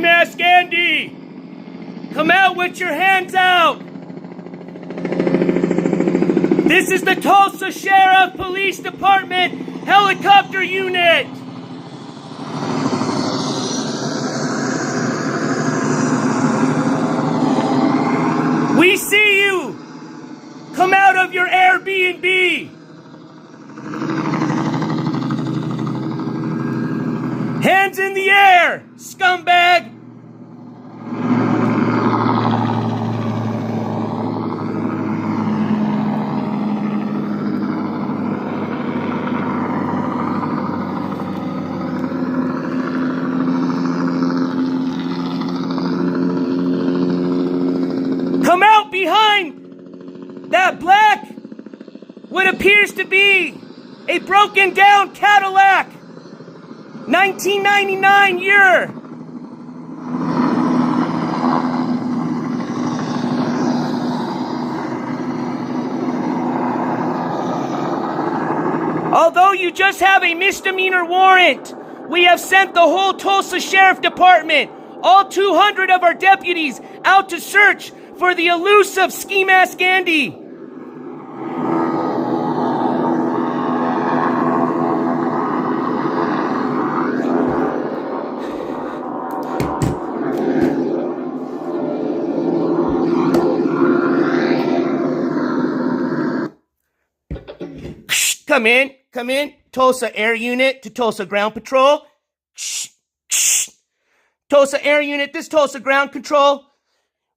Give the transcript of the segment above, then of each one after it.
Mask Andy! Come out with your hands out! This is the Tulsa Sheriff Police Department Helicopter Unit! We see you! Come out of your Airbnb! Hands in the air, scumbag! Come out behind that black, what appears to be a broken down Cadillac. 1999 year. Although you just have a misdemeanor warrant, we have sent the whole Tulsa Sheriff Department, all 200 of our deputies, out to search for the elusive Ski Mask Andy. Come in, Tulsa Air Unit to Tulsa Ground Patrol. Tulsa Air Unit, this Tulsa Ground Control.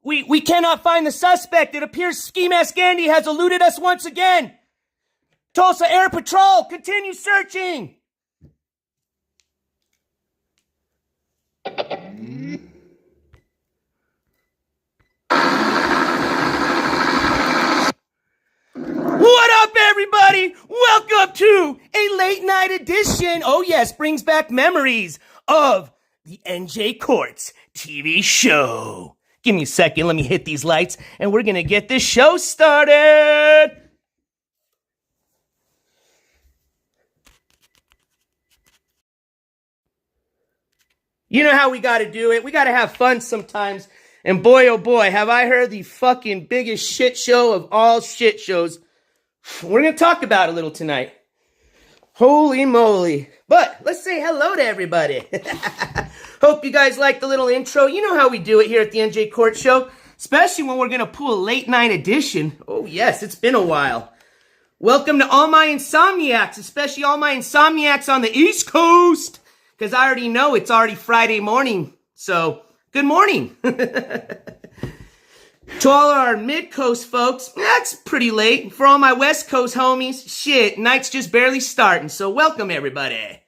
We cannot find the suspect. It appears Ski Mask Andy has eluded us once again. Tulsa Air Patrol, continue searching. What up, everybody? Welcome to a late night edition. Oh yes, brings back memories of the NJCourts TV show. Give me a second, let me hit these lights, and we're gonna get this show started. You know how we gotta do it. We gotta have fun sometimes. And boy, oh boy, have I heard the fucking biggest shit show of all shit shows. We're going to talk about a little tonight. Holy moly. But let's say hello to everybody. Hope you guys like the little intro. You know how we do it here at the NJ Court Show, especially when we're going to pull a late night edition. Oh yes, it's been a while. Welcome to all my insomniacs, especially all my insomniacs on the East Coast, because I already know it's already Friday morning. So, good morning. To all our mid-coast folks, that's pretty late. For all my West Coast homies, shit, night's just barely starting, so welcome everybody.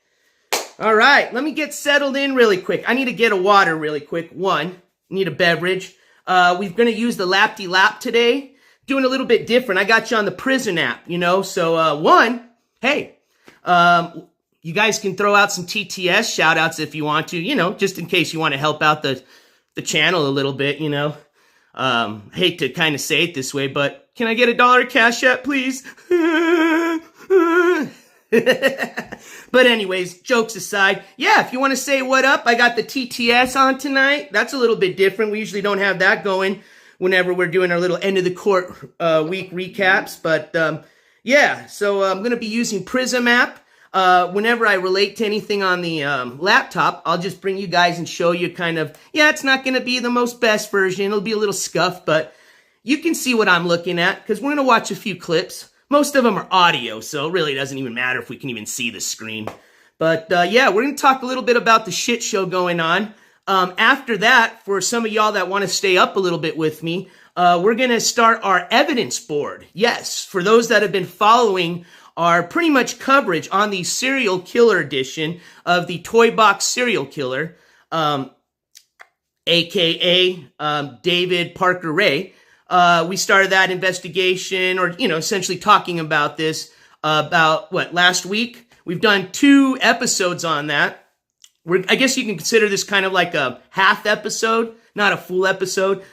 All right, let me get settled in really quick. I need to get a water really quick. One, need a beverage. We're going to use the Lap-de-Lap today. Doing a little bit different. I got you on the prison app, you know. So, one, hey, you guys can throw out some TTS shout-outs if you want to, you know, just in case you want to help out the channel a little bit, you know. Hate to kind of say it this way, but can I get $1 cash app, please? But anyways, jokes aside, yeah, if you want to say what up, I got the TTS on tonight. That's a little bit different. We usually don't have that going whenever we're doing our little end of the court week recaps. But yeah, so I'm going to be using Prism app. Whenever I relate to anything on the laptop, I'll just bring you guys and show you kind of, yeah, it's not going to be the most best version. It'll be a little scuffed, but you can see what I'm looking at because we're going to watch a few clips. Most of them are audio, so it really doesn't even matter if we can even see the screen. But yeah, we're going to talk a little bit about the shit show going on. After that, for some of y'all that want to stay up a little bit with me, we're going to start our evidence board. Yes, for those that have been following our pretty much coverage on the serial killer edition of the Toy Box Serial Killer, aka David Parker Ray. We started that investigation, or, you know, essentially talking about this about, last week? We've done 2 episodes on that. I guess you can consider this kind of like a half episode, not a full episode.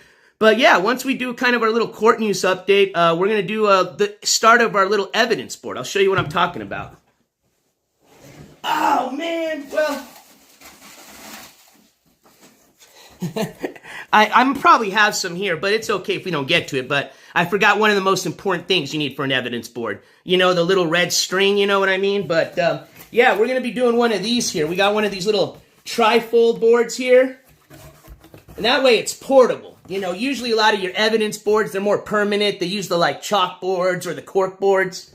But yeah, once we do kind of our little court news update, we're going to do the start of our little evidence board. I'll show you what I'm talking about. Oh, man. Well, I'm probably have some here, but it's okay if we don't get to it. But I forgot one of the most important things you need for an evidence board. You know, the little red string, you know what I mean? But yeah, we're going to be doing one of these here. We got one of these little trifold boards here. And that way it's portable. You know, usually a lot of your evidence boards, they're more permanent. They use the like chalkboards or the cork boards.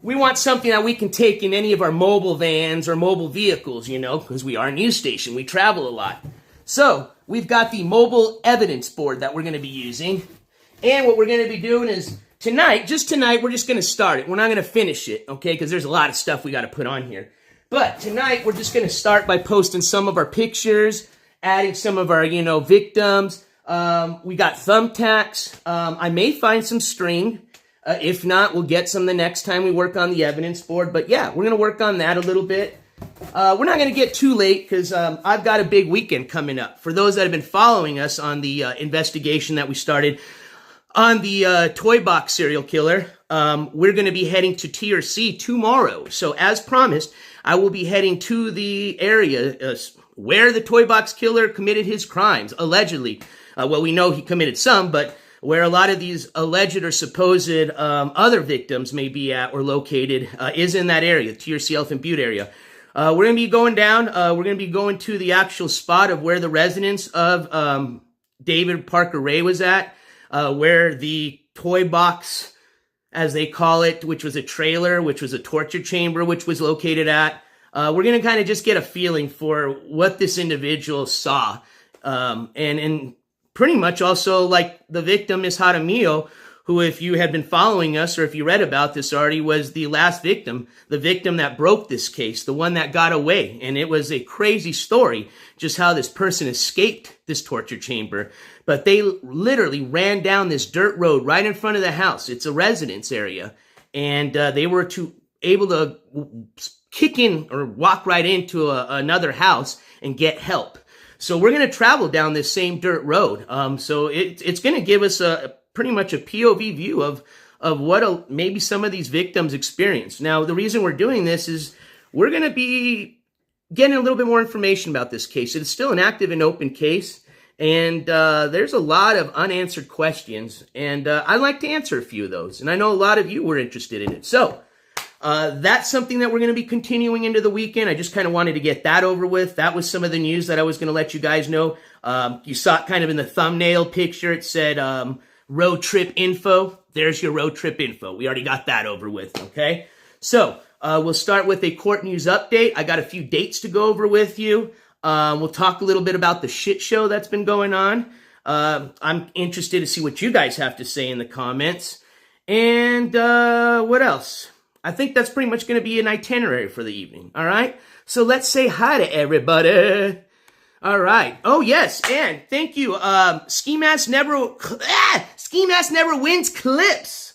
We want something that we can take in any of our mobile vans or mobile vehicles, you know, because we are a news station. We travel a lot. So we've got the mobile evidence board that we're going to be using. And what we're going to be doing is tonight, we're just going to start it. We're not going to finish it, okay, because there's a lot of stuff we got to put on here. But tonight, we're just going to start by posting some of our pictures, adding some of our, you know, victims. We got thumbtacks. I may find some string. If not, we'll get some the next time we work on the evidence board. But yeah, we're going to work on that a little bit. We're not going to get too late because I've got a big weekend coming up. For those that have been following us on the investigation that we started on the toy box serial killer, we're going to be heading to TRC tomorrow. So as promised, I will be heading to the area where the toy box killer committed his crimes, allegedly. Well, we know he committed some, but where a lot of these alleged or supposed other victims may be at or located is in that area, the TRC Elephant Butte area. We're going to be going down. We're going to be going to the actual spot of where the residence of David Parker Ray was at, where the toy box, as they call it, which was a trailer, which was a torture chamber, which was located at. We're going to kind of just get a feeling for what this individual saw. And pretty much also like the victim is Jaramillo, who, if you had been following us or if you read about this already, was the last victim, the victim that broke this case, the one that got away. And it was a crazy story, just how this person escaped this torture chamber. But they literally ran down this dirt road right in front of the house. It's a residence area. And they were able to kick in or walk right into another house and get help. So we're going to travel down this same dirt road. So it's going to give us pretty much a POV view of what maybe some of these victims experienced. Now, the reason we're doing this is we're going to be getting a little bit more information about this case. It's still an active and open case, and there's a lot of unanswered questions, and I'd like to answer a few of those, and I know a lot of you were interested in it. So that's something that we're going to be continuing into the weekend. I just kind of wanted to get that over with. That was some of the news that I was going to let you guys know. You saw it kind of in the thumbnail picture. It said road trip info. There's your road trip info. We already got that over with, okay? So we'll start with a court news update. I got a few dates to go over with you. We'll talk a little bit about the shit show that's been going on. I'm interested to see what you guys have to say in the comments. And what else? I think that's pretty much going to be an itinerary for the evening, all right? So let's say hi to everybody. All right. Oh, yes, and thank you. Ski Mask Never Wins Clips.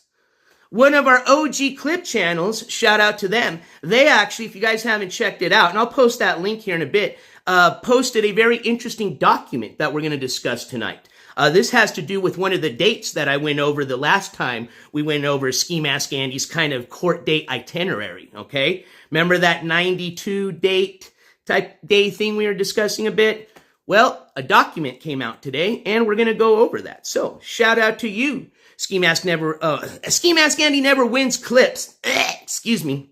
One of our OG clip channels, shout out to them. They actually, if you guys haven't checked it out, and I'll post that link here in a bit, posted a very interesting document that we're going to discuss tonight. This has to do with one of the dates that I went over the last time we went over Ski Mask Andy's kind of court date itinerary, okay? Remember that 92 date type day thing we were discussing a bit? Well, a document came out today, and we're going to go over that. So, shout out to you. Ski Mask Andy never wins clips. Excuse me.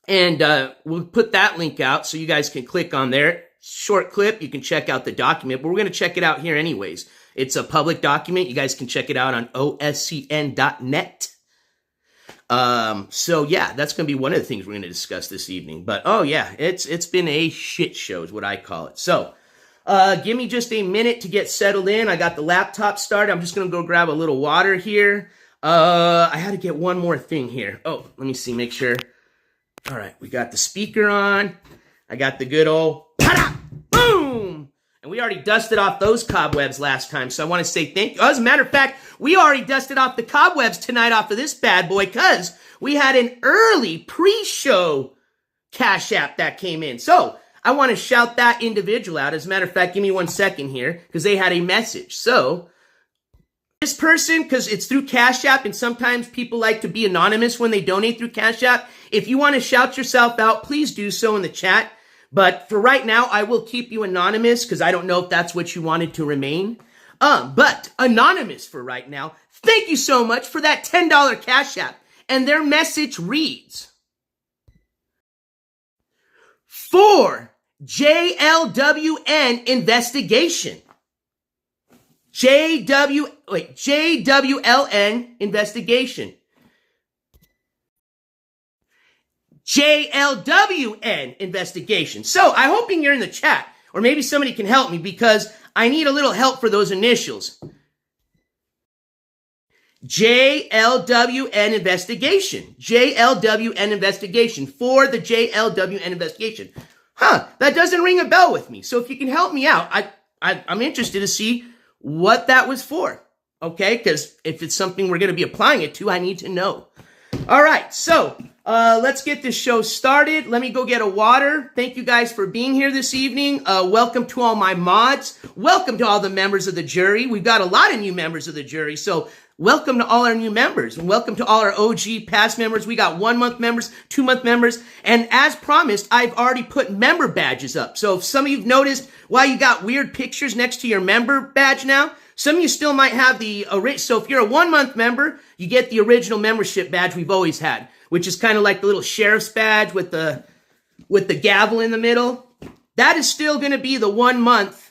And we'll put that link out so you guys can click on there. Short clip, you can check out the document, but we're going to check it out here anyways. It's a public document. You guys can check it out on oscn.net. So yeah, that's going to be one of the things we're going to discuss this evening. But oh yeah, it's been a shit show is what I call it. So give me just a minute to get settled in. I got the laptop started. I'm just going to go grab a little water here. I had to get one more thing here. Oh, let me see, make sure. All right, we got the speaker on. I got the good old boom! And we already dusted off those cobwebs last time, so I want to say thank you. As a matter of fact, we already dusted off the cobwebs tonight off of this bad boy because we had an early pre-show Cash App that came in. So I want to shout that individual out. As a matter of fact, give me 1 second here because they had a message. So this person, because it's through Cash App, and sometimes people like to be anonymous when they donate through Cash App. If you want to shout yourself out, please do so in the chat. But for right now, I will keep you anonymous because I don't know if that's what you wanted to remain. But anonymous for right now. Thank you so much for that $10 Cash App. And their message reads, for JLWN investigation. JWLN investigation. JLWN investigation. So I'm hoping you're in the chat, or maybe somebody can help me because I need a little help for those initials. JLWN investigation. JLWN investigation. For the JLWN investigation. That doesn't ring a bell with me. So if you can help me out, I'm interested to see what that was for. Okay? Because if it's something we're going to be applying it to, I need to know. All right. So let's get this show started. Let me go get a water. Thank you guys for being here this evening. Welcome to all my mods. Welcome to all the members of the jury. We've got a lot of new members of the jury. So welcome to all our new members, and welcome to all our OG past members. We got 1 month members, 2 month members, and as promised, I've already put member badges up. So if some of you've noticed why you got weird pictures next to your member badge now, some of you still might have the original. So if you're a 1 month member, you get the original membership badge we've always had, which is kind of like the little sheriff's badge with the gavel in the middle. That is still going to be the 1 month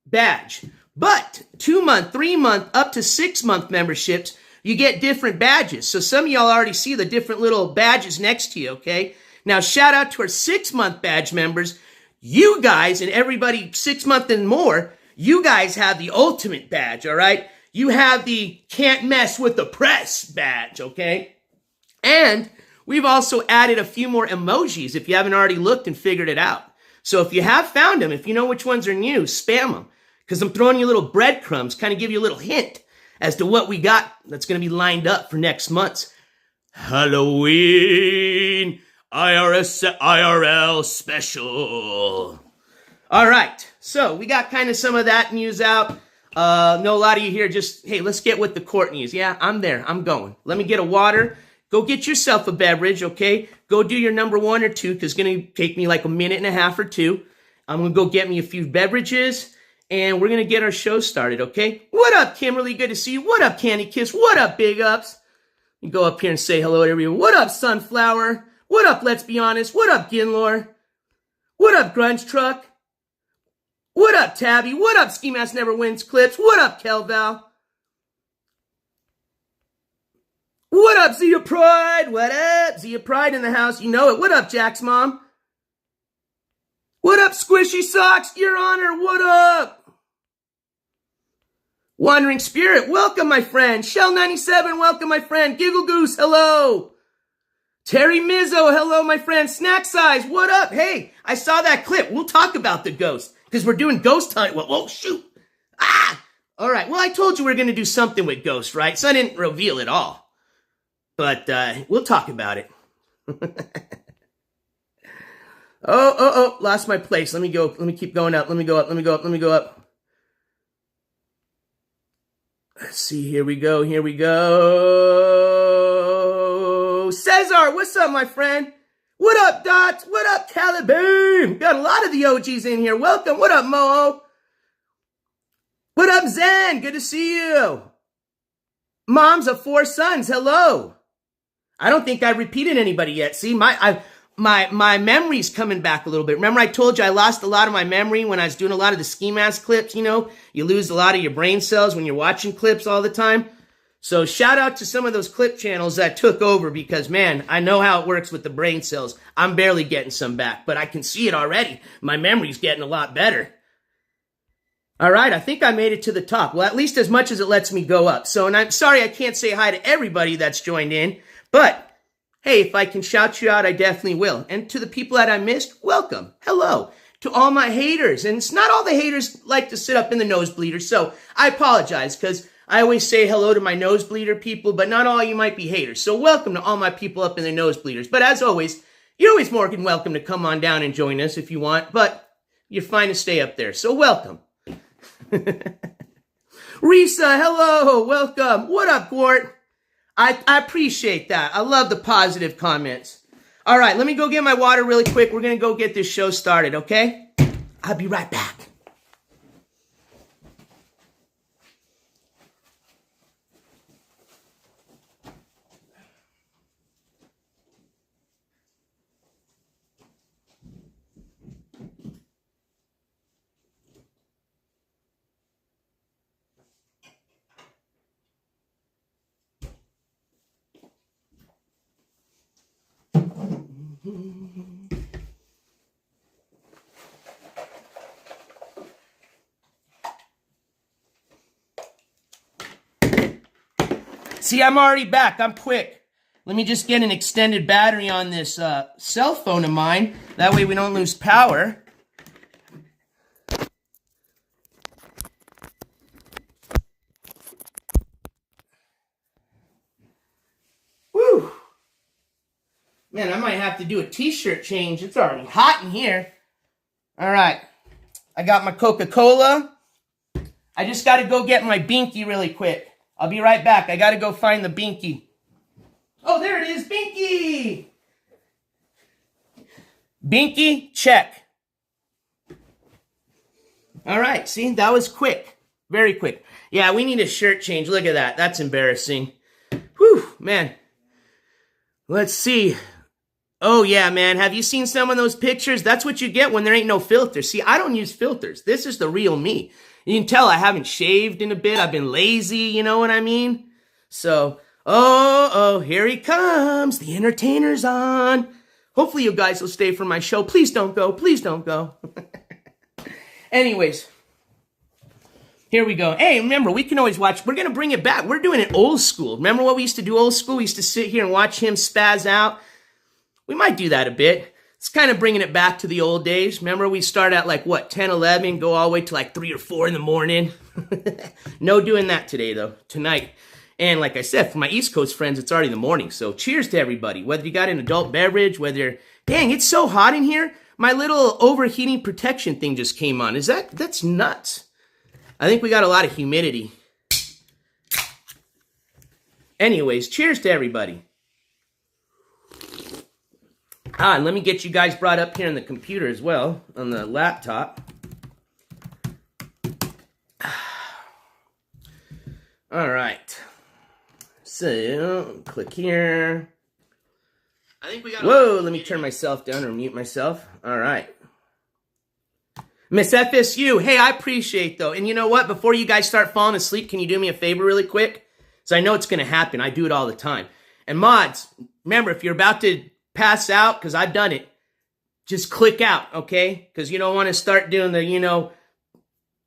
badge. But 2 month, 3 month, up to 6 month memberships, you get different badges. So some of y'all already see the different little badges next to you, okay? Now, shout out to our 6 month badge members. You guys and everybody 6 month and more, you guys have the ultimate badge, all right? You have the can't mess with the press badge, okay? And we've also added a few more emojis if you haven't already looked and figured it out. So if you have found them, if you know which ones are new, spam them. Because I'm throwing you little breadcrumbs, kind of give you a little hint as to what we got that's going to be lined up for next month's Halloween IRL special. All right, so we got kind of some of that news out. Know a lot of you here just, hey, let's get with the court news. Yeah, I'm there. I'm going. Let me get a water. Go get yourself a beverage, okay? Go do your number 1 or 2 because it's going to take me like a minute and a half or 2. I'm going to go get me a few beverages. And we're going to get our show started, okay? What up, Kimberly? Good to see you. What up, Candy Kiss? What up, Big Ups? You go up here and say hello to everyone. What up, Sunflower? What up, Let's Be Honest? What up, Ginlor? What up, Grunge Truck? What up, Tabby? What up, Ski Mask Never Wins Clips? What up, Kelval? What up, Zia Pride? What up? Zia Pride in the house. You know it. What up, Jack's mom? What up, Squishy Socks? Your Honor, what up? Wandering Spirit, welcome, my friend. Shell97, welcome, my friend. Giggle Goose, hello. Terry Mizzo, hello, my friend. Snack Size, what up? Hey, I saw that clip. We'll talk about the ghost, because we're doing ghost hunt. Well, oh, shoot. All right, well, I told you we were going to do something with ghosts, right? So I didn't reveal it all. But we'll talk about it. Oh, lost my place. Let me go. Let me keep going up. Let me go up. Let me go up. Let me go up. Let's see. Here we go. Here we go. Cesar, what's up, my friend? What up, Dots? What up, Caliban? Got a lot of the OGs in here. Welcome. What up, Moho? What up, Zen? Good to see you. Moms of 4 sons. Hello. I don't think I repeated anybody yet. See, my memory's coming back a little bit. Remember I told you I lost a lot of my memory when I was doing a lot of the Ski Mask clips, you know? You lose a lot of your brain cells when you're watching clips all the time. So shout out to some of those clip channels that took over because, man, I know how it works with the brain cells. I'm barely getting some back, but I can see it already. My memory's getting a lot better. All right, I think I made it to the top. Well, at least as much as it lets me go up. So, and I'm sorry I can't say hi to everybody that's joined in, but hey, if I can shout you out, I definitely will. And to the people that I missed, welcome. Hello. To all my haters. And it's not all the haters like to sit up in the nosebleeders, so I apologize because I always say hello to my nosebleeder people, but not all you might be haters. So welcome to all my people up in the nosebleeders. But as always, you're always more than welcome to come on down and join us if you want, but you're fine to stay up there. So welcome. Risa, hello. Welcome. What up, Gort? I appreciate that. I love the positive comments. All right, let me go get my water really quick. We're going to go get this show started, okay? I'll be right back. See, I'm already back. I'm quick. Let me just get an extended battery on this cell phone of mine. That way we don't lose power. Woo! Man, I might have to do a t-shirt change. It's already hot in here. All right. I got my Coca-Cola. I just got to go get my binky really quick. I'll be right back. I got to go find the binky. Oh, there it is. Binky! Binky, check. All right. See, that was quick. Very quick. Yeah, we need a shirt change. Look at that. That's embarrassing. Whew, man. Let's see. Oh, yeah, man. Have you seen some of those pictures? That's what you get when there ain't no filters. See, I don't use filters. This is the real me. You can tell I haven't shaved in a bit. I've been lazy, you know what I mean? So, oh, here he comes. The entertainer's on. Hopefully you guys will stay for my show. Please don't go. Please don't go. Anyways, here we go. Hey, remember, we can always watch. We're going to bring it back. We're doing it old school. Remember what we used to do old school? We used to sit here and watch him spaz out. We might do that a bit. It's kind of bringing it back to the old days. Remember, we start at like, what, 10, 11, go all the way to like 3 or 4 in the morning. No doing that today, though. Tonight. And like I said, for my East Coast friends, it's already the morning. So cheers to everybody. Whether you got an adult beverage, whether... Dang, it's so hot in here. My little overheating protection thing just came on. That's nuts. I think we got a lot of humidity. Anyways, cheers to everybody. And let me get you guys brought up here on the computer as well, on the laptop. All right. So, click here. I think we got. Whoa, let me turn myself down or mute myself. All right. Miss FSU, hey, I appreciate though. And you know what? Before you guys start falling asleep, can you do me a favor really quick? So I know it's going to happen. I do it all the time. And mods, remember, if you're about to pass out, because I've done it, just click out, okay? Because you don't want to start doing the,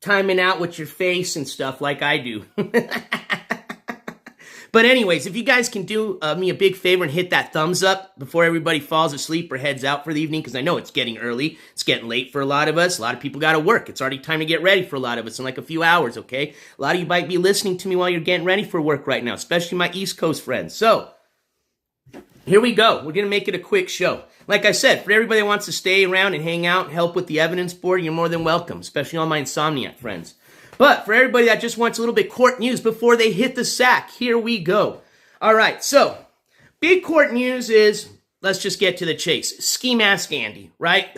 timing out with your face and stuff like I do. But anyways, if you guys can do me a big favor and hit that thumbs up before everybody falls asleep or heads out for the evening, because I know it's getting early. It's getting late for a lot of us. A lot of people got to work. It's already time to get ready for a lot of us in like a few hours, okay? A lot of you might be listening to me while you're getting ready for work right now, especially my East Coast friends. So, here we go. We're going to make it a quick show. Like I said, for everybody that wants to stay around and hang out and help with the evidence board, you're more than welcome, especially all my Insomniac friends. But for everybody that just wants a little bit court news before they hit the sack, here we go. All right, so big court news is, let's just get to the chase. Ski Mask Andy, right?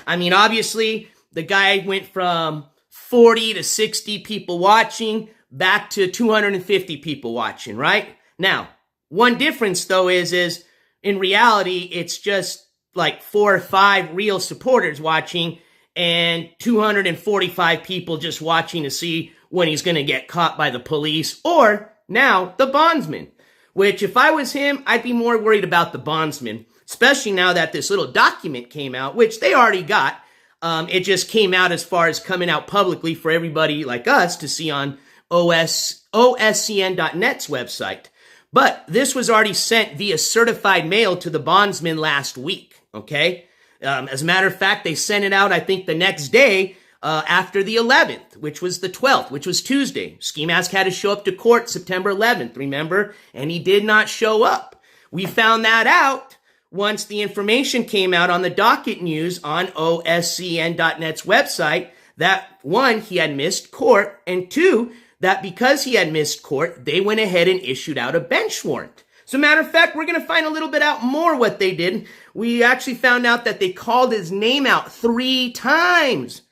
Obviously, the guy went from 40 to 60 people watching back to 250 people watching, right? Now, one difference, though, is in reality, it's just like 4 or 5 real supporters watching and 245 people just watching to see when he's going to get caught by the police or now the bondsman, which if I was him, I'd be more worried about the bondsman, especially now that this little document came out, which they already got. It just came out as far as coming out publicly for everybody like us to see on OSCN.net's website. But this was already sent via certified mail to the bondsman last week, okay? As a matter of fact, they sent it out, I think, the next day after the 11th, which was the 12th, which was Tuesday. Ski Mask had to show up to court September 11th, remember? And he did not show up. We found that out once the information came out on the docket news on OSCN.net's website that, 1, he had missed court, and 2, that because he had missed court, they went ahead and issued out a bench warrant. As a matter of fact, we're going to find a little bit out more what they did. We actually found out that they called his name out 3 times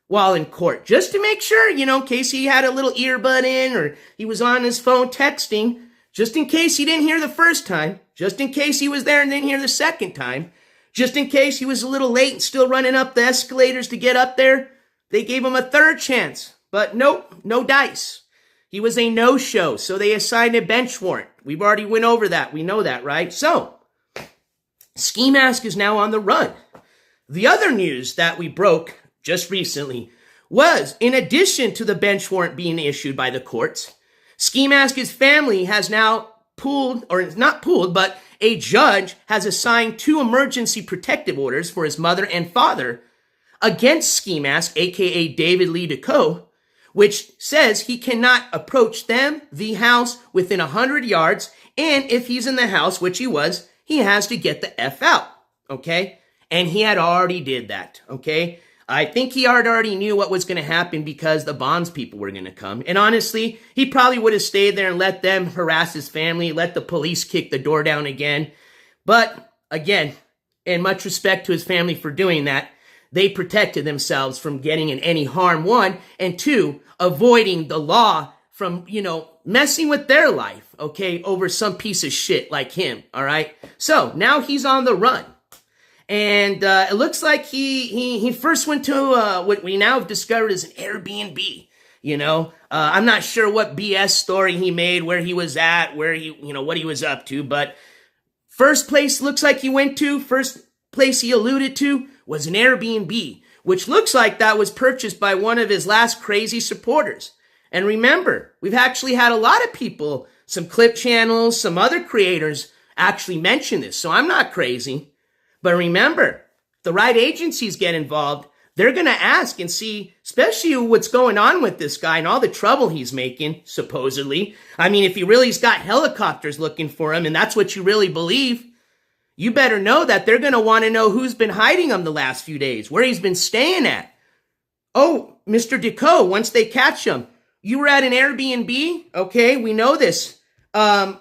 while in court, just to make sure, in case he had a little earbud in or he was on his phone texting, just in case he didn't hear the first time, just in case he was there and didn't hear the second time, just in case he was a little late and still running up the escalators to get up there. They gave him a 3rd chance, but nope, no dice. He was a no-show, so they assigned a bench warrant. We've already went over that. We know that, right? So, Ski Mask is now on the run. The other news that we broke just recently was, in addition to the bench warrant being issued by the courts, Ski Mask's family has now but a judge has assigned 2 emergency protective orders for his mother and father against Ski Mask, aka David Lee DeCoe, which says he cannot approach them, the house, within 100 yards, and if he's in the house, which he was, he has to get the F out, okay? And he had already did that, okay? I think he already knew what was going to happen because the bonds people were going to come. And honestly, he probably would have stayed there and let them harass his family, let the police kick the door down again. But again, and much respect to his family for doing that, they protected themselves from getting in any harm, 1, and 2, avoiding the law from, messing with their life, okay, over some piece of shit like him, all right? So, now he's on the run. And it looks like he first went to what we now have discovered is an Airbnb, I'm not sure what BS story he made, where he was at, where he, what he was up to, but first place looks like he went to, first place he alluded to, was an Airbnb, which looks like that was purchased by one of his last crazy supporters. And remember, we've actually had a lot of people, some clip channels, some other creators actually mention this, so I'm not crazy. But remember, the right agencies get involved, they're going to ask and see, especially what's going on with this guy and all the trouble he's making, supposedly. I mean, if he really's got helicopters looking for him, and that's what you really believe, you better know that they're going to want to know who's been hiding him the last few days, where he's been staying at. Oh, Mr. DeCoe, once they catch him, you were at an Airbnb? Okay, we know this. Who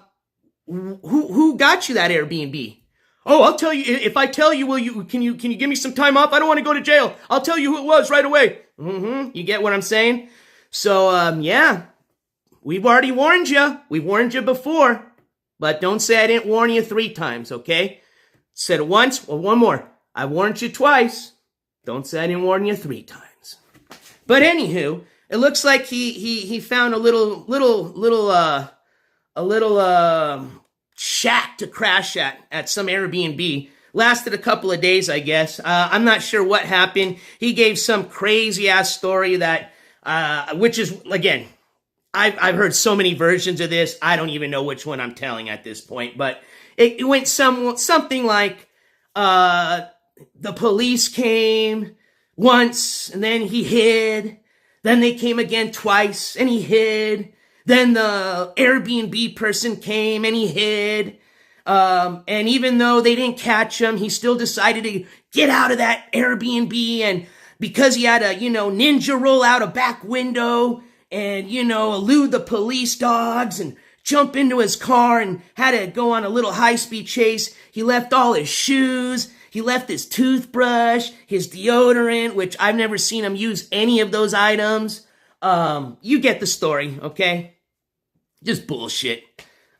got you that Airbnb? Oh, I'll tell you. If I tell you, can you give me some time off? I don't want to go to jail. I'll tell you who it was right away. You get what I'm saying? So, yeah, we've already warned you. We warned you before. But don't say I didn't warn you 3 times, okay? Said it once, or one more. I warned you twice. Don't say I didn't warn you 3 times. But anywho, it looks like he found a little shack to crash at some Airbnb. Lasted a couple of days, I guess. I'm not sure what happened. He gave some crazy ass story that, which is, again, I've heard so many versions of this, I don't even know which one I'm telling at this point, but it went something like, the police came once, and then he hid, then they came again twice, and he hid, then the Airbnb person came, and he hid, and even though they didn't catch him, he still decided to get out of that Airbnb, and because he had to, ninja roll out a back window, and, elude the police dogs and jump into his car and had to go on a little high-speed chase. He left all his shoes. He left his toothbrush, his deodorant, which I've never seen him use any of those items. You get the story, okay? Just bullshit.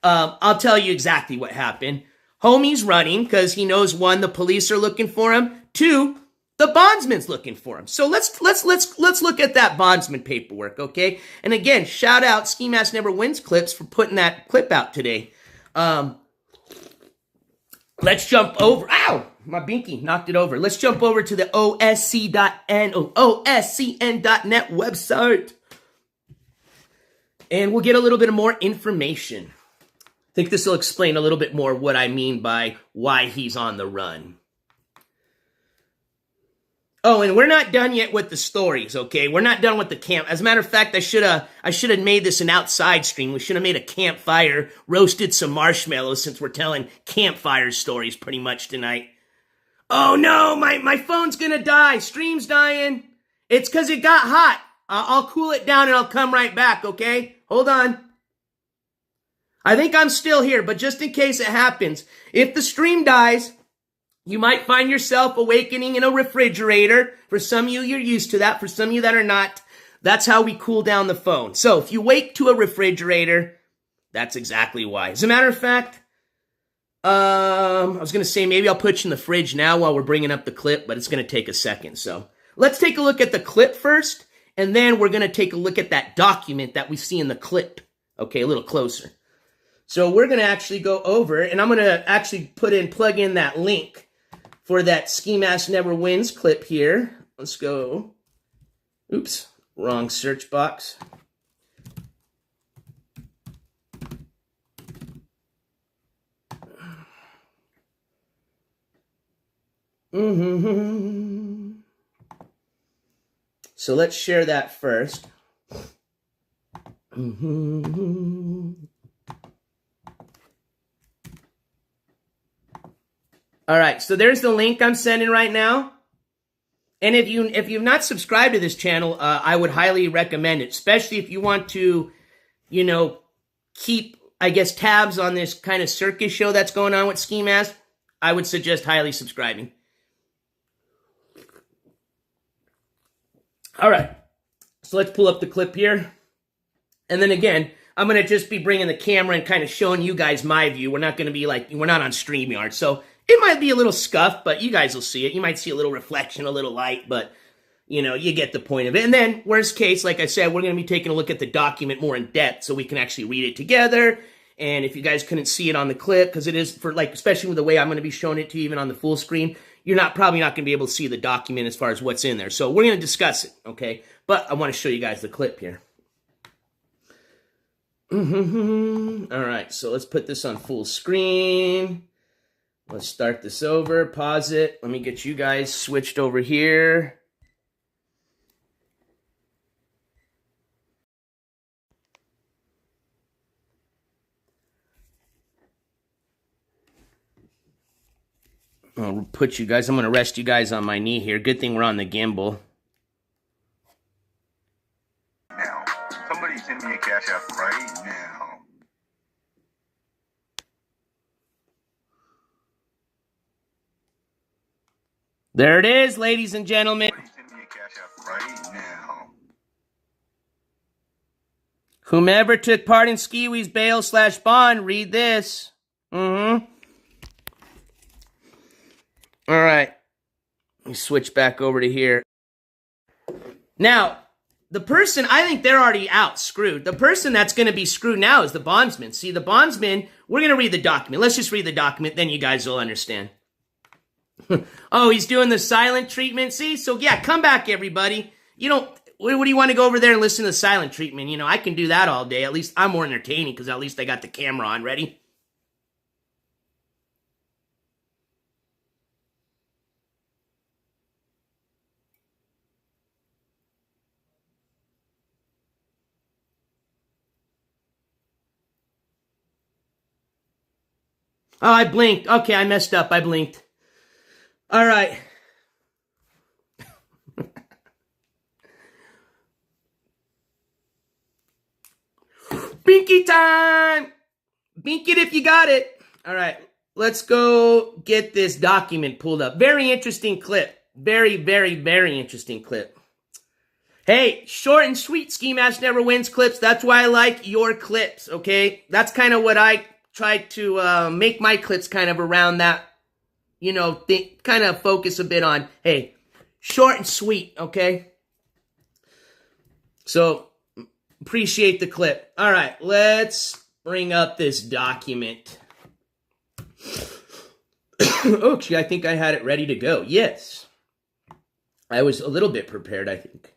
I'll tell you exactly what happened. Homie's running because he knows, 1, the police are looking for him. 2, the bondsman's looking for him. So let's look at that bondsman paperwork, okay? And again, shout out Ski Mask Never Wins Clips for putting that clip out today. Let's jump over. Ow! My binky knocked it over. Let's jump over to the oscn.net website. And we'll get a little bit more information. I think this will explain a little bit more what I mean by why he's on the run. Oh, and we're not done yet with the stories, okay? We're not done with the camp. As a matter of fact, I should have made this an outside stream. We should have made a campfire, roasted some marshmallows since we're telling campfire stories pretty much tonight. Oh no, my phone's gonna die. Stream's dying. It's because it got hot. I'll cool it down and I'll come right back, okay? Hold on. I think I'm still here, but just in case it happens, if the stream dies, you might find yourself awakening in a refrigerator. For some of you, you're used to that. For some of you that are not, that's how we cool down the phone. So if you wake to a refrigerator, that's exactly why. As a matter of fact, I was going to say maybe I'll put you in the fridge now while we're bringing up the clip, but it's going to take a second. So let's take a look at the clip first, and then we're going to take a look at that document that we see in the clip. Okay, a little closer. So we're going to actually go over, and I'm going to actually plug in that link for that Ski Mask Never Wins clip here. Let's go. Oops, wrong search box. So let's share that first. All right, so there's the link I'm sending right now. And if you've not subscribed to this channel, I would highly recommend it, especially if you want to, you know, keep, I guess, tabs on this kind of circus show that's going on with Ski Mask. I would suggest highly subscribing. All right, so let's pull up the clip here. And then again, I'm going to just be bringing the camera and kind of showing you guys my view. We're not going to be like, we're not on StreamYard, so it might be a little scuffed, but you guys will see it. You might see a little reflection, a little light, but, you know, you get the point of it. And then, worst case, like I said, we're going to be taking a look at the document more in depth so we can actually read it together. And if you guys couldn't see it on the clip, because it is for, like, especially with the way I'm going to be showing it to you even on the full screen, you're probably not going to be able to see the document as far as what's in there. So we're going to discuss it, okay? But I want to show you guys the clip here. All right, so let's put this on full screen. Let's start this over, pause it. Let me get you guys switched over here. I'll put you guys, I'm going to rest you guys on my knee here. Good thing we're on the gimbal. Now, somebody send me a cash app right now. There it is, ladies and gentlemen. Send me a cash app right now. Whomever took part in Skiwi's bail/bond, read this. All right. Let me switch back over to here. Now, the person, I think they're already out, screwed. The person that's going to be screwed now is the bondsman. See, the bondsman, we're going to read the document. Let's just read the document, then you guys will understand. Oh, he's doing the silent treatment. See? So, yeah, come back, everybody. You don't, what do you want to go over there and listen to the silent treatment? You know, I can do that all day. At least I'm more entertaining because at least I got the camera on. Ready? Oh, I blinked. Okay, I messed up. I blinked. All right. Binky time! Bink it if you got it. All right, let's go get this document pulled up. Very interesting clip. Very, very, very interesting clip. Hey, short and sweet Ski Mask Never Wins clips. That's why I like your clips, okay? That's kind of what I try to make my clips kind of around that. You know, kind of focus a bit on, hey, short and sweet, okay? So, appreciate the clip. All right, let's bring up this document. Oh, gee, I think I had it ready to go. Yes. I was a little bit prepared, I think.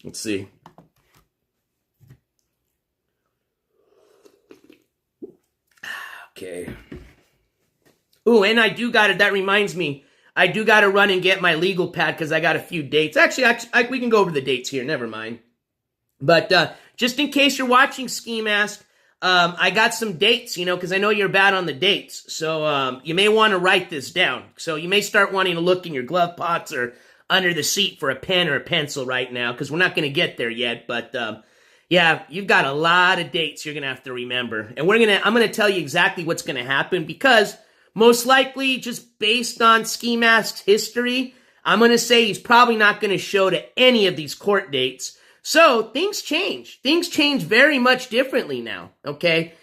Let's see. Okay. Ooh, and I do got it. That reminds me. I do got to run and get my legal pad because I got a few dates. Actually, we can go over the dates here. Never mind. But just in case you're watching Ski Mask, I got some dates, you know, because I know you're bad on the dates. So you may want to write this down. So you may start wanting to look in your glove pots or under the seat for a pen or a pencil right now because we're not going to get there yet. But Yeah, you've got a lot of dates you're going to have to remember. And I'm going to tell you exactly what's going to happen because most likely, just based on Ski Mask's history, I'm going to say he's probably not going to show to any of these court dates. So things change. Things change very much differently now, okay?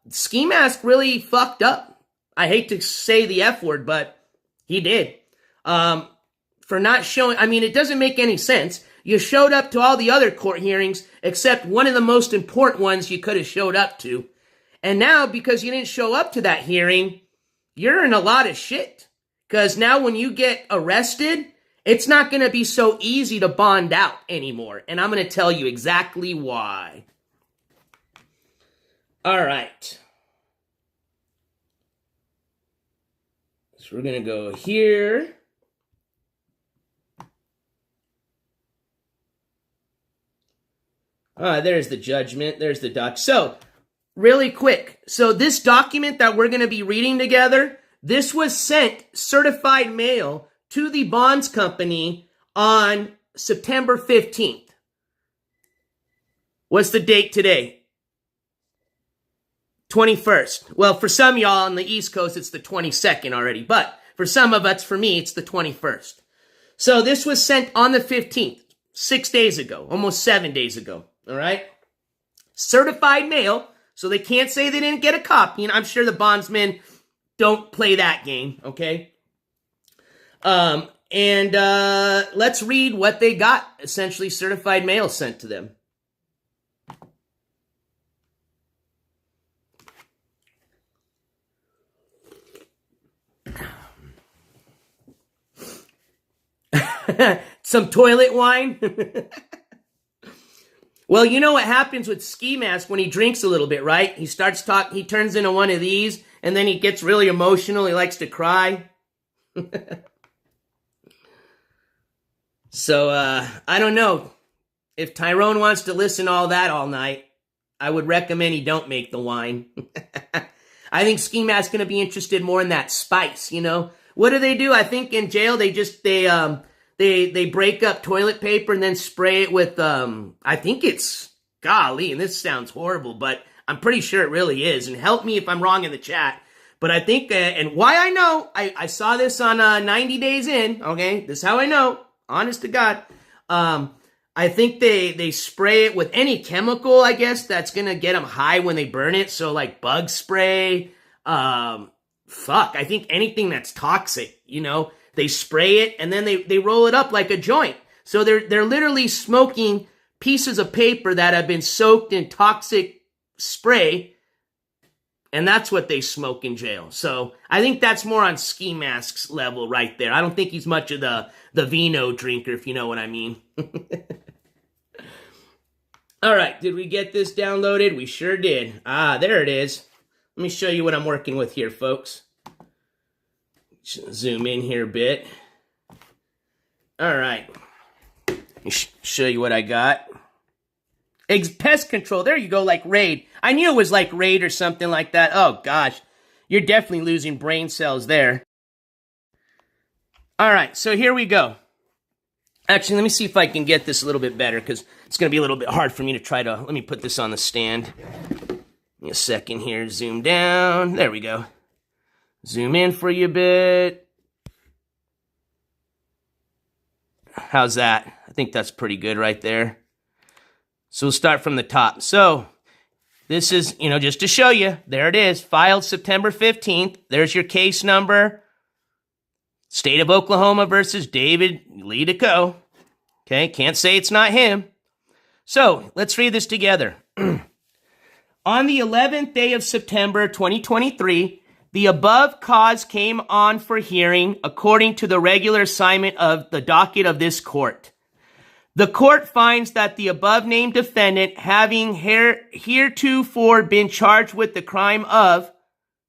Ski Mask really fucked up. I hate to say the F word, but he did. For not showing, I mean, it doesn't make any sense. You showed up to all the other court hearings except one of the most important ones you could have showed up to. And now, because you didn't show up to that hearing, you're in a lot of shit. Because now when you get arrested, it's not going to be so easy to bond out anymore. And I'm going to tell you exactly why. All right. So we're going to go here. There's the judgment. There's the doc. So, really quick. So, this document that we're going to be reading together, this was sent certified mail to the bonds company on September 15th. What's the date today? 21st. Well, for some of y'all on the East Coast, it's the 22nd already. But for some of us, for me, it's the 21st. So, this was sent on the 15th, 6 days ago, almost 7 days ago. All right? Certified mail, so they can't say they didn't get a copy, and I'm sure the bondsmen don't play that game, okay? Let's read what they got, essentially certified mail sent to them. Some toilet wine? Well, you know what happens with Ski Mask when he drinks a little bit, right? He starts talking, he turns into one of these, and then he gets really emotional. He likes to cry. So, I don't know. If Tyrone wants to listen to all that all night, I would recommend he don't make the wine. I think Ski Mask's going to be interested more in that spice, you know? What do? I think in jail, they break up toilet paper and then spray it with, I think it's, golly, and this sounds horrible, but I'm pretty sure it really is. And help me if I'm wrong in the chat. But I think, and why I know, I saw this on 90 Days In, okay? This is how I know, honest to God. I think they spray it with any chemical, I guess, that's going to get them high when they burn it. So, like bug spray, I think anything that's toxic, you know? They spray it, and then they roll it up like a joint. So they're literally smoking pieces of paper that have been soaked in toxic spray, and that's what they smoke in jail. So I think that's more on Ski Mask's level right there. I don't think he's much of the vino drinker, if you know what I mean. All right, did we get this downloaded? We sure did. There it is. Let me show you what I'm working with here, folks. Zoom in here a bit. All right. Let me show you what I got. Pest control. There you go, like Raid. I knew it was like Raid or something like that. Oh, gosh. You're definitely losing brain cells there. All right, so here we go. Actually, let me see if I can get this a little bit better, because it's going to be a little bit hard for me to try to... Let me put this on the stand. Give me a second here. Zoom down. There we go. Zoom in for you a bit. How's that? I think that's pretty good right there. So we'll start from the top. So this is, just to show you. There it is. Filed September 15th. There's your case number. State of Oklahoma versus David Lee DeCo. Okay, can't say it's not him. So let's read this together. On the 11th day of September 2023, the above cause came on for hearing according to the regular assignment of the docket of this court. The court finds that the above named defendant, having heretofore been charged with the crime of,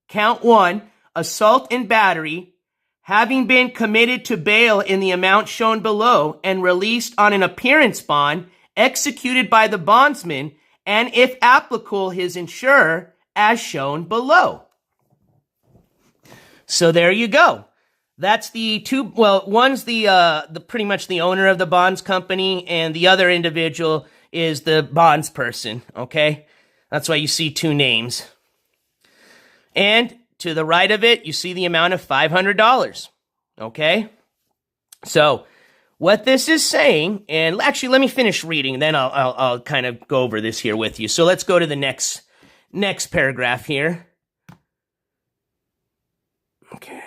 count 1, assault and battery, having been committed to bail in the amount shown below and released on an appearance bond executed by the bondsman and, if applicable, his insurer, as shown below. So there you go. That's the two, well, one's the pretty much the owner of the bonds company, and the other individual is the bonds person, okay? That's why you see two names. And to the right of it, you see the amount of $500, okay? So what this is saying, and actually let me finish reading, then I'll kind of go over this here with you. So let's go to the next paragraph here. Okay.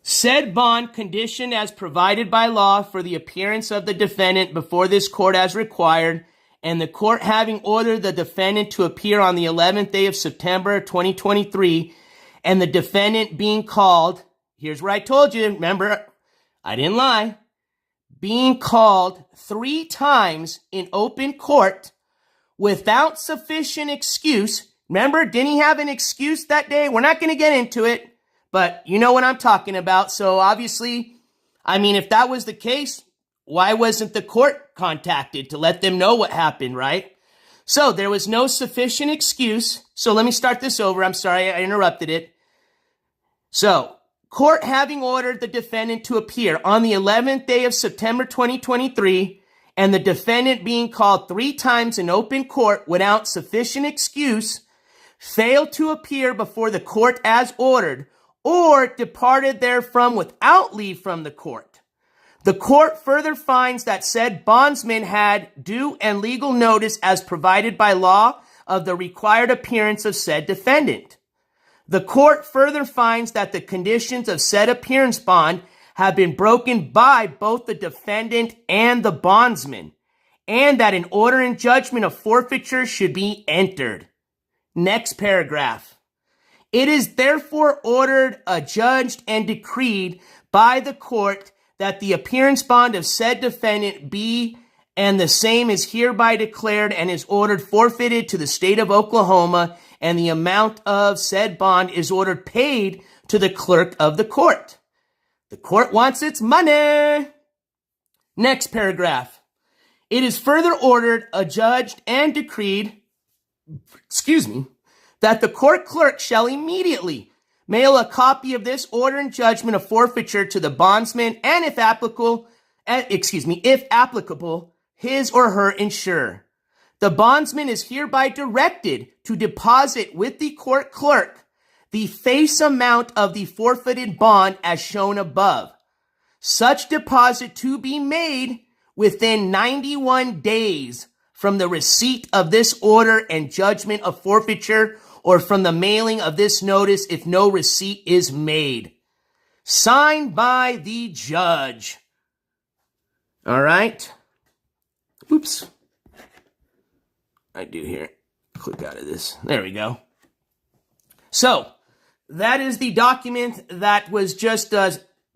Said bond conditioned as provided by law for the appearance of the defendant before this court as required, and the court having ordered the defendant to appear on the 11th day of September 2023, and the defendant being called, here's where I told you, remember, I didn't lie, being called 3 times in open court without sufficient excuse. Remember, didn't he have an excuse that day? We're not going to get into it, but you know what I'm talking about. So obviously, I mean, if that was the case, why wasn't the court contacted to let them know what happened, right? So there was no sufficient excuse. So let me start this over. I'm sorry, I interrupted it. So, court having ordered the defendant to appear on the 11th day of September 2023, and the defendant being called 3 times in open court without sufficient excuse, failed to appear before the court as ordered, or departed therefrom without leave from the court. The court further finds that said bondsman had due and legal notice as provided by law of the required appearance of said defendant. The court further finds that the conditions of said appearance bond have been broken by both the defendant and the bondsman, and that an order and judgment of forfeiture should be entered. Next paragraph. It is therefore ordered, adjudged, and decreed by the court that the appearance bond of said defendant be, and the same is hereby declared and is ordered forfeited to the state of Oklahoma, and the amount of said bond is ordered paid to the clerk of the court. The court wants its money. Next paragraph. It is further ordered, adjudged, and decreed, that the court clerk shall immediately mail a copy of this order and judgment of forfeiture to the bondsman and if applicable, his or her insurer. The bondsman is hereby directed to deposit with the court clerk the face amount of the forfeited bond as shown above. Such deposit to be made within 91 days from the receipt of this order and judgment of forfeiture, or from the mailing of this notice if no receipt is made. Signed by the judge. All right. Oops. I do here. Click out of this. There we go. So, that is the document that was just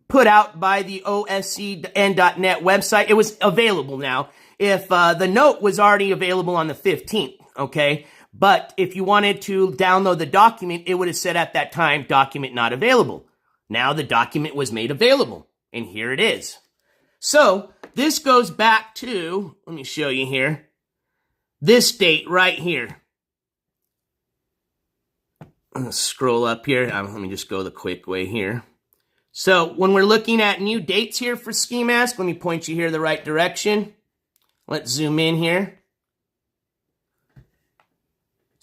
put out by the OSCN.net website. It was available now. If the note was already available on the 15th, okay? But if you wanted to download the document, it would have said at that time, document not available. Now the document was made available, and here it is. So, this goes back to, let me show you here, this date right here. I'm going to scroll up here. Let me just go the quick way here. So, when we're looking at new dates here for Ski Mask, let me point you here the right direction. Let's zoom in here.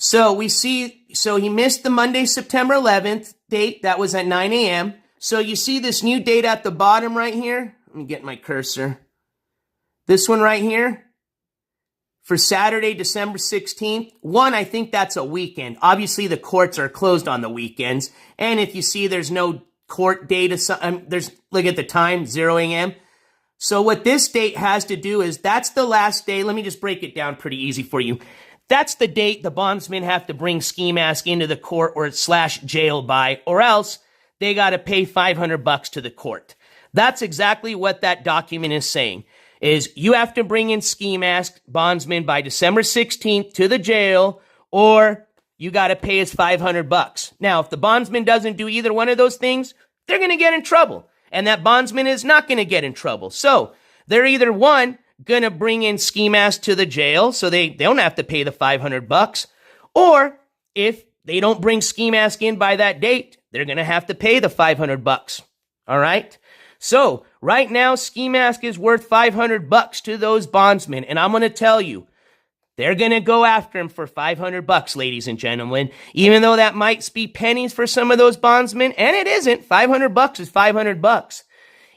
So we see, he missed the Monday, September 11th date. That was at 9 a.m. So you see this new date at the bottom right here. Let me get my cursor. This one right here. For Saturday, December 16th. One, I think that's a weekend. Obviously, the courts are closed on the weekends. And if you see there's no court date, look at the time, 0 a.m. So what this date has to do is, that's the last day. Let me just break it down pretty easy for you. That's the date the bondsmen have to bring Ski Mask into the court or / jail by, or else they got to pay $500 to the court. That's exactly what that document is saying, is you have to bring in Ski Mask bondsman by December 16th to the jail, or you got to pay us $500. Now, if the bondsman doesn't do either one of those things, they're going to get in trouble. And that bondsman is not going to get in trouble. So they're either one, going to bring in Ski Mask to the jail so they don't have to pay the $500, or if they don't bring Ski Mask in by that date, they're going to have to pay the $500. All right? So Right now, Ski Mask is worth $500 to those bondsmen. And I'm going to tell you, they're going to go after him for $500, ladies and gentlemen. Even though that might be pennies for some of those bondsmen. And it isn't. $500 is $500.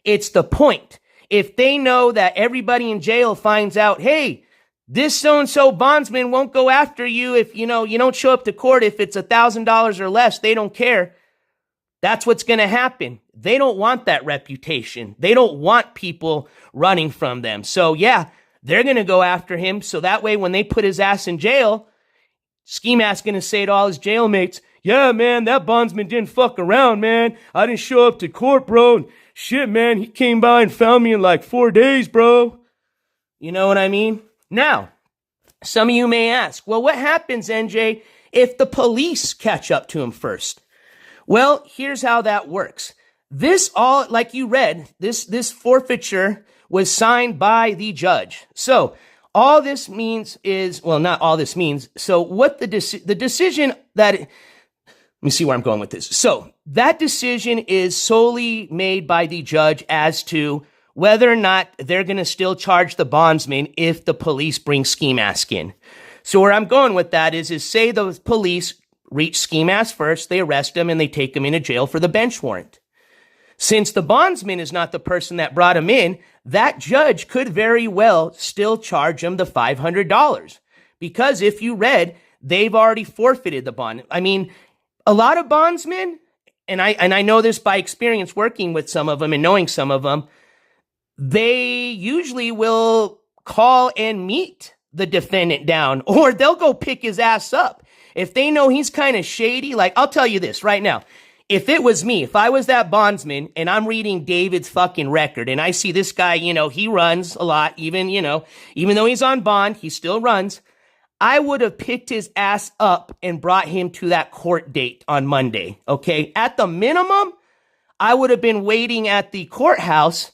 It's the point. If they know that everybody in jail finds out, hey, this so-and-so bondsman won't go after you if, you don't show up to court if it's $1,000 or less. They don't care. That's what's going to happen. They don't want that reputation. They don't want people running from them. So, yeah, they're going to go after him. So that way, when they put his ass in jail, Ski Mask's going to say to all his jailmates, yeah, man, that bondsman didn't fuck around, man. I didn't show up to court, bro. And shit, man, he came by and found me in like 4 days, bro. You know what I mean? Now, some of you may ask, well, what happens, NJ, if the police catch up to him first? Well, here's how that works. This all, like you read, this forfeiture was signed by the judge. So all this means is, well, not all this means. So what the decision that, let me see where I'm going with this. So that decision is solely made by the judge as to whether or not they're going to still charge the bondsman if the police bring Ski Mask in. So where I'm going with that is say the police reach Ski Mask first, they arrest him, and they take him into jail for the bench warrant. Since the bondsman is not the person that brought him in, that judge could very well still charge him the $500. Because if you read, they've already forfeited the bond. I mean, a lot of bondsmen, and I know this by experience working with some of them and knowing some of them, they usually will call and meet the defendant down, or they'll go pick his ass up. If they know he's kind of shady, like, I'll tell you this right now. If it was me, if I was that bondsman and I'm reading David's fucking record and I see this guy, he runs a lot, even though he's on bond, he still runs. I would have picked his ass up and brought him to that court date on Monday. Okay. At the minimum, I would have been waiting at the courthouse,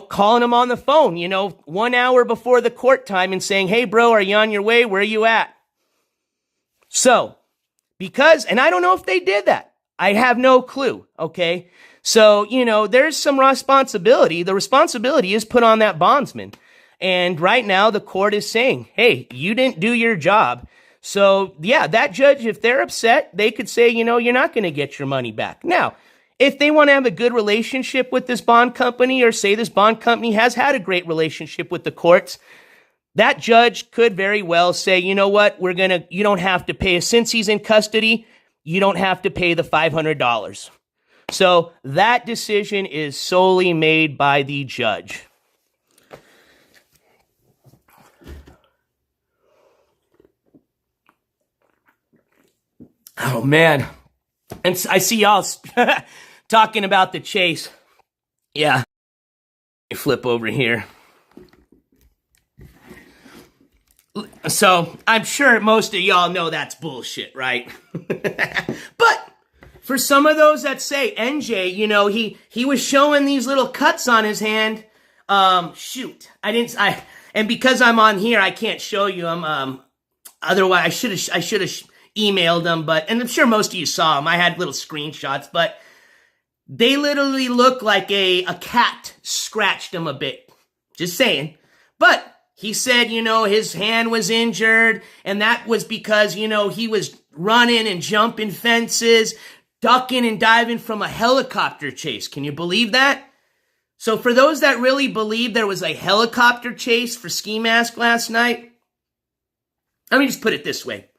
calling him on the phone, 1 hour before the court time and saying, hey, bro, are you on your way? Where are you at? So, and I don't know if they did that. I have no clue, okay? So, there's some responsibility. The responsibility is put on that bondsman. And right now, the court is saying, hey, you didn't do your job. So, yeah, that judge, if they're upset, they could say, you're not going to get your money back. Now, if they want to have a good relationship with this bond company, or say this bond company has had a great relationship with the courts, that judge could very well say, you know what, you don't have to pay, since he's in custody, you don't have to pay the $500. So that decision is solely made by the judge. Oh, man. And I see y'all talking about the chase. Yeah. Flip over here. So, I'm sure most of y'all know that's bullshit, right? But for some of those that say, NJ, he was showing these little cuts on his hand. Shoot. And because I'm on here, I can't show you them. Otherwise, I should have emailed them, and I'm sure most of you saw them. I had little screenshots, but they literally look like a cat scratched him a bit. Just saying. But he said, his hand was injured, and that was because, he was running and jumping fences, ducking and diving from a helicopter chase. Can you believe that? So for those that really believe there was a helicopter chase for Ski Mask last night, let me just put it this way.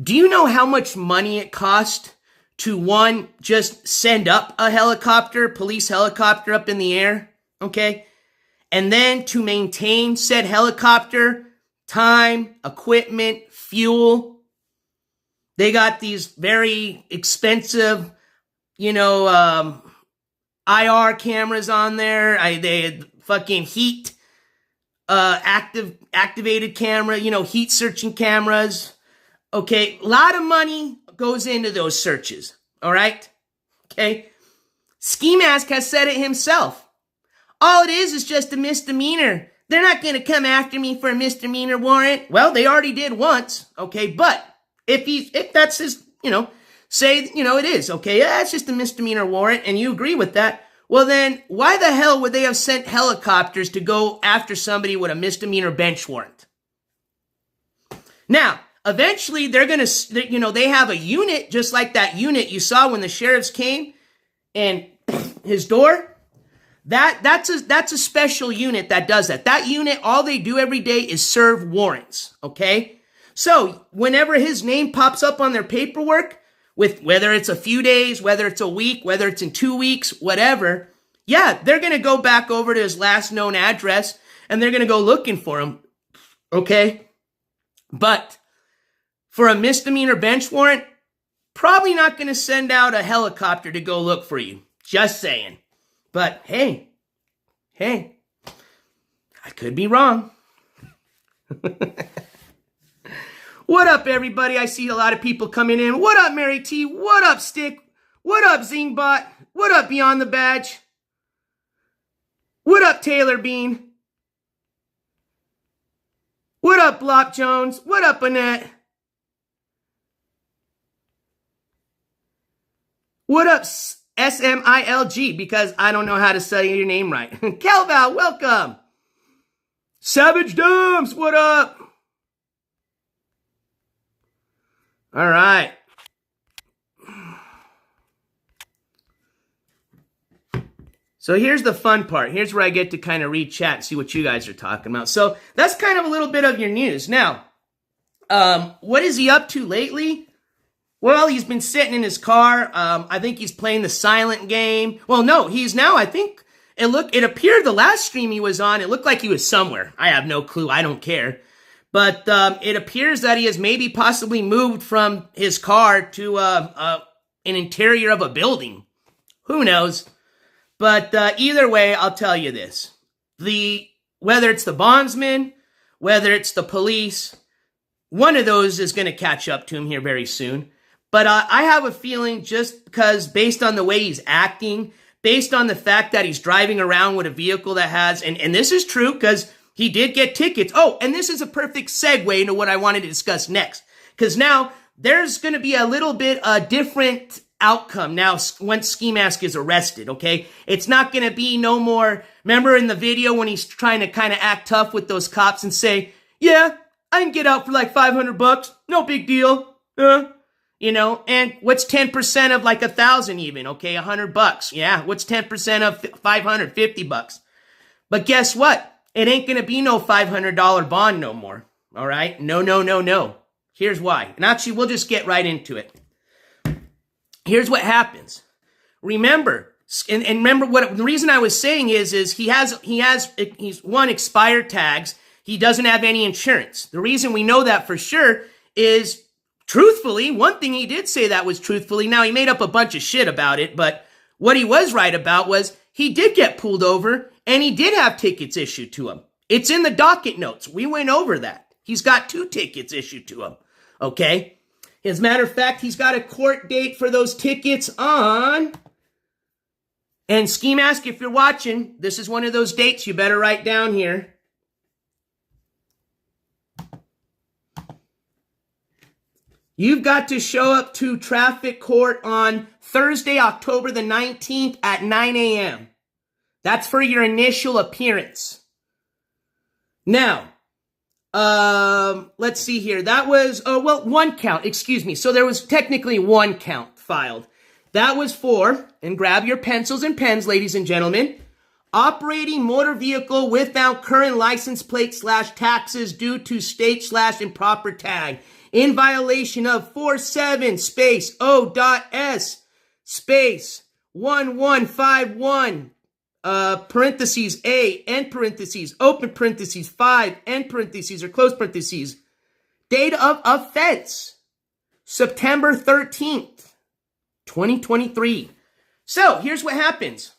Do you know how much money it cost to, one, just send up a police helicopter up in the air? Okay? And then to maintain said helicopter, time, equipment, fuel. They got these very expensive, IR cameras on there. They had fucking heat, activated camera, heat searching cameras. Okay, a lot of money goes into those searches, all right? Okay? Ski Mask has said it himself. All it is just a misdemeanor. They're not going to come after me for a misdemeanor warrant. Well, they already did once, okay? But if that's his, say, it is, okay? Yeah, it's just a misdemeanor warrant, and you agree with that. Well then, why the hell would they have sent helicopters to go after somebody with a misdemeanor bench warrant? Now, eventually they're going to, they have a unit just like that unit you saw when the sheriffs came and his door. That's a special unit that does that. That unit, all they do every day is serve warrants, okay? So whenever his name pops up on their paperwork, with whether it's a few days, whether it's a week, whether it's in 2 weeks, whatever, yeah, they're going to go back over to his last known address and they're going to go looking for him, okay? But for a misdemeanor bench warrant, probably not going to send out a helicopter to go look for you. Just saying. But hey, I could be wrong. What up, everybody? I see a lot of people coming in. What up, Mary T? What up, Stick? What up, Zingbot? What up, Beyond the Badge? What up, Taylor Bean? What up, Block Jones? What up, Annette? What up, SMILG? Because I don't know how to say your name right. Kelval, welcome. Savage Dumbs, what up? All right. So here's the fun part. Here's where I get to kind of read chat and see what you guys are talking about. So that's kind of a little bit of your news. Now, what is he up to lately? Well, he's been sitting in his car. I think he's playing the silent game. Well, no, he's now, I think, it appeared the last stream he was on, it looked like he was somewhere. I have no clue. I don't care. But it appears that he has maybe possibly moved from his car to an interior of a building. Who knows? But either way, I'll tell you this. Whether it's the bondsman, whether it's the police, one of those is going to catch up to him here very soon. But I have a feeling just because based on the way he's acting, based on the fact that he's driving around with a vehicle that has, and this is true because he did get tickets. Oh, and this is a perfect segue into what I wanted to discuss next. Because now there's going to be a little bit different outcome now once Ski Mask is arrested, okay? It's not going to be no more, remember in the video when he's trying to kind of act tough with those cops and say, yeah, I can get out for like $500, no big deal, and what's 10% of like 1,000 even, okay, $100, yeah, what's 10% of $550? But guess what? It ain't going to be no $500 bond no more, all right? No. Here's why. And actually, we'll just get right into it. Here's what happens. Remember, and remember what the reason I was saying is he's one, expired tags. He doesn't have any insurance. The reason we know that for sure is, truthfully, one thing he did say that was truthfully. Now, he made up a bunch of shit about it, but what he was right about was he did get pulled over and he did have tickets issued to him. It's in the docket notes. We went over that. He's got 2 tickets issued to him, okay? As a matter of fact, he's got a court date for those tickets on, and Ski Mask, if you're watching, this is one of those dates you better write down here. You've got to show up to traffic court on Thursday, October the 19th at 9 a.m. That's for your initial appearance. Now, let's see here. That was, 1 count, excuse me. So there was technically 1 count filed. That was for, and grab your pencils and pens, ladies and gentlemen, operating motor vehicle without current license plate / taxes due to state / improper tag in violation of 47 space O.S space 1151 parentheses A, end parentheses, open parentheses, 5, end parentheses, or close parentheses. Date of offense, September 13th, 2023. So, here's what happens.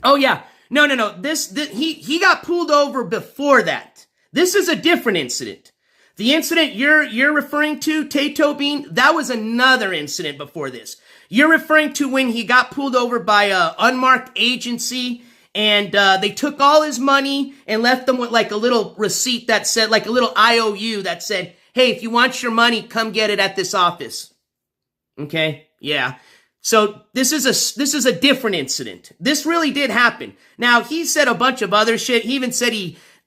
Oh, yeah. No. He got pulled over before that. This is a different incident. The incident you're referring to, Tato Bean, that was another incident before this. You're referring to when he got pulled over by a unmarked agency and they took all his money and left him with like a little receipt that said, like a little IOU that said, hey, if you want your money, come get it at this office. Okay? Yeah. So this is a different incident. This really did happen. Now, he said a bunch of other shit. He even said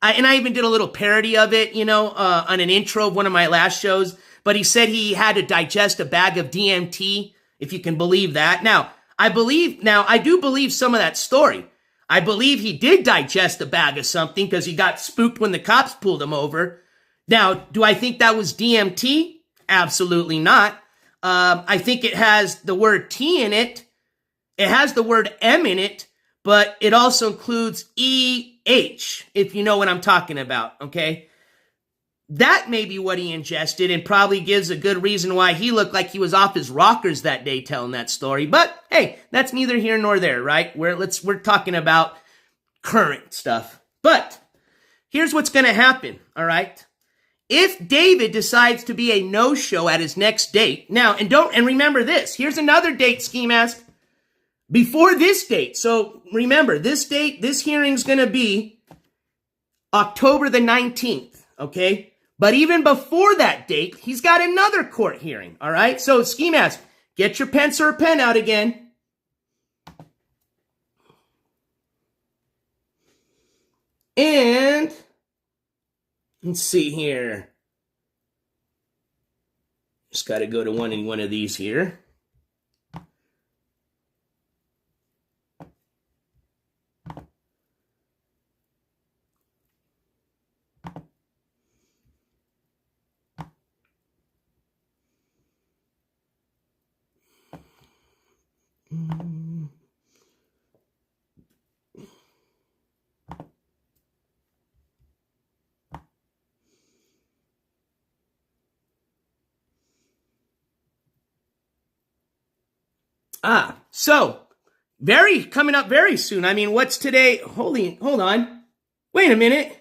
and I even did a little parody of it, on an intro of one of my last shows. But he said he had to digest a bag of DMT, if you can believe that. Now, I do believe some of that story. I believe he did digest a bag of something because he got spooked when the cops pulled him over. Now, do I think that was DMT? Absolutely not. I think it has the word T in it. It has the word M in it, but it also includes EH, if you know what I'm talking about, okay? That may be what he ingested and probably gives a good reason why he looked like he was off his rockers that day telling that story. But hey, that's neither here nor there, right? We're talking about current stuff. But here's what's going to happen, all right? If David decides to be a no-show at his next date, now, and remember this, here's another date, Ski Mask, before this date. So remember, this date, this hearing's going to be October the 19th, okay? But even before that date, he's got another court hearing, all right? So Ski Mask, get your pencil or pen out again. And let's see here. Just got to go to one of these here. So coming up very soon. I mean, what's today? Hold on. Wait a minute.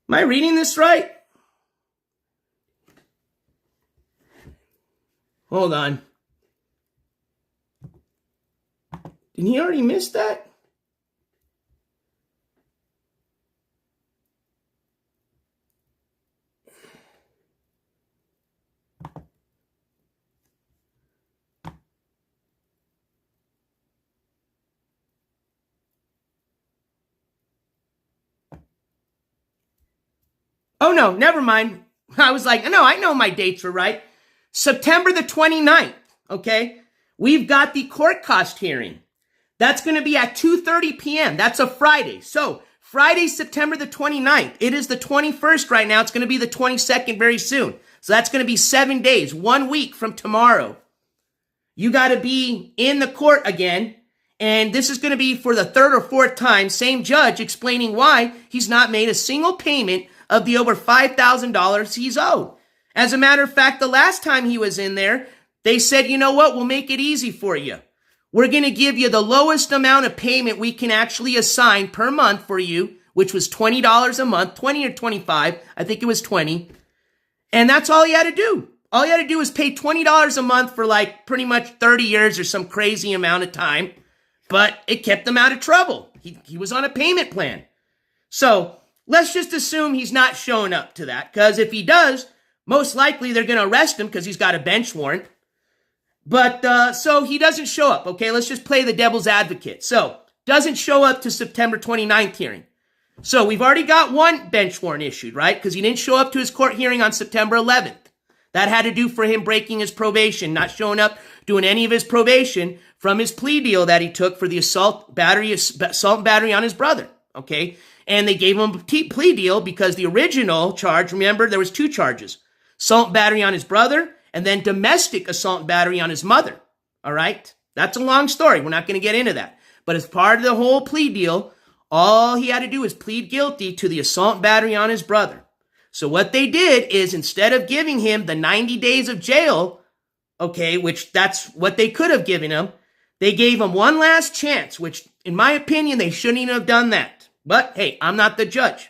Am I reading this right? Hold on. Didn't he already miss that? Oh, no, never mind. I was like, no, I know my dates were right. September the 29th, okay? We've got the court cost hearing. That's going to be at 2:30 p.m. That's a Friday. So Friday, September the 29th. It is the 21st right now. It's going to be the 22nd very soon. So that's going to be 7 days, 1 week from tomorrow. You got to be in the court again. And this is going to be for the third or fourth time. Same judge explaining why he's not made a single payment of the over $5,000 he's owed. As a matter of fact, the last time he was in there, they said, you know what, we'll make it easy for you. We're going to give you the lowest amount of payment we can actually assign per month for you, which was $20 a month, 20 or 25. I think it was 20. And that's all he had to do. All he had to do was pay $20 a month for like pretty much 30 years or some crazy amount of time. But it kept him out of trouble. He was on a payment plan. So let's just assume he's not showing up to that, because if he does, most likely they're going to arrest him because he's got a bench warrant. But so he doesn't show up, okay? Let's just play the devil's advocate. So doesn't show up to September 29th hearing. So we've already got one bench warrant issued, right? Because he didn't show up to his court hearing on September 11th. That had to do for him breaking his probation, not showing up, doing any of his probation from his plea deal that he took for the assault and battery on his brother, okay? And they gave him a plea deal because the original charge, remember, there was two charges. Assault and battery on his brother, and then domestic assault and battery on his mother, all right? That's a long story. We're not going to get into that. But as part of the whole plea deal, all he had to do was plead guilty to the assault and battery on his brother. So what they did is, instead of giving him the 90 days of jail, okay, which that's what they could have given him, they gave him one last chance, which in my opinion, they shouldn't even have done that. But hey, I'm not the judge.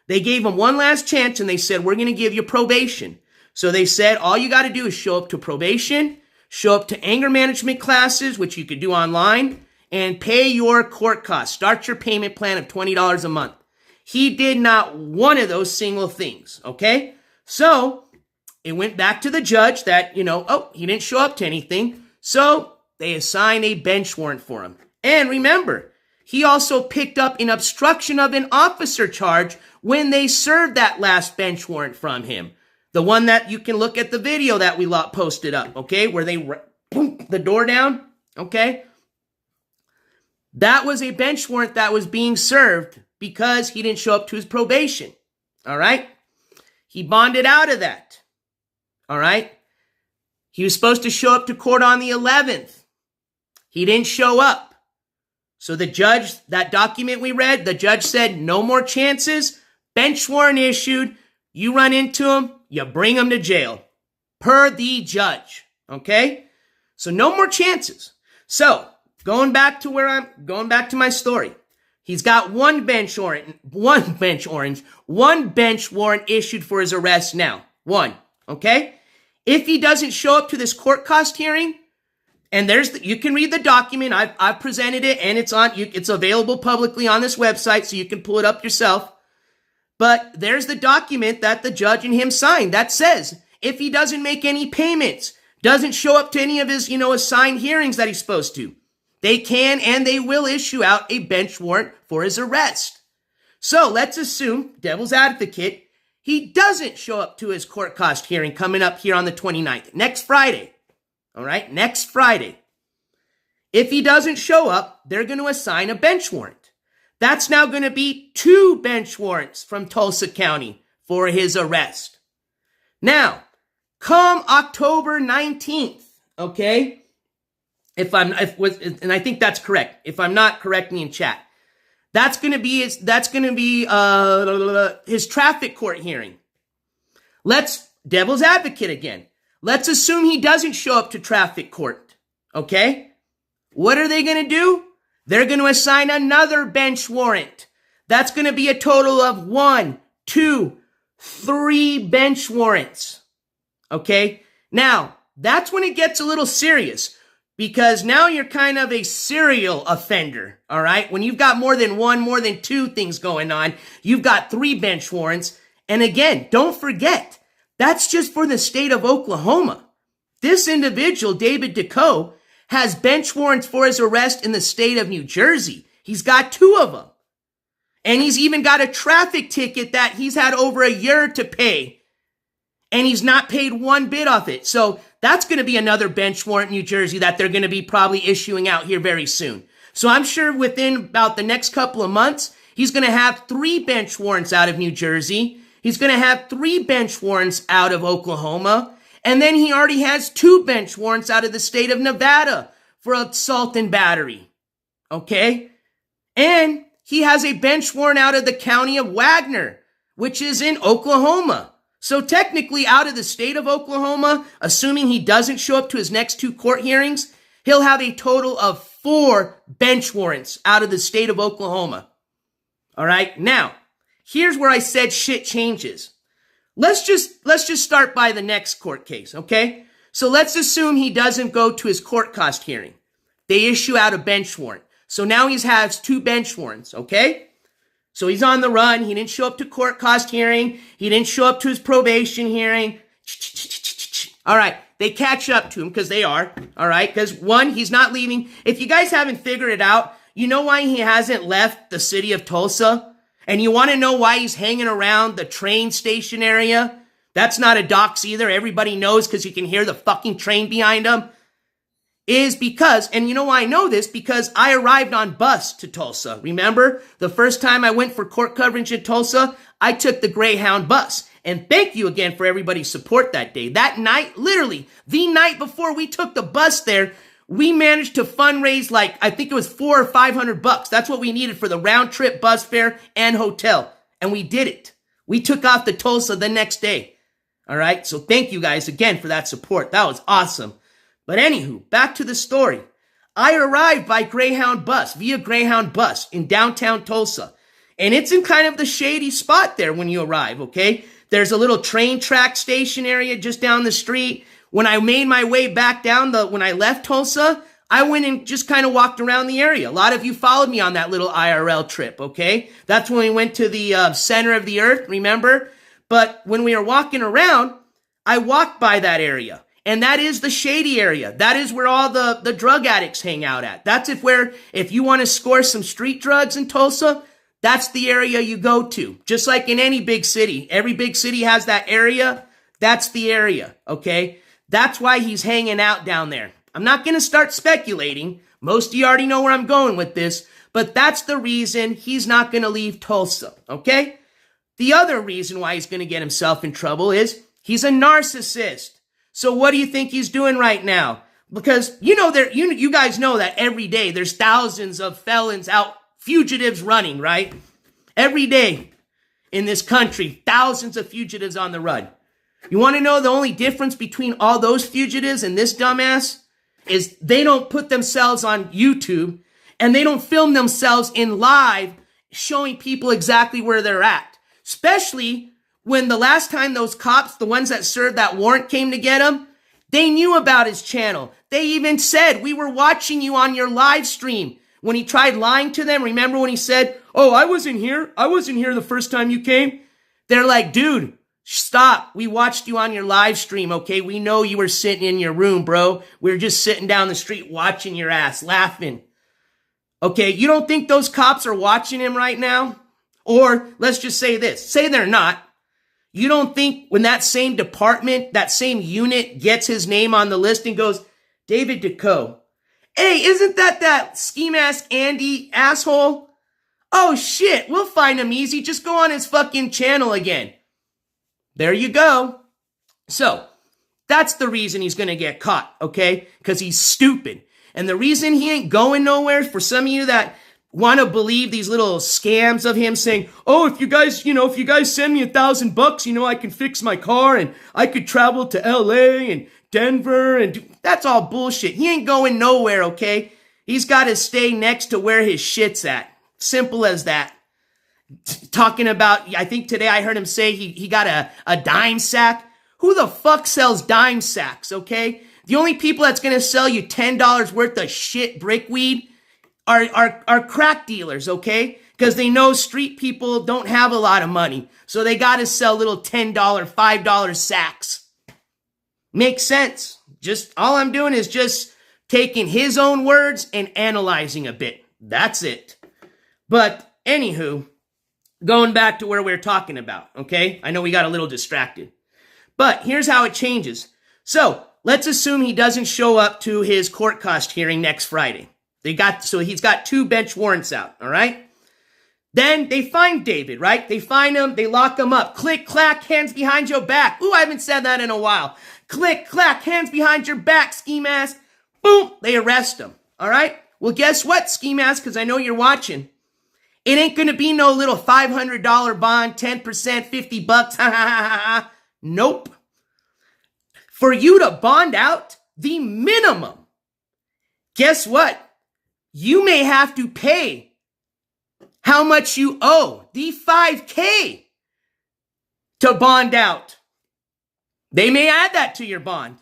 They gave him one last chance and they said, we're going to give you probation. So they said, all you got to do is show up to probation, show up to anger management classes, which you could do online, and pay your court costs. Start your payment plan of $20 a month. He did not one of those single things, okay? So it went back to the judge that, he didn't show up to anything. So they assign a bench warrant for him. And remember, he also picked up an obstruction of an officer charge when they served that last bench warrant from him. The one that you can look at the video that we posted up, okay, where they boom the door down, okay? That was a bench warrant that was being served because he didn't show up to his probation, all right? He bonded out of that, all right? He was supposed to show up to court on the 11th. He didn't show up. So the judge, that document we read, the judge said, no more chances, bench warrant issued, you run into him, you bring him to jail, per the judge, okay? So no more chances. So going back to my story. He's got one bench warrant issued for his arrest now. One, okay? If he doesn't show up to this court cost hearing, and you can read the document. I've presented it, and it's available publicly on this website, so you can pull it up yourself. But there's the document that the judge and him signed that says if he doesn't make any payments, doesn't show up to any of his, assigned hearings that he's supposed to, they can and they will issue out a bench warrant for his arrest. So let's assume, devil's advocate, he doesn't show up to his court cost hearing coming up here on the 29th, next Friday. All right, next Friday. If he doesn't show up, they're going to assign a bench warrant. That's now going to be 2 bench warrants from Tulsa County for his arrest. Now, come October 19th, okay? And I think that's correct. If I'm not, correct me in chat. That's going to be his traffic court hearing. Devil's advocate again. Let's assume he doesn't show up to traffic court, okay? What are they going to do? They're going to assign another bench warrant. That's going to be a total of 1, 2, 3 bench warrants, okay? Now, that's when it gets a little serious because now you're kind of a serial offender, all right? When you've got more than 1, more than 2 things going on, you've got 3 bench warrants. And again, don't forget, that's just for the state of Oklahoma. This individual, David DeCoe, has bench warrants for his arrest in the state of New Jersey. He's got 2 of them. And he's even got a traffic ticket that he's had over a year to pay. And he's not paid 1 bit off it. So that's going to be another bench warrant in New Jersey that they're going to be probably issuing out here very soon. So I'm sure within about the next couple of months, he's going to have 3 bench warrants out of New Jersey. He's going to have 3 bench warrants out of Oklahoma. And then he already has 2 bench warrants out of the state of Nevada for assault and battery. Okay? And he has a bench warrant out of the county of Wagner, which is in Oklahoma. So technically out of the state of Oklahoma, assuming he doesn't show up to his next 2 court hearings, he'll have a total of 4 bench warrants out of the state of Oklahoma. All right? Now, here's where I said shit changes. Let's just start by the next court case, okay? So let's assume he doesn't go to his court cost hearing. They issue out a bench warrant. So now he has 2 bench warrants, okay? So he's on the run. He didn't show up to court cost hearing. He didn't show up to his probation hearing. All right, they catch up to him because they are, all right? Because 1, he's not leaving. If you guys haven't figured it out, you know why he hasn't left the city of Tulsa? And you want to know why he's hanging around the train station area? That's not a dox either. Everybody knows because you can hear the fucking train behind him. Is because, and you know why I know this? Because I arrived on bus to Tulsa. Remember? The first time I went for court coverage in Tulsa, I took the Greyhound bus. And thank you again for everybody's support that day. That night, literally, the night before we took the bus there, we managed to fundraise I think it was $400 or $500. That's what we needed for the round trip bus fare and hotel. And we did it. We took off to Tulsa the next day. All right. So thank you guys again for that support. That was awesome. But anywho, back to the story. I arrived by Greyhound bus, via Greyhound bus in downtown Tulsa. And it's in kind of the shady spot there when you arrive. Okay. There's a little train track station area just down the street. When I made my way back down when I left Tulsa, I went and just kind of walked around the area. A lot of you followed me on that little IRL trip, okay? That's when we went to the center of the earth, remember? But when we were walking around, I walk by that area. And that is the shady area. That is where all the drug addicts hang out at. That's if you want to score some street drugs in Tulsa, that's the area you go to. Just like in any big city. Every big city has that area. That's the area, okay? That's why he's hanging out down there. I'm not going to start speculating. Most of you already know where I'm going with this. But that's the reason he's not going to leave Tulsa, okay? The other reason why he's going to get himself in trouble is he's a narcissist. So what do you think he's doing right now? Because you guys know that every day there's thousands of felons out, fugitives running, right? Every day in this country, thousands of fugitives on the run. You want to know the only difference between all those fugitives and this dumbass? Is they don't put themselves on YouTube and they don't film themselves in live showing people exactly where they're at. Especially when the last time those cops, the ones that served that warrant, came to get him, they knew about his channel. They even said, we were watching you on your live stream. When he tried lying to them, remember when he said, oh, I wasn't here the first time you came? They're like, dude, stop. We watched you on your live stream, okay? We know you were sitting in your room, bro. We were just sitting down the street watching your ass, laughing. Okay, you don't think those cops are watching him right now? Or let's just say this. Say they're not. You don't think when that same department, that same unit gets his name on the list and goes, David DeCoe, hey, isn't that ski mask Andy asshole? Oh shit, we'll find him easy. Just go on his fucking channel again. There you go. So, that's the reason he's gonna get caught, okay? Because he's stupid. And the reason he ain't going nowhere, for some of you that want to believe these little scams of him saying, oh, if you guys send me $1,000, I can fix my car and I could travel to LA and Denver and that's all bullshit. He ain't going nowhere, okay? He's got to stay next to where his shit's at. Simple as that. Talking about, I think today I heard him say he got a dime sack. Who the fuck sells dime sacks, okay? The only people that's going to sell you $10 worth of shit brickweed are crack dealers, okay? Because they know street people don't have a lot of money. So they got to sell little $10, $5 sacks. Makes sense. Just all I'm doing is just taking his own words and analyzing a bit. That's it. But anywho, going back to where we're talking about, okay? I know we got a little distracted. But here's how it changes. So let's assume he doesn't show up to his court cost hearing next Friday. So he's got 2 bench warrants out, all right? Then they find David, right? They find him, they lock him up. Click, clack, hands behind your back. Ooh, I haven't said that in a while. Click, clack, hands behind your back, ski mask. Boom, they arrest him, all right? Well, guess what, ski mask, because I know you're watching. It ain't gonna be no little $500 bond, 10%, $50, ha ha ha ha. Nope. For you to bond out the minimum, guess what? You may have to pay how much you owe, the $5,000 to bond out. They may add that to your bond.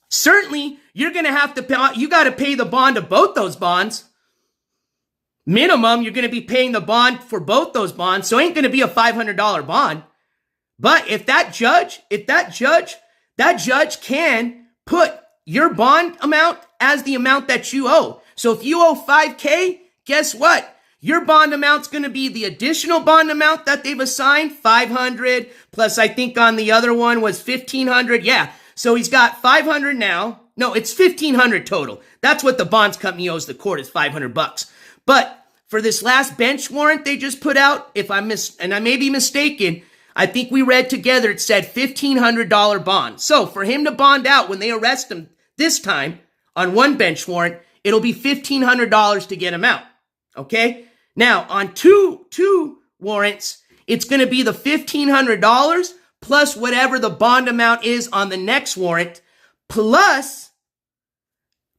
Certainly, you're going to have to pay, you got to pay the bond of both those bonds. Minimum, you're going to be paying the bond for both those bonds, so it ain't going to be a $500 bond. But if that judge can put your bond amount as the amount that you owe. So if you owe $5,000, guess what? Your bond amount's going to be the additional bond amount that they've assigned, $500, plus I think on the other one was $1,500. Yeah, so he's got $500 now. No, it's $1,500 total. That's what the bonds company owes the court is $500. But for this last bench warrant they just put out, and I may be mistaken, I think we read together, it said $1,500 bond. So for him to bond out when they arrest him this time on one bench warrant, it'll be $1,500 to get him out. Okay? Now, on two warrants, it's going to be the $1,500 plus whatever the bond amount is on the next warrant, plus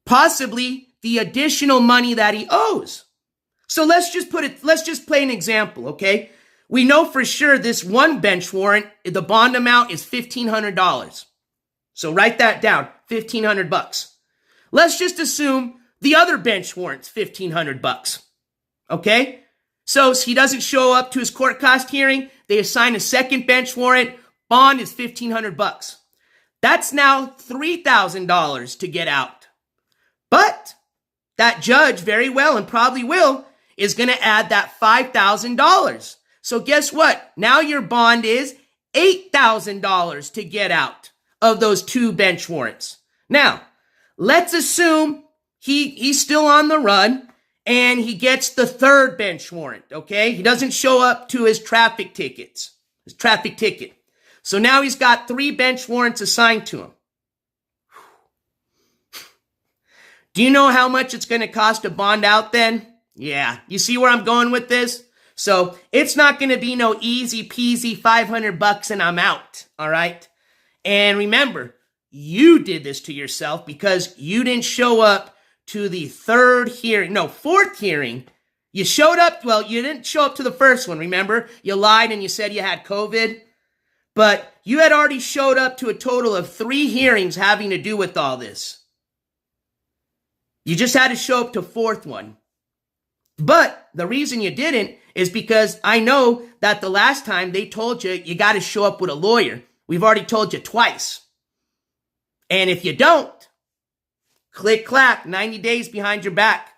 possibly the additional money that he owes. So let's just play an example, okay? We know for sure this one bench warrant, the bond amount is $1,500. So write that down, $1,500. Let's just assume the other bench warrant's $1,500. Okay? So he doesn't show up to his court cost hearing. They assign a second bench warrant. Bond is $1,500. That's now $3,000 to get out. But that judge very well and probably will is going to add that $5,000. So guess what? Now your bond is $8,000 to get out of those 2 bench warrants. Now, let's assume he's still on the run and he gets the 3rd bench warrant, okay? He doesn't show up to his traffic ticket. So now he's got 3 bench warrants assigned to him. Do you know how much it's going to cost to bond out then? Yeah, you see where I'm going with this? So it's not going to be no easy peasy $500 and I'm out, all right? And remember, you did this to yourself because you didn't show up to the 4th hearing. You showed up, well, you didn't show up to the first one, remember? You lied and you said you had COVID. But you had already showed up to a total of 3 hearings having to do with all this. You just had to show up to 4th one. But the reason you didn't is because I know that the last time they told you, you got to show up with a lawyer. We've already told you twice. And if you don't, click, clack, 90 days behind your back.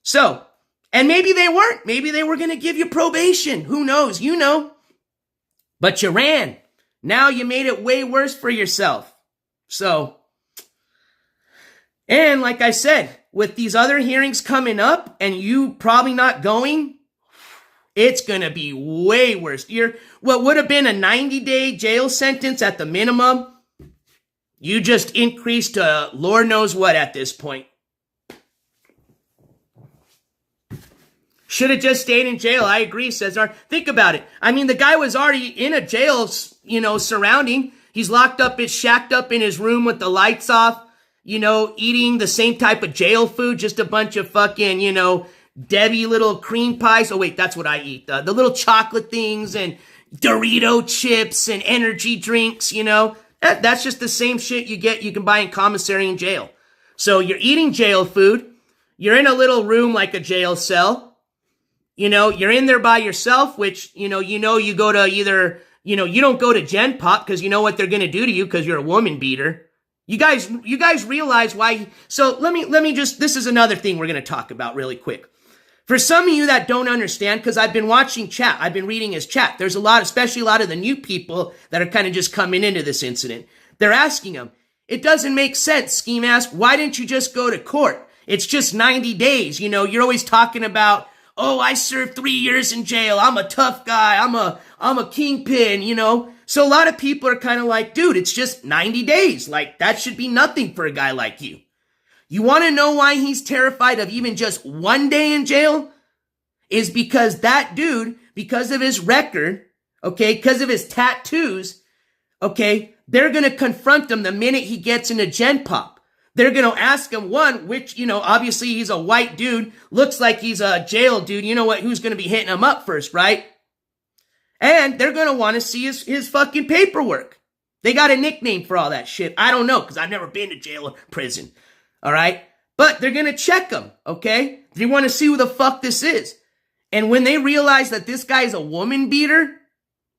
So, and maybe they weren't. Maybe they were going to give you probation. Who knows? You know. But you ran. Now you made it way worse for yourself. So, and like I said, with these other hearings coming up and you probably not going, it's going to be way worse. What would have been a 90-day jail sentence at the minimum, you just increased to Lord knows what at this point. Should have just stayed in jail. I agree, Cesar. Think about it. I mean, the guy was already in a jail, surrounding. He's locked up, shacked up in his room with the lights off, eating the same type of jail food, just a bunch of fucking, Debbie little cream pies. Oh, wait, that's what I eat. The little chocolate things and Dorito chips and energy drinks, That's just the same shit you can buy in commissary in jail. So you're eating jail food. You're in a little room like a jail cell. You're in there by yourself, which, you go to either, you don't go to Gen Pop because you know what they're going to do to you because you're a woman beater. You guys realize why. So let me just, this is another thing we're going to talk about really quick. For some of you that don't understand, because I've been watching chat, I've been reading his chat. There's especially a lot of the new people that are kind of just coming into this incident. They're asking him, it doesn't make sense, Ski Mask. Why didn't you just go to court? It's just 90 days. You're always talking about, oh, I served 3 years in jail. I'm a tough guy. I'm a kingpin, So a lot of people are kind of like, dude, it's just 90 days. Like, that should be nothing for a guy like you. You want to know why he's terrified of even just 1 day in jail? Is because that dude, because of his record, okay, because of his tattoos, okay, they're going to confront him the minute he gets into Gen Pop. They're going to ask him, which, obviously he's a white dude, looks like he's a jail dude. You know what? Who's going to be hitting him up first, right? And they're going to want to see his fucking paperwork. They got a nickname for all that shit. I don't know, because I've never been to jail or prison. All right? But they're going to check him, okay? They want to see who the fuck this is. And when they realize that this guy's a woman beater,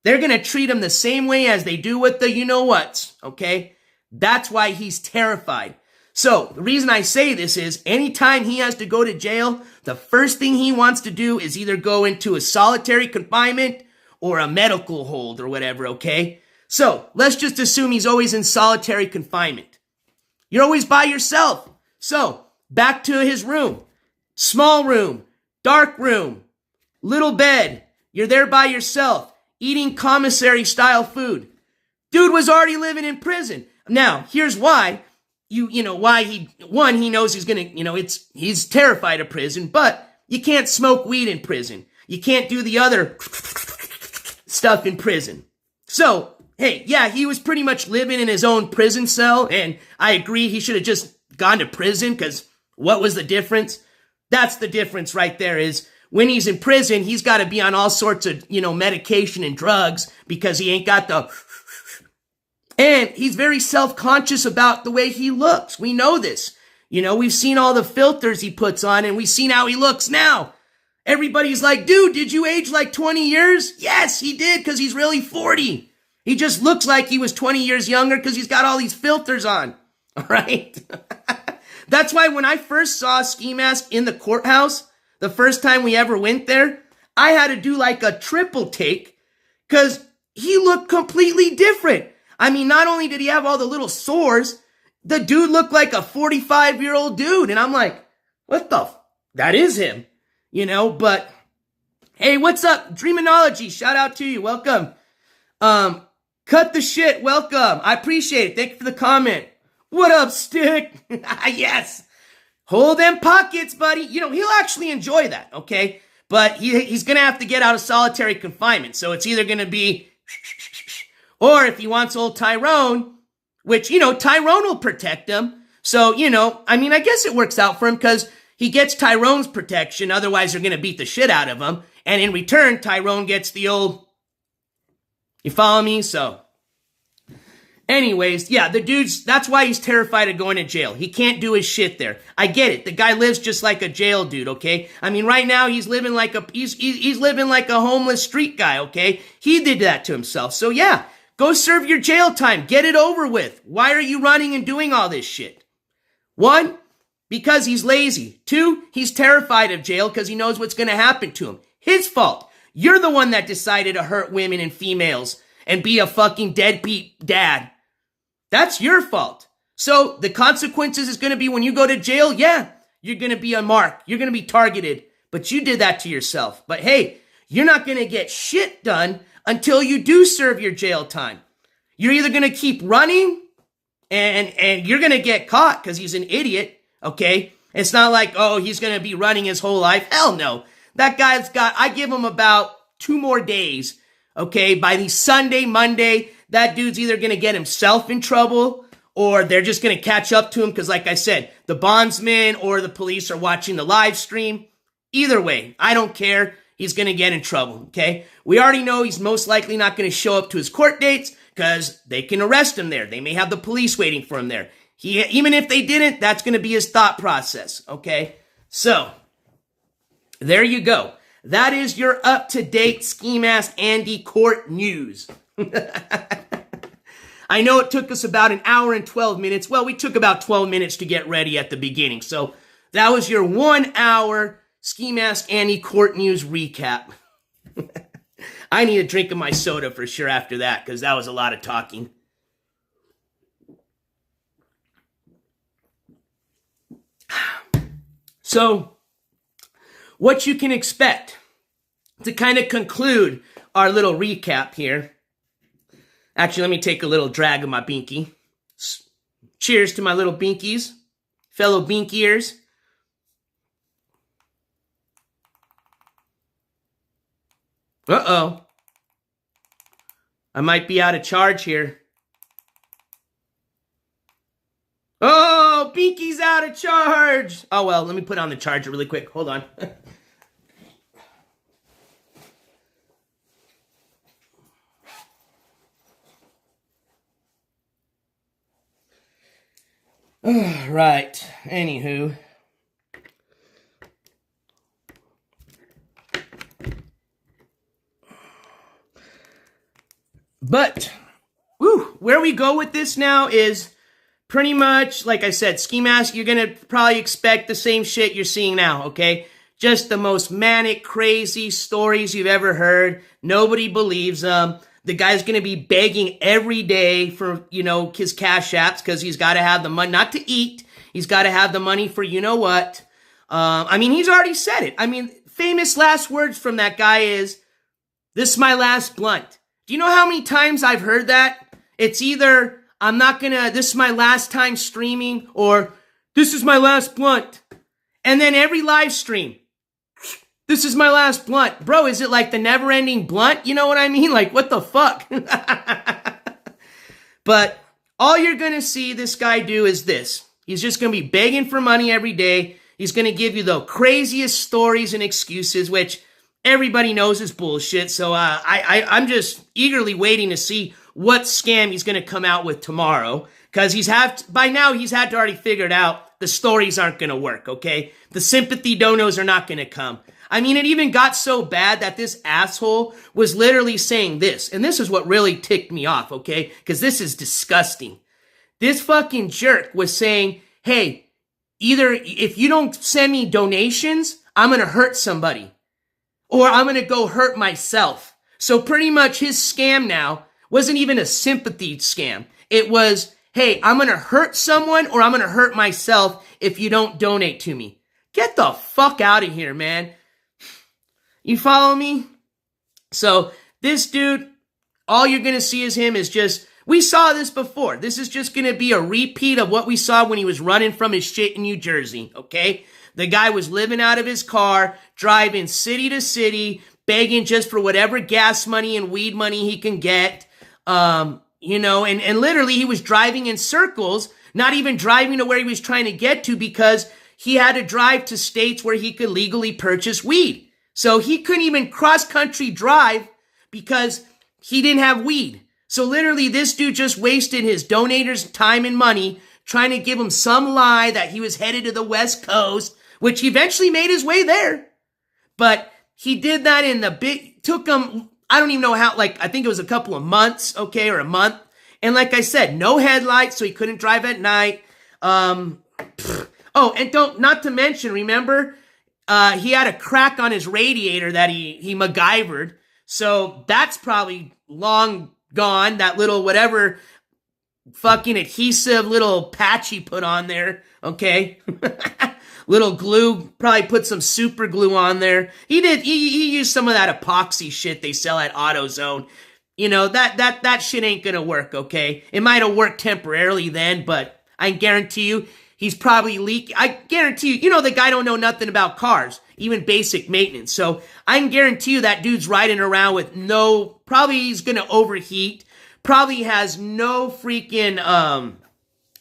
they're going to treat him the same way as they do with the you-know-whats, okay? That's why he's terrified. So, the reason I say this is, anytime he has to go to jail, the first thing he wants to do is either go into a solitary confinement or a medical hold or whatever, okay? So, let's just assume he's always in solitary confinement. You're always by yourself. So, back to his room. Small room, dark room, little bed. You're there by yourself, eating commissary-style food. Dude was already living in prison. Now, here's why. He knows he's gonna, he's terrified of prison, but you can't smoke weed in prison. You can't do the other stuff in prison. So, hey, yeah, he was pretty much living in his own prison cell, and I agree he should have just gone to prison, because what was the difference? That's the difference right there, is when he's in prison, he's got to be on all sorts of, medication and drugs, because he ain't got the... And he's very self-conscious about the way he looks. We know this. We've seen all the filters he puts on, and we've seen how he looks now. Everybody's like, dude, did you age like 20 years? Yes, he did, because he's really 40. He just looks like he was 20 years younger because he's got all these filters on. All right? That's why when I first saw Ski Mask in the courthouse, the first time we ever went there, I had to do like a triple take because he looked completely different. I mean, not only did he have all the little sores, the dude looked like a 45-year-old dude. And I'm like, what the that is him, you know? But hey, what's up? Dreamology, shout out to you. Welcome. Cut the shit. Welcome. I appreciate it. Thank you for the comment. What up, Stick? Yes. Hold them pockets, buddy. You know, he'll actually enjoy that, okay? But he's going to have to get out of solitary confinement. So it's either going to be, or if he wants old Tyrone, which, you know, Tyrone will protect him. So, you know, I mean, I guess it works out for him because he gets Tyrone's protection. Otherwise, they're going to beat the shit out of him. And in return, Tyrone gets the old, you follow me? So, anyways, yeah, the dude's, that's why he's terrified of going to jail. He can't do his shit there. I get it. The guy lives just like a jail dude, okay? I mean, right now, he's living like a, he's living like a homeless street guy, okay? He did that to himself. So, yeah, go serve your jail time. Get it over with. Why are you running and doing all this shit? 1, because he's lazy. 2, he's terrified of jail because he knows what's going to happen to him. His fault. You're the one that decided to hurt women and females and be a fucking deadbeat dad. That's your fault. So the consequences is going to be when you go to jail, yeah, you're going to be a mark. You're going to be targeted. But you did that to yourself. But hey, you're not going to get shit done until you do serve your jail time. You're either going to keep running and you're going to get caught because he's an idiot, okay? It's not like, oh, he's going to be running his whole life. Hell no. That guy's got, I give him about 2 more days, okay? By the Sunday, Monday, that dude's either going to get himself in trouble or they're just going to catch up to him because, like I said, the bondsman or the police are watching the live stream. Either way, I don't care. He's going to get in trouble, okay? We already know he's most likely not going to show up to his court dates because they can arrest him there. They may have the police waiting for him there. Even if they didn't, that's going to be his thought process, okay? So, there you go. That is your up-to-date Ski Mask Andy court news. I know it took us about an hour and 12 minutes. Well, we took about 12 minutes to get ready at the beginning. So that was your 1 hour Ski Mask Andy court news recap. I need a drink of my soda for sure after that because that was a lot of talking. So, what you can expect to kind of conclude our little recap here. Actually, let me take a little drag of my binky. Cheers to my little binkies, fellow binkiers. Uh-oh. I might be out of charge here. Oh, binky's out of charge. Oh, well, let me put on the charger really quick. Hold on. Right. Anywho. But, where we go with this now is pretty much, like I said, Ski Mask, you're going to probably expect the same shit you're seeing now, okay? Just the most manic, crazy stories you've ever heard. Nobody believes them. The guy's going to be begging every day for, you know, his cash apps because he's got to have the money, not to eat. He's got to have the money for you know what. I mean, he's already said it. I mean, famous last words from that guy is, "This is my last blunt." Do you know how many times I've heard that? It's either, this is my last time streaming, or this is my last blunt. And then every live stream, this is my last blunt. Bro, is it like the never-ending blunt? You know what I mean? Like, what the fuck? But all you're going to see this guy do is this. He's just going to be begging for money every day. He's going to give you the craziest stories and excuses, which everybody knows is bullshit. So I'm just eagerly waiting to see what scam he's going to come out with tomorrow. Because by now he's had to already figure it out. The stories aren't going to work, okay? The sympathy donos are not going to come. I mean, it even got so bad that this asshole was literally saying this. And this is what really ticked me off, okay? Because this is disgusting. This fucking jerk was saying, hey, either if you don't send me donations, I'm going to hurt somebody. Or I'm going to go hurt myself. So pretty much his scam now wasn't even a sympathy scam. It was, hey, I'm going to hurt someone or I'm going to hurt myself if you don't donate to me. Get the fuck out of here, man. You follow me? So this dude, all you're going to see is him is just, we saw this before. This is just going to be a repeat of what we saw when he was running from his shit in New Jersey, okay? The guy was living out of his car, driving city to city, begging just for whatever gas money and weed money he can get, and literally he was driving in circles, not even driving to where he was trying to get to because he had to drive to states where he could legally purchase weed. So he couldn't even cross-country drive because he didn't have weed. So literally this dude just wasted his donators' time and money trying to give him some lie that he was headed to the West Coast, which he eventually made his way there. But he did that in took him, I don't even know how, I think it was a couple of months, okay, or a month. And like I said, no headlights, so he couldn't drive at night. And not to mention, remember, he had a crack on his radiator that he MacGyvered. So that's probably long gone. That little whatever fucking adhesive little patch he put on there. Okay. Little glue, probably put some super glue on there. He used some of that epoxy shit they sell at AutoZone. That shit ain't gonna work, okay? It might have worked temporarily then, but I guarantee you, he's probably leaking. I guarantee you, the guy don't know nothing about cars, even basic maintenance. So I can guarantee you that dude's riding around with probably he's gonna overheat, probably has no freaking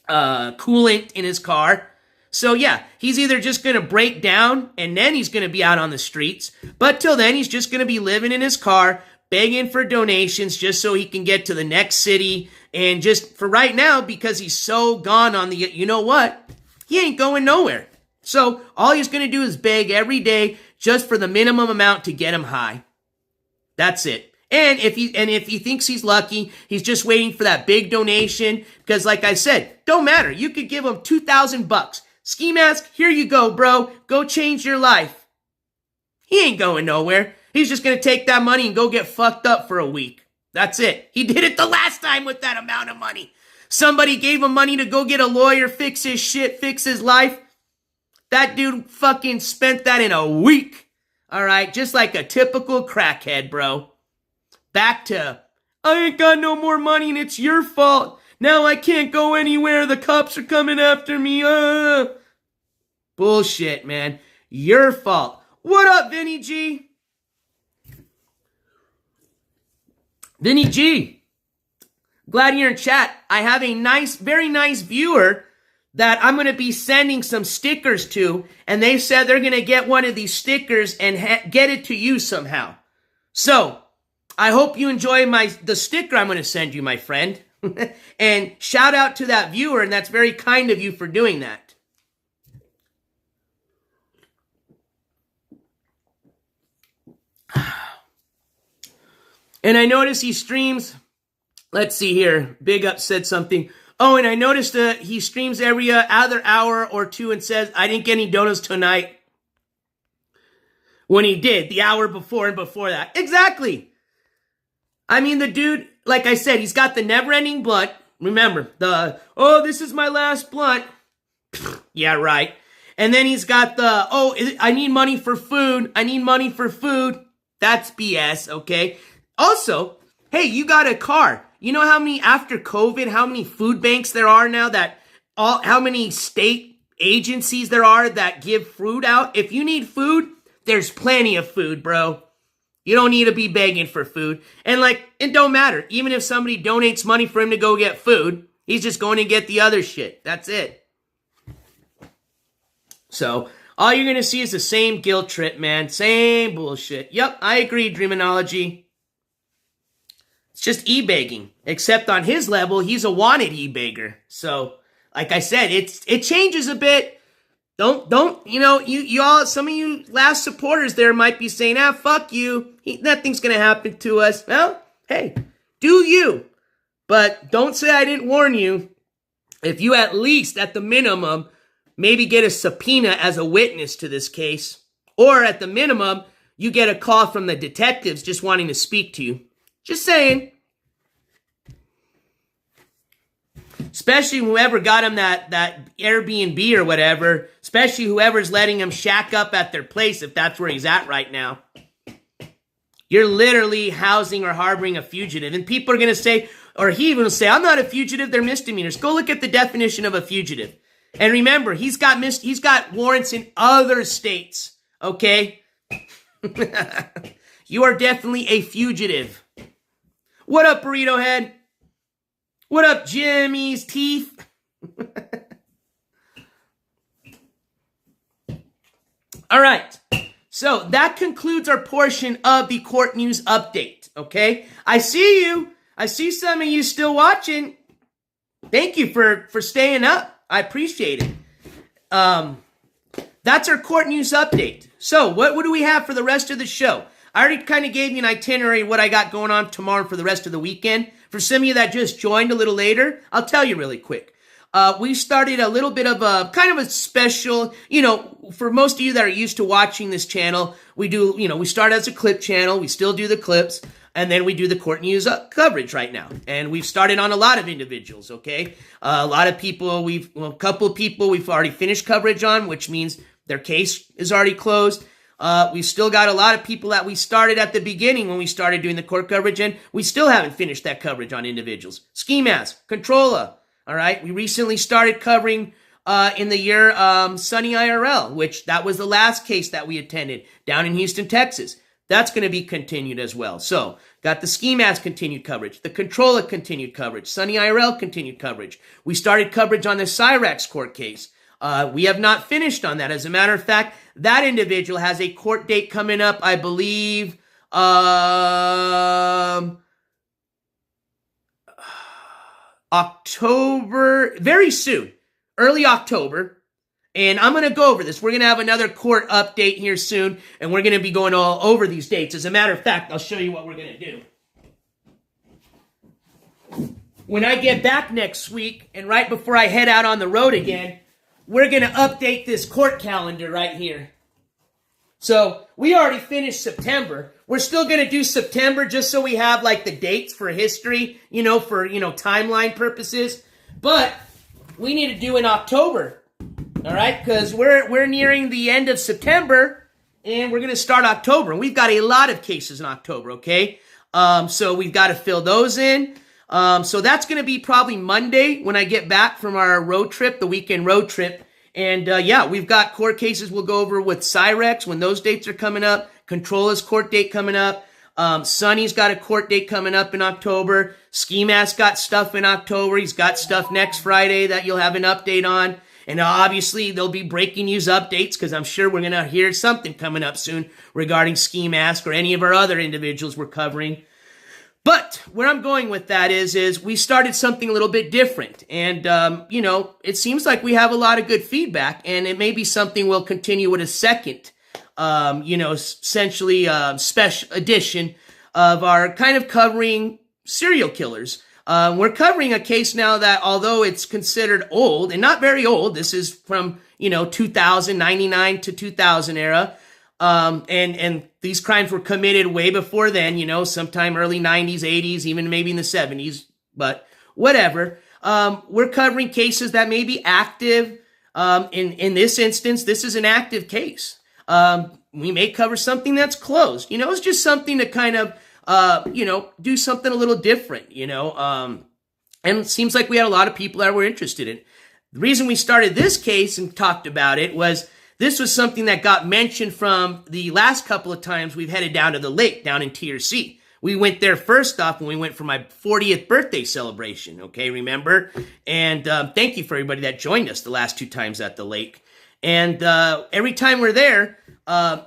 coolant in his car. So yeah, he's either just gonna break down and then he's gonna be out on the streets, but till then he's just gonna be living in his car, begging for donations just so he can get to the next city. And just for right now, because he's so gone on you know what? He ain't going nowhere. So all he's going to do is beg every day just for the minimum amount to get him high. That's it. And if he thinks he's lucky, he's just waiting for that big donation. Because like I said, don't matter. You could give him $2,000. Ski mask, here you go, bro. Go change your life. He ain't going nowhere. He's just going to take that money and go get fucked up for a week. That's it. He did it the last time with that amount of money. Somebody gave him money to go get a lawyer, fix his shit, fix his life. That dude fucking spent that in a week. All right, just like a typical crackhead, bro. Back to, I ain't got no more money and it's your fault. Now I can't go anywhere. The cops are coming after me. Bullshit, man. Your fault. What up, Vinny G? Vinny G, glad you're in chat. I have a very nice viewer that I'm going to be sending some stickers to, and they said they're going to get one of these stickers and get it to you somehow. So, I hope you enjoy the sticker I'm going to send you, my friend. And shout out to that viewer, and that's very kind of you for doing that. And I noticed he streams, let's see here, Big Up said something. Oh, and I noticed he streams every other hour or two and says, I didn't get any donuts tonight. When he did, the hour before and before that. Exactly. I mean, the dude, like I said, he's got the never-ending blunt. Remember, this is my last blunt. Yeah, right. And then he's got I need money for food. I need money for food. That's BS, okay? Also, hey, you got a car. You know after COVID, how many food banks there are now how many state agencies there are that give food out? If you need food, there's plenty of food, bro. You don't need to be begging for food. And it don't matter. Even if somebody donates money for him to go get food, he's just going to get the other shit. That's it. So, all you're going to see is the same guilt trip, man. Same bullshit. Yep, I agree, Dreamology. It's just e-begging. Except on his level, he's a wanted e-beggar. So, like I said, it changes a bit. Don't, you all, some of you last supporters there might be saying, fuck you. Nothing's going to happen to us. Well, hey, do you. But don't say I didn't warn you. If you at least, at the minimum, maybe get a subpoena as a witness to this case, or at the minimum, you get a call from the detectives just wanting to speak to you. Just saying. Especially whoever got him that Airbnb or whatever. Especially whoever's letting him shack up at their place if that's where he's at right now. You're literally housing or harboring a fugitive. And people are going to say, or he even will say, I'm not a fugitive, they're misdemeanors. Go look at the definition of a fugitive. And remember, he's got warrants in other states, okay? You are definitely a fugitive. What up, Burrito Head? What up, Jimmy's Teeth? All right. So that concludes our portion of the court news update, okay? I see you. I see some of you still watching. Thank you for staying up. I appreciate it. That's our court news update. So what do we have for the rest of the show? I already kind of gave you an itinerary of what I got going on tomorrow for the rest of the weekend. For some of you that just joined a little later, I'll tell you really quick. We started a little bit of a kind of a special, for most of you that are used to watching this channel, we start as a clip channel. We still do the clips. And then we do the court news coverage right now. And we've started on a lot of individuals, okay? A lot of people, a couple of people we've already finished coverage on, which means their case is already closed. We've still got a lot of people that we started at the beginning when we started doing the court coverage, and we still haven't finished that coverage on individuals. Ski Mask, Controlla, all right? We recently started covering in the year Sunny IRL, which that was the last case that we attended down in Houston, Texas. That's going to be continued as well. So, got the Ski Mask continued coverage, the Controlla continued coverage, Sunny IRL continued coverage. We started coverage on the Cyrax court case. We have not finished on that. As a matter of fact, that individual has a court date coming up, I believe, October, very soon, early October. And I'm going to go over this. We're going to have another court update here soon, and we're going to be going all over these dates. As a matter of fact, I'll show you what we're going to do. When I get back next week, and right before I head out on the road again, we're going to update this court calendar right here. So, we already finished September. We're still going to do September just so we have, like, the dates for history, for, timeline purposes. But we need to do in October. All right, because we're nearing the end of September, and we're going to start October. And we've got a lot of cases in October, okay? So we've got to fill those in. So that's going to be probably Monday when I get back from our road trip, the weekend road trip. And we've got court cases we'll go over with Cyrex when those dates are coming up. Controlla's court date coming up. Sonny's got a court date coming up in October. Ski Mask got stuff in October. He's got stuff next Friday that you'll have an update on. And obviously, there'll be breaking news updates because I'm sure we're going to hear something coming up soon regarding Ski Mask or any of our other individuals we're covering. But where I'm going with that is we started something a little bit different. And, it seems like we have a lot of good feedback. And it may be something we'll continue with a second, essentially special edition of our kind of covering serial killers. We're covering a case now that, although it's considered old, and not very old, this is from, 99 to 2000 era, and these crimes were committed way before then, sometime early 90s, 80s, even maybe in the 70s, but whatever. We're covering cases that may be active. In this instance, this is an active case. We may cover something that's closed. It's just something to kind of do something a little different, and it seems like we had a lot of people that were interested in it. The reason we started this case and talked about it was this was something that got mentioned from the last couple of times we've headed down to the lake, down in TRC. We went there first off when we went for my 40th birthday celebration, okay, remember? And thank you for everybody that joined us the last two times at the lake. And every time we're there,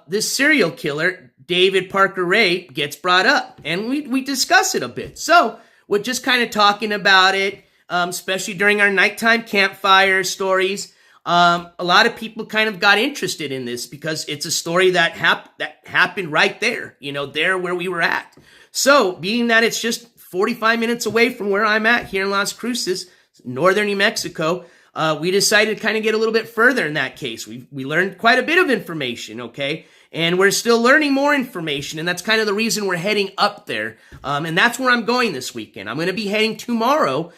this serial killer, David Parker Ray, gets brought up, and we discuss it a bit. So we're just kind of talking about it, especially during our nighttime campfire stories. a lot of people kind of got interested in this because it's a story that happened right there, there where we were at. So, being that it's just 45 minutes away from where I'm at here in Las Cruces, northern New Mexico, we decided to kind of get a little bit further in that case. We learned quite a bit of information, okay? And we're still learning more information, and that's kind of the reason we're heading up there. And that's where I'm going this weekend. I'm going to be heading tomorrow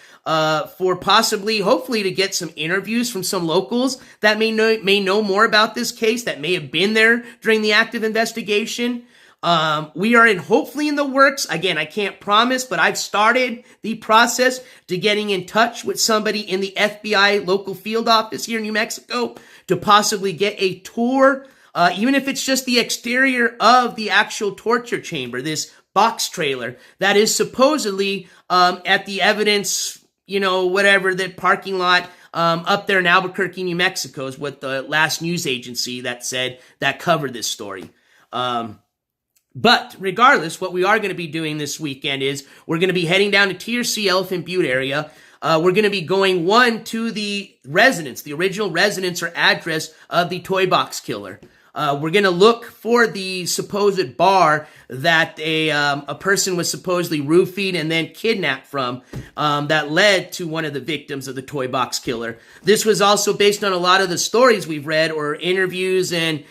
for possibly, hopefully, to get some interviews from some locals that may know more about this case, that may have been there during the active investigation. We are hopefully in the works. Again, I can't promise, but I've started the process to getting in touch with somebody in the FBI local field office here in New Mexico to possibly get a tour, even if it's just the exterior of the actual torture chamber, this box trailer that is supposedly at the evidence, whatever, the parking lot up there in Albuquerque, New Mexico is what the last news agency that covered this story. But regardless, what we are going to be doing this weekend is we're going to be heading down to TRC Elephant Butte area. We're going to be going to the residence, the original residence or address of the toy box killer. We're going to look for the supposed bar that a person was supposedly roofied and then kidnapped from, that led to one of the victims of the toy box killer. This was also based on a lot of the stories we've read or interviews and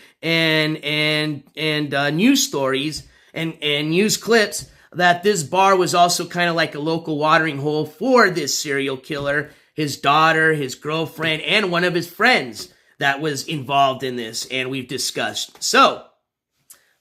news stories and news clips, that this bar was also kind of like a local watering hole for this serial killer, his daughter, his girlfriend, and one of his friends that was involved in this, and we've discussed. So,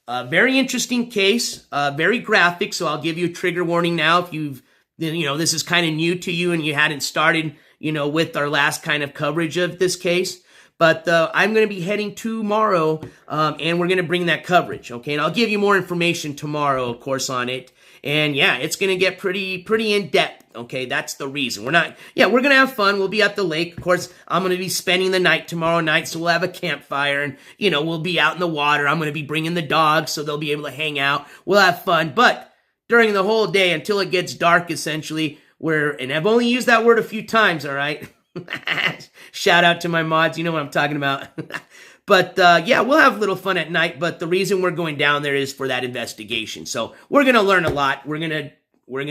very interesting case, very graphic, so I'll give you a trigger warning now if this is kind of new to you and you hadn't started, with our last kind of coverage of this case. But I'm going to be heading tomorrow, and we're going to bring that coverage, okay? And I'll give you more information tomorrow, of course, on it. And yeah, it's going to get pretty in-depth, okay? That's the reason. We're going to have fun. We'll be at the lake. Of course, I'm going to be spending the night tomorrow night, so we'll have a campfire, and, we'll be out in the water. I'm going to be bringing the dogs, so they'll be able to hang out. We'll have fun. But during the whole day, until it gets dark, essentially, and I've only used that word a few times, all right? Shout out to my mods, you know what I'm talking about. But yeah, we'll have a little fun at night, but the reason we're going down there is for that investigation. So we're going to learn a lot. We're going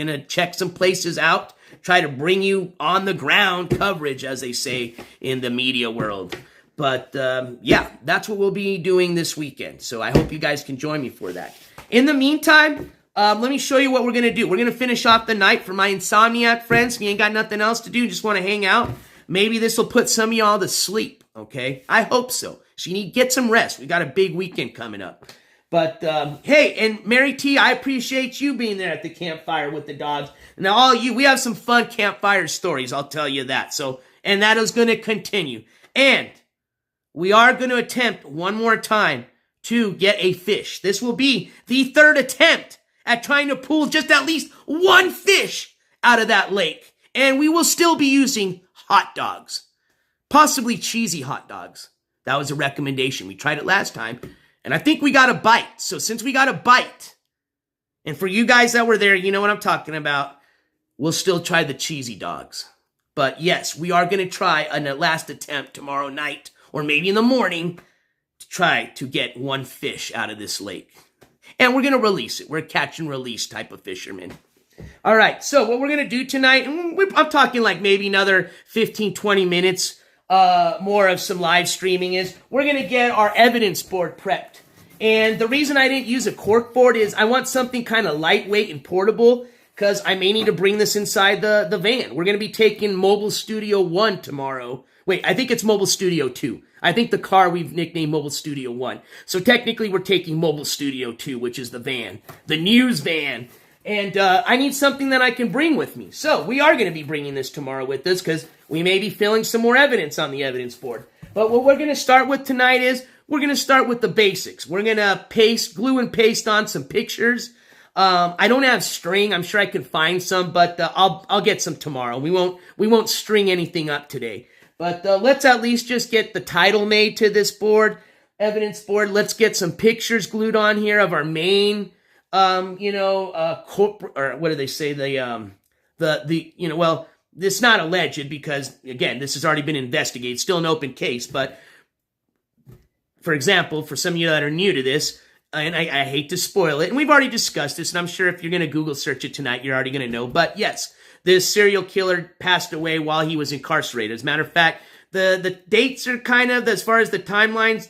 to check some places out, try to bring you on the ground coverage, as they say in the media world. But yeah, that's what we'll be doing this weekend. So I hope you guys can join me for that. In the meantime, let me show you what we're going to do. We're going to finish off the night for my insomniac friends. If you ain't got nothing else to do, just want to hang out. Maybe this will put some of y'all to sleep, okay? I hope so. So you need to get some rest. We got a big weekend coming up. But, hey, and Mary T, I appreciate you being there at the campfire with the dogs. Now, all you, we have some fun campfire stories, I'll tell you that. So, and that is going to continue. And we are going to attempt one more time to get a fish. This will be the third attempt at trying to pull just at least one fish out of that lake. And we will still be using hot dogs, possibly cheesy hot dogs. That was a recommendation. We tried it last time, and I think we got a bite. So since we got a bite, and for you guys that were there, you know what I'm talking about, we'll still try the cheesy dogs. But yes, we are going to try a last attempt tomorrow night, or maybe in the morning, to try to get one fish out of this lake. And we're going to release it. We're a catch and release type of fishermen. All right, so what we're going to do tonight, and I'm talking like maybe another 15, 20 minutes more of some live streaming, is we're going to get our evidence board prepped. And the reason I didn't use a cork board is I want something kind of lightweight and portable, because I may need to bring this inside the van. We're going to be taking Mobile Studio 1 tomorrow. Wait, I think it's Mobile Studio 2. I think the car we've nicknamed Mobile Studio 1. So technically we're taking Mobile Studio 2, which is the van, the news van. And I need something that I can bring with me. So we are going to be bringing this tomorrow with us, because we may be filling some more evidence on the evidence board. But what we're going to start with tonight is we're going to start with the basics. We're going to glue and paste on some pictures. I don't have string. I'm sure I can find some, but I'll get some tomorrow. We won't string anything up today. But let's at least just get the title made to this board, evidence board. Let's get some pictures glued on here of our main corporate, or what do they say? this is not alleged because, again, this has already been investigated. Still an open case. But, for example, for some of you that are new to this, and I hate to spoil it, and we've already discussed this, and I'm sure if you're going to Google search it tonight, you're already going to know. But, yes, this serial killer passed away while he was incarcerated. As a matter of fact, the dates are kind of, as far as the timelines,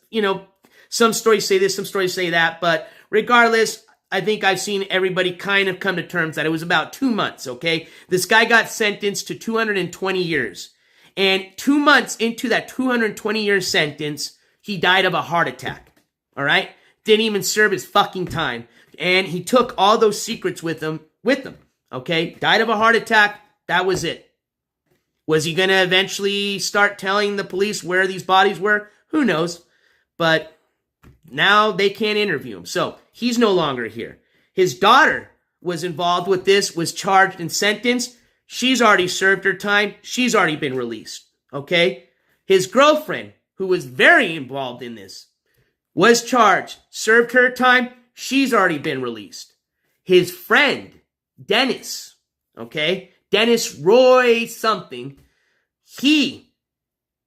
you know, some stories say this, some stories say that. But regardless, I think I've seen everybody kind of come to terms that it was about 2 months, okay? This guy got sentenced to 220 years. And 2 months into that 220-year sentence, he died of a heart attack, all right? Didn't even serve his fucking time. And he took all those secrets with him, okay? Died of a heart attack, that was it. Was he going to eventually start telling the police where these bodies were? Who knows? But now they can't interview him. So he's no longer here. His daughter was involved with this, was charged and sentenced. She's already served her time. She's already been released. Okay? His girlfriend, who was very involved in this, was charged, served her time. She's already been released. His friend, Dennis, okay? Dennis Roy something, he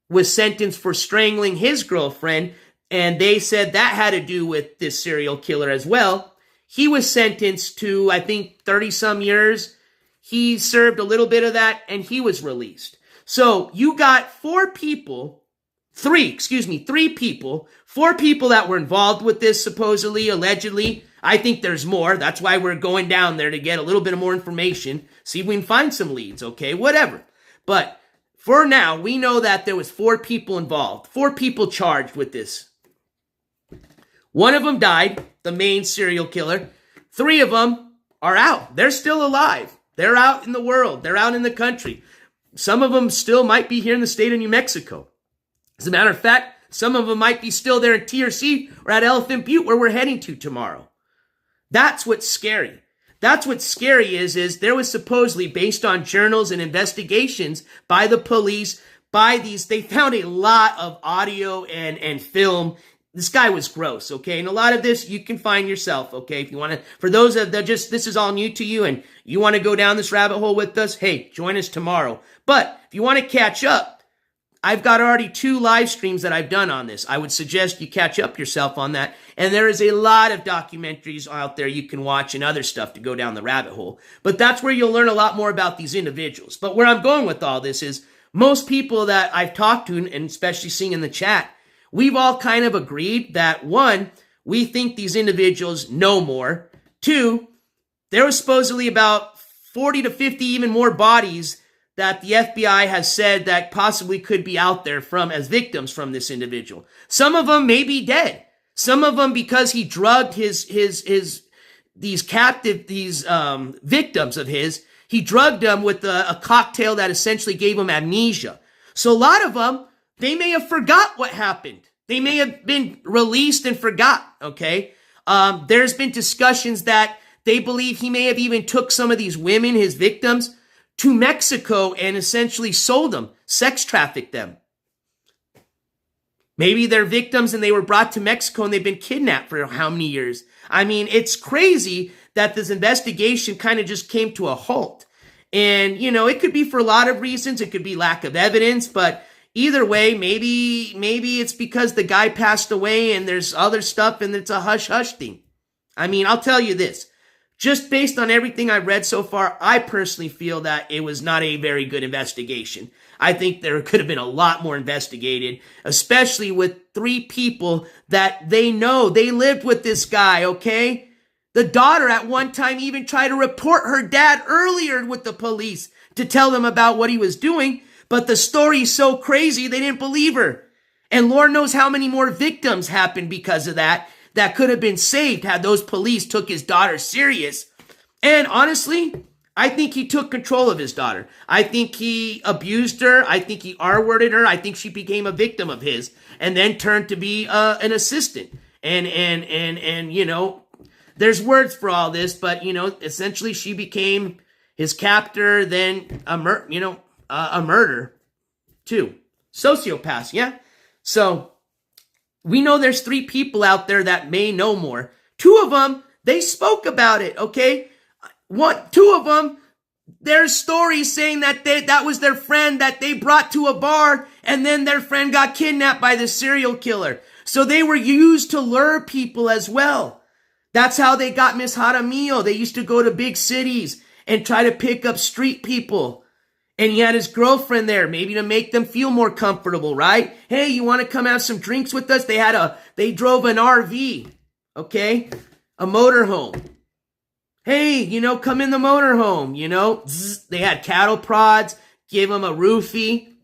was sentenced for strangling his girlfriend. And they said that had to do with this serial killer as well. He was sentenced to, I think, 30-some years. He served a little bit of that, and he was released. So you got three people, 4 people that were involved with this, supposedly, allegedly. I think there's more. That's why we're going down there to get a little bit of more information, see if we can find some leads, okay? Whatever. But for now, we know that there was 4 people involved, 4 people charged with this. One of them died, the main serial killer. 3 of them are out. They're still alive. They're out in the world. They're out in the country. Some of them still might be here in the state of New Mexico. As a matter of fact, some of them might be still there in TRC or at Elephant Butte where we're heading to tomorrow. That's what's scary. That's what's scary is there was supposedly, based on journals and investigations by the police, they found a lot of audio and film. This guy was gross, okay? And a lot of this you can find yourself, okay? If you want to, for those that this is all new to you and you want to go down this rabbit hole with us, hey, join us tomorrow. But if you want to catch up, I've got already 2 live streams that I've done on this. I would suggest you catch up yourself on that. And there is a lot of documentaries out there you can watch and other stuff to go down the rabbit hole. But that's where you'll learn a lot more about these individuals. But where I'm going with all this is most people that I've talked to, and especially seeing in the chat, we've all kind of agreed that, 1, we think these individuals know more. 2, there was supposedly about 40 to 50 even more bodies that the FBI has said that possibly could be out there as victims from this individual. Some of them may be dead. Some of them because he drugged these victims of his, he drugged them with a cocktail that essentially gave them amnesia. So a lot of them, they may have forgot what happened. They may have been released and forgot, okay? There's been discussions that they believe he may have even took some of these women, his victims, to Mexico and essentially sold them, sex trafficked them. Maybe they're victims and they were brought to Mexico and they've been kidnapped for how many years? I mean, it's crazy that this investigation kind of just came to a halt. And, you know, it could be for a lot of reasons. It could be lack of evidence, but either way, maybe it's because the guy passed away and there's other stuff and it's a hush-hush thing. I mean, I'll tell you this. Just based on everything I've read so far, I personally feel that it was not a very good investigation. I think there could have been a lot more investigated, especially with 3 people that they know. They lived with this guy, okay? The daughter at one time even tried to report her dad earlier with the police to tell them about what he was doing, but the story's so crazy they didn't believe her. And Lord knows how many more victims happened because of that could have been saved had those police took his daughter serious. And honestly, I think he took control of his daughter. I think he abused her. I think he R-worded her. I think she became a victim of his and then turned to be an assistant. And you know, there's words for all this, but you know, essentially she became his captor, then a murder too. Sociopath, yeah? So we know there's 3 people out there that may know more. 2 of them, they spoke about it, okay? 2 of them, There's stories saying that that was their friend that they brought to a bar, and then their friend got kidnapped by the serial killer. So they were used to lure people as well. That's how they got Miss Jaramillo. They used to go to big cities and try to pick up street people. And he had his girlfriend there, maybe to make them feel more comfortable, right? Hey, you want to come have some drinks with us? They drove an RV, okay? A motorhome. Hey, come in the motorhome, Zzz, they had cattle prods, give them a roofie,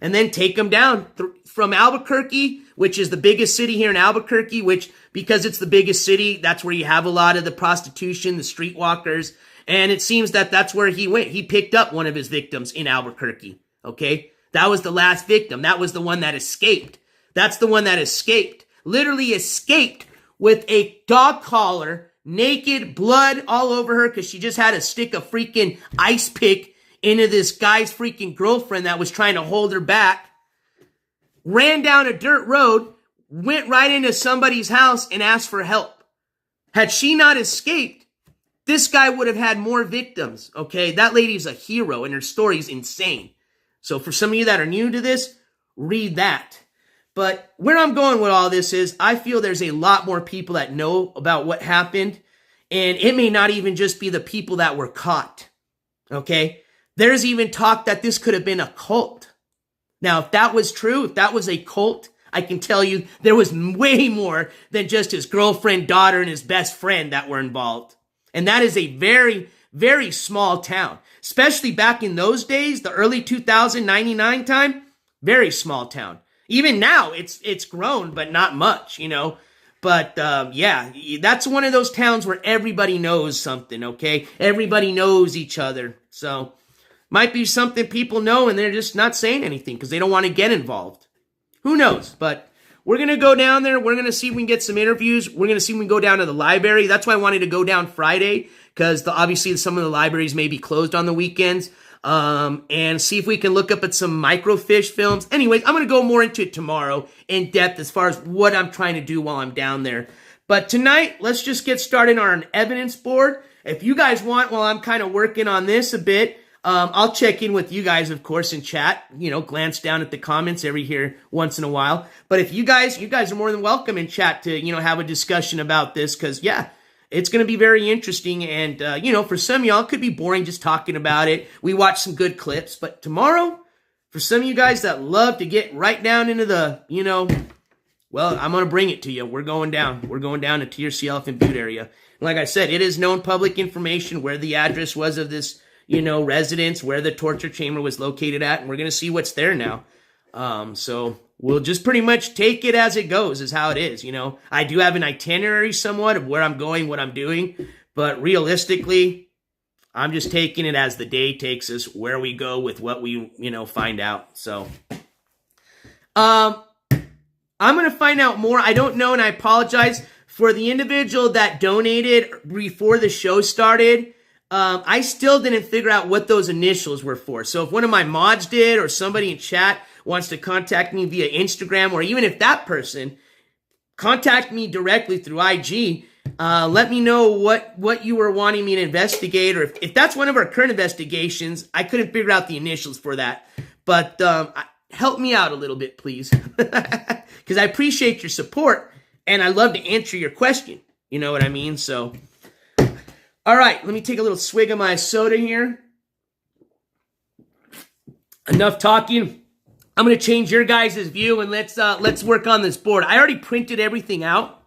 and then take them down from Albuquerque, which is the biggest city here in Albuquerque, which, because it's the biggest city, that's where you have a lot of the prostitution, the streetwalkers. And it seems that that's where he went. He picked up one of his victims in Albuquerque, okay? That was the last victim. That was the one that escaped. That's the one that escaped. Literally escaped with a dog collar, naked, blood all over her because she just had to stick a freaking ice pick into this guy's freaking girlfriend that was trying to hold her back. Ran down a dirt road, went right into somebody's house and asked for help. Had she not escaped, this guy would have had more victims, okay? That lady's a hero, and her story's insane. So for some of you that are new to this, read that. But where I'm going with all this is, I feel there's a lot more people that know about what happened, and it may not even just be the people that were caught, okay? There's even talk that this could have been a cult. Now, if that was true, if that was a cult, I can tell you there was way more than just his girlfriend, daughter, and his best friend that were involved. And that is a very, very small town, especially back in those days, the early 2099 time, very small town. Even now, it's grown, but not much, But yeah, that's one of those towns where everybody knows something, okay? Everybody knows each other. So might be something people know and they're just not saying anything because they don't want to get involved. Who knows? But we're going to go down there. We're going to see if we can get some interviews. We're going to see if we can go down to the library. That's why I wanted to go down Friday, because obviously some of the libraries may be closed on the weekends. And see if we can look up at some microfiche films. Anyways, I'm going to go more into it tomorrow in depth as far as what I'm trying to do while I'm down there. But tonight, let's just get started on an evidence board. If you guys want, while I'm kind of working on this a bit, I'll check in with you guys, of course, in chat, glance down at the comments every here once in a while. But if you guys are more than welcome in chat to, have a discussion about this, because, yeah, it's going to be very interesting. And, for some of y'all, it could be boring just talking about it. We watch some good clips. But tomorrow, for some of you guys that love to get right down into the, well, I'm going to bring it to you. We're going down. We're going down to TRC Elephant Butte area. And like I said, it is known public information where the address was of this residence, where the torture chamber was located at, and we're going to see what's there now. So we'll just pretty much take it as it goes, is how it is, I do have an itinerary somewhat of where I'm going, what I'm doing, but realistically, I'm just taking it as the day takes us, where we go with what we, find out. So, I'm going to find out more. I don't know, and I apologize for the individual that donated before the show started. I still didn't figure out what those initials were for. So if one of my mods did, or somebody in chat wants to contact me via Instagram, or even if that person contact me directly through IG, let me know what you were wanting me to investigate, or if that's one of our current investigations. I couldn't figure out the initials for that. But help me out a little bit, please. Because I appreciate your support, and I love to answer your question. You know what I mean? So, all right, let me take a little swig of my soda here. Enough talking. I'm going to change your guys' view, and let's work on this board. I already printed everything out.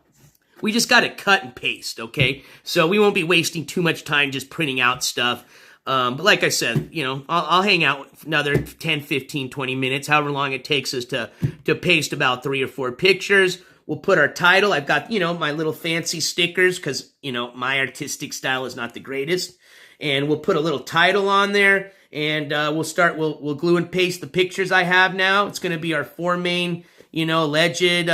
We just got to cut and paste, okay? So we won't be wasting too much time just printing out stuff. But like I said, I'll hang out another 10, 15, 20 minutes, however long it takes us to paste about 3 or 4 pictures. We'll put our title. I've got, my little fancy stickers because, my artistic style is not the greatest. And we'll put a little title on there. And we'll glue and paste the pictures I have now. It's going to be our 4 main, alleged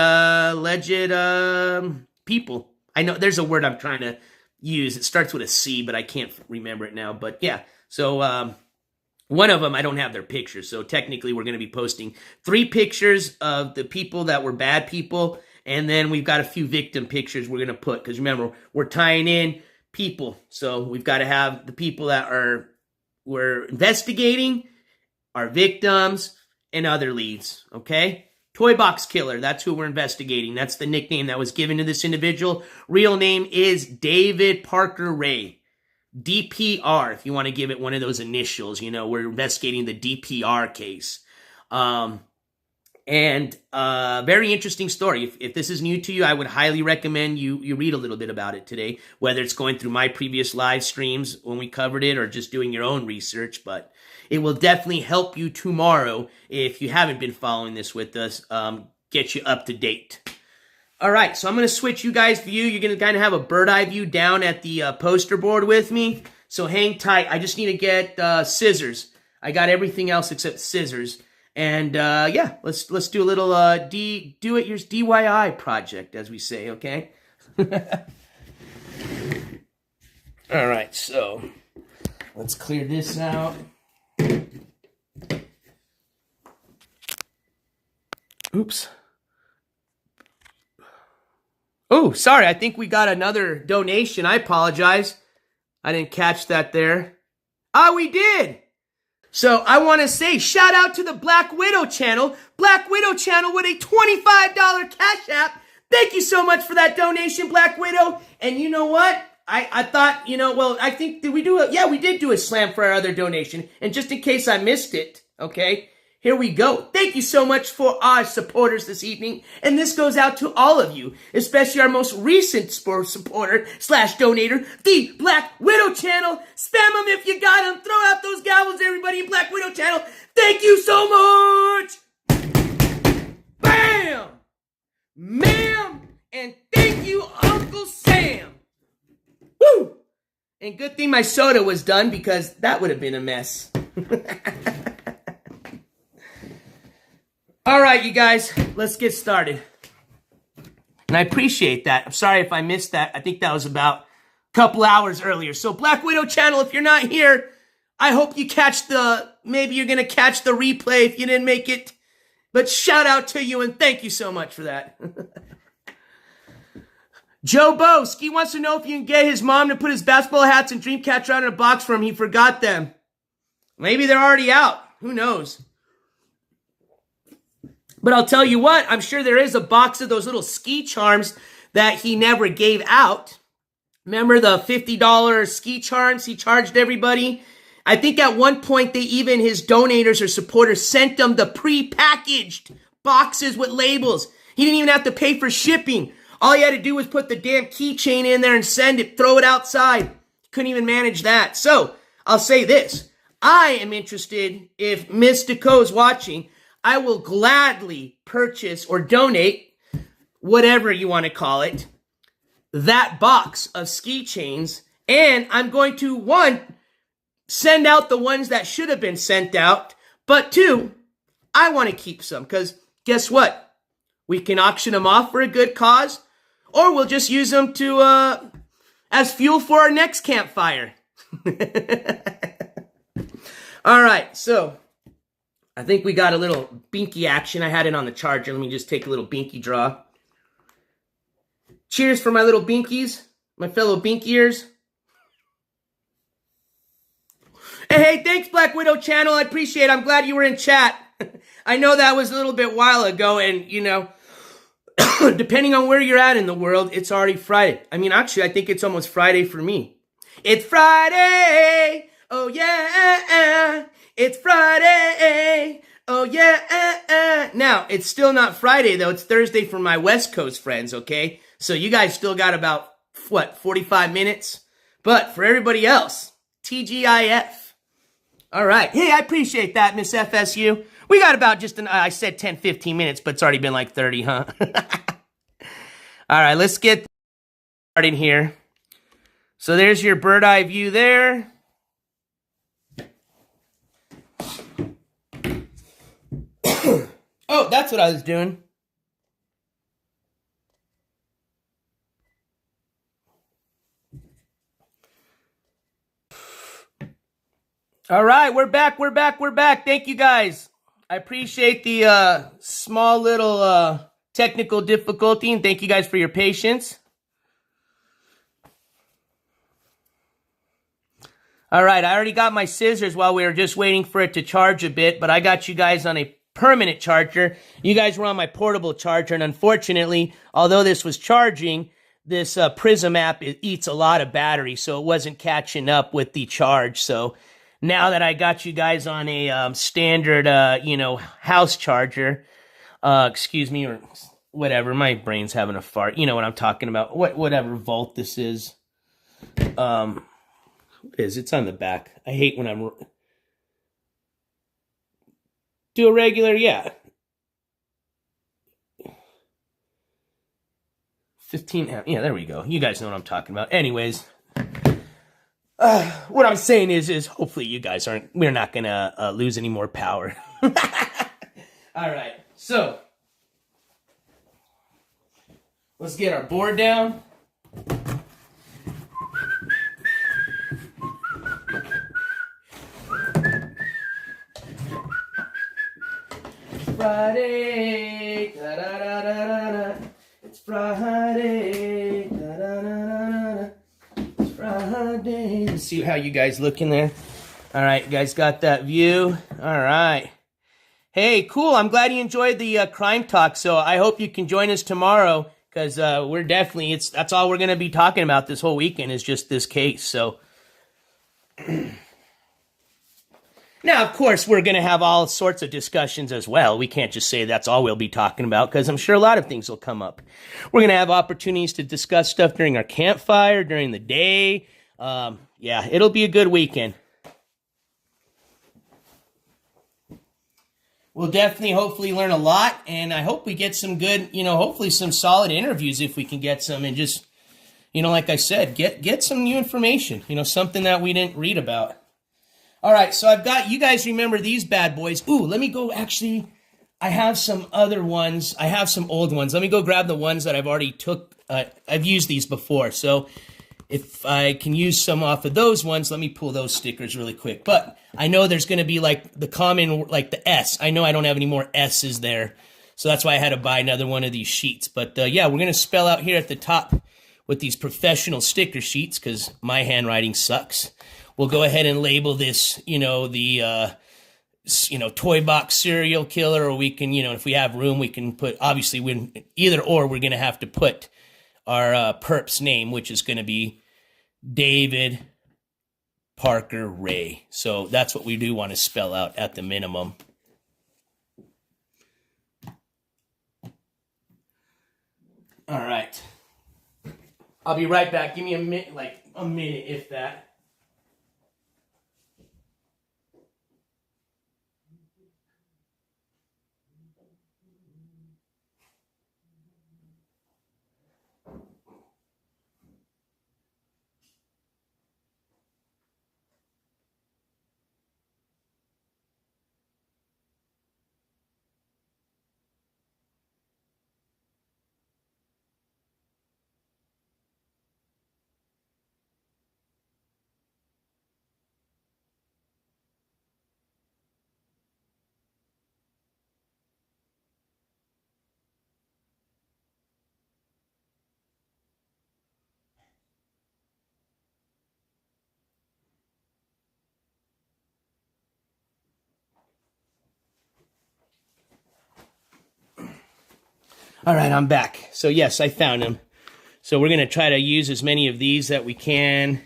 people. I know there's a word I'm trying to use. It starts with a C, but I can't remember it now. But yeah, so one of them, I don't have their pictures. So technically, we're going to be posting 3 pictures of the people that were bad people. And then we've got a few victim pictures we're going to put. Because remember, we're tying in people. So we've got to have the people that are we're investigating our victims and other leads, okay? Toy Box Killer, that's who we're investigating. That's the nickname that was given to this individual. Real name is David Parker Ray. DPR, if you want to give it one of those initials. You know, we're investigating the DPR case. And very interesting story. If this is new to you, I would highly recommend you read a little bit about it today, whether it's going through my previous live streams when we covered it or just doing your own research. But it will definitely help you tomorrow if you haven't been following this with us, get you up to date. All right, so I'm going to switch you guys' view. You're going to kind of have a bird eye view down at the poster board with me. So hang tight. I just need to get scissors. I got everything else except scissors. And yeah, let's do a little do-it-yours DIY project, as we say, okay? All right, so let's clear this out. Oops. Oh, sorry, I think we got another donation. I apologize. I didn't catch that there. Ah, we did! So I want to say shout out to the Black Widow channel. Black Widow channel with a $25 cash app. Thank you so much for that donation, Black Widow. And you know what? I thought, you know, well, I think, did we do it? Yeah, we did do a slam for our other donation. And just in case I missed it, okay, here we go. Thank you so much for our supporters this evening. And this goes out to all of you, especially our most recent supporter / donator, the Black Widow channel. Spam them if you got them. Throw out those gobbles, everybody in Black Widow channel. Thank you so much. Bam! Ma'am! And thank you, Uncle Sam. Woo! And good thing my soda was done because that would have been a mess. All right, you guys, let's get started. And I appreciate that. I'm sorry if I missed that. I think that was about a couple hours earlier. So Black Widow channel, if you're not here, I hope you catch maybe you're going to catch the replay if you didn't make it. But shout out to you and thank you so much for that. Joe Boski wants to know if you can get his mom to put his basketball hats and Dreamcatcher out in a box for him. He forgot them. Maybe they're already out. Who knows? But I'll tell you what, I'm sure there is a box of those little ski charms that he never gave out. Remember the $50 ski charms he charged everybody? I think at one point his donators or supporters sent them the pre-packaged boxes with labels. He didn't even have to pay for shipping. All he had to do was put the damn keychain in there and send it, throw it outside. Couldn't even manage that. So I'll say this. I am interested, if Miss Deco's watching, I will gladly purchase or donate, whatever you want to call it, that box of ski chains. And I'm going to, 1, send out the ones that should have been sent out. But 2, I want to keep some because guess what? We can auction them off for a good cause, or we'll just use them to as fuel for our next campfire. All right, so I think we got a little binky action. I had it on the charger. Let me just take a little binky draw. Cheers for my little binkies, my fellow binkiers. Hey, thanks, Black Widow channel. I appreciate it. I'm glad you were in chat. I know that was a little bit while ago, and, you know, depending on where you're at in the world, it's already Friday. I mean, actually, I think it's almost Friday for me. It's Friday! Oh, yeah! It's Friday! Oh, yeah! Now, it's still not Friday, though. It's Thursday for my West Coast friends, okay? So you guys still got about, 45 minutes? But for everybody else, TGIF. All right. Hey, I appreciate that, Miss FSU. We got about I said 10, 15 minutes, but it's already been like 30, huh? All right, let's get started here. So there's your bird eye view there. Oh, that's what I was doing. All right, we're back. Thank you, guys. I appreciate the small little technical difficulty, and thank you guys for your patience. All right, I already got my scissors while we were just waiting for it to charge a bit, but I got you guys on a permanent charger. You guys were on my portable charger, and unfortunately, although this was charging, this Prism app, it eats a lot of battery, so it wasn't catching up with the charge. So now that I got you guys on a standard, house charger, excuse me, or whatever, my brain's having a fart. You know what I'm talking about. Whatever volt this is. It's on the back. I hate when I'm... Do a regular, yeah. 15 amp. Yeah, there we go. You guys know what I'm talking about. Anyways, what I'm saying is hopefully you guys we're not going to lose any more power. All right, so let's get our board down. Friday, da da da da da da. It's Friday, da da da da da. It's Friday. Let's see how you guys looking there. All right, you guys got that view. All right. Hey, cool. I'm glad you enjoyed the crime talk. So I hope you can join us tomorrow because we're definitely that's all we're gonna be talking about this whole weekend is just this case. So. Now, of course, we're going to have all sorts of discussions as well. We can't just say that's all we'll be talking about because I'm sure a lot of things will come up. We're going to have opportunities to discuss stuff during our campfire, during the day. Yeah, it'll be a good weekend. We'll definitely, hopefully, learn a lot, and I hope we get some good, hopefully some solid interviews if we can get some, and just, like I said, get some new information, something that we didn't read about. All right, so I've got, you guys remember these bad boys. Ooh, let me go, actually, I have some other ones. I have some old ones. Let me go grab the ones that I've already I've used these before. So if I can use some off of those ones, let me pull those stickers really quick. But I know there's going to be like the common, like the S. I know I don't have any more S's there. So that's why I had to buy another one of these sheets. But yeah, we're going to spell out here at the top with these professional sticker sheets because my handwriting sucks. We'll go ahead and label this, the, toy box serial killer, or we can, if we have room, we can put, obviously, either or, we're going to have to put our perp's name, which is going to be David Parker Ray. So that's what we do want to spell out at the minimum. All right. I'll be right back. Give me a minute, if that. All right, I'm back. So yes, I found them. So we're going to try to use as many of these that we can.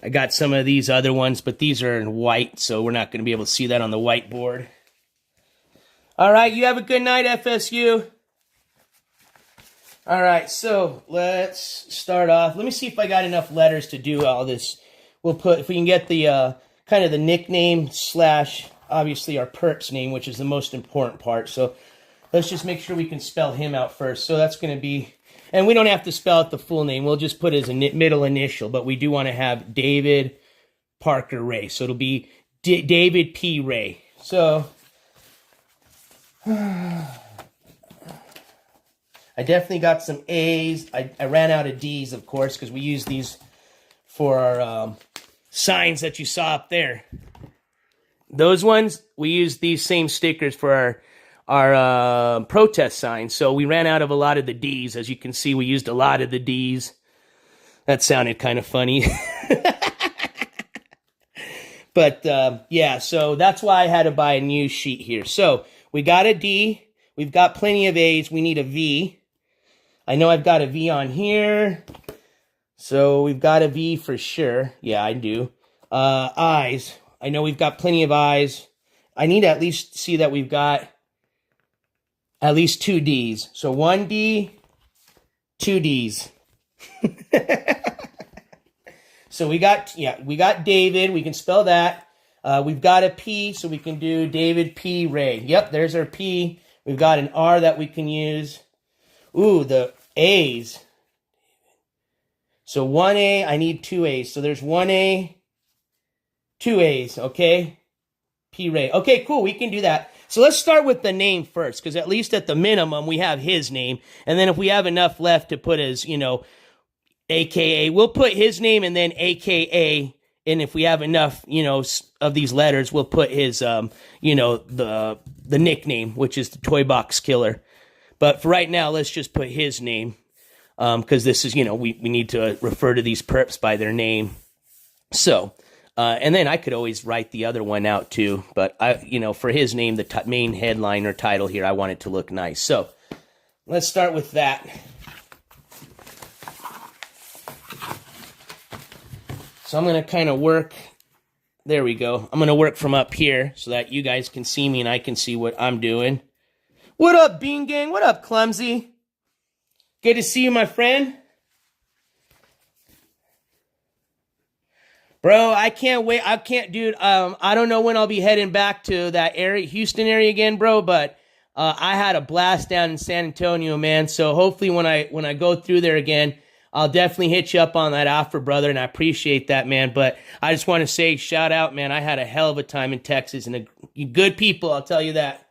I got some of these other ones, but these are in white, so we're not going to be able to see that on the whiteboard. All right, you have a good night, FSU. All right, so let's start off. Let me see if I got enough letters to do all this. We'll put, if we can get the kind of the nickname / obviously our perp's name, which is the most important part. So let's just make sure we can spell him out first. So that's going to be, and we don't have to spell out the full name. We'll just put his middle initial, but we do want to have David Parker Ray. So it'll be David P. Ray. So I definitely got some A's. I ran out of D's, of course, because we use these for our signs that you saw up there. Those ones, we use these same stickers for our protest signs. So we ran out of a lot of the D's. As you can see, we used a lot of the D's. That sounded kind of funny. But, yeah, so that's why I had to buy a new sheet here. So we got a D. We've got plenty of A's. We need a V. I know I've got a V on here. So we've got a V for sure. Yeah, I do. I's. I know we've got plenty of I's. I need to at least see that we've got at least 2 D's. So 1 D, 2 D's. So we got David. We can spell that. We've got a P, so we can do David P. Ray. Yep, there's our P. We've got an R that we can use. Ooh, the A's. So 1A, I need 2 A's. So there's 1A, 2 A's, okay? P. Ray. Okay, cool, we can do that. So let's start with the name first, because at least at the minimum, we have his name. And then if we have enough left to put as, you know, AKA, we'll put his name and then AKA. And if we have enough, you know, of these letters, we'll put his, you know, the nickname, which is the Toy Box Killer. But for right now, let's just put his name. Because this is, you know, we need to refer to these perps by their name. So, and then I could always write the other one out too. But, you know, for his name, the main headline or title here, I want it to look nice. So, let's start with that. So I'm going to kind of work, there we go. I'm going to work from up here so that you guys can see me and I can see what I'm doing. What up, Bean Gang? What up, Clumsy? Good to see you, my friend. Bro, I can't wait. I can't, dude. I don't know when I'll be heading back to that area, Houston area again, bro, but I had a blast down in San Antonio, man. So hopefully when I go through there again, I'll definitely hit you up on that offer, brother, and I appreciate that, man. But I just want to say, shout out, man. I had a hell of a time in Texas, and good people, I'll tell you that.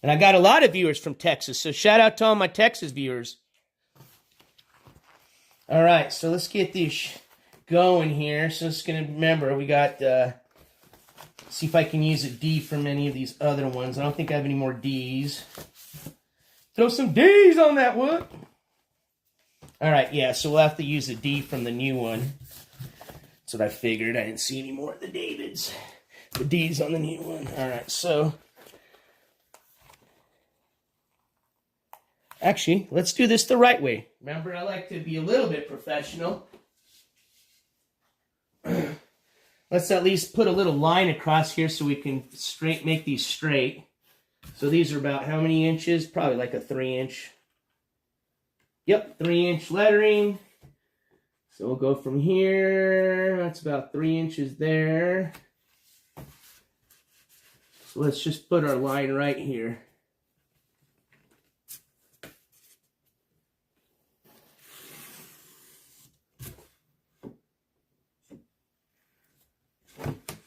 And I got a lot of viewers from Texas, so shout out to all my Texas viewers. All right, so let's get these going here. So it's going to remember, we got, see if I can use a D from any of these other ones. I don't think I have any more D's. Throw some D's on that one. All right, yeah, so we'll have to use a D from the new one. That's what I figured. I didn't see any more of the Davids. The D's on the new one. All right, so. Actually, let's do this the right way. Remember, I like to be a little bit professional. Let's at least put a little line across here so we can make these straight. So these are about how many inches? Probably like a 3-inch. Yep, 3-inch lettering. So we'll go from here. That's about 3 inches there. So let's just put our line right here.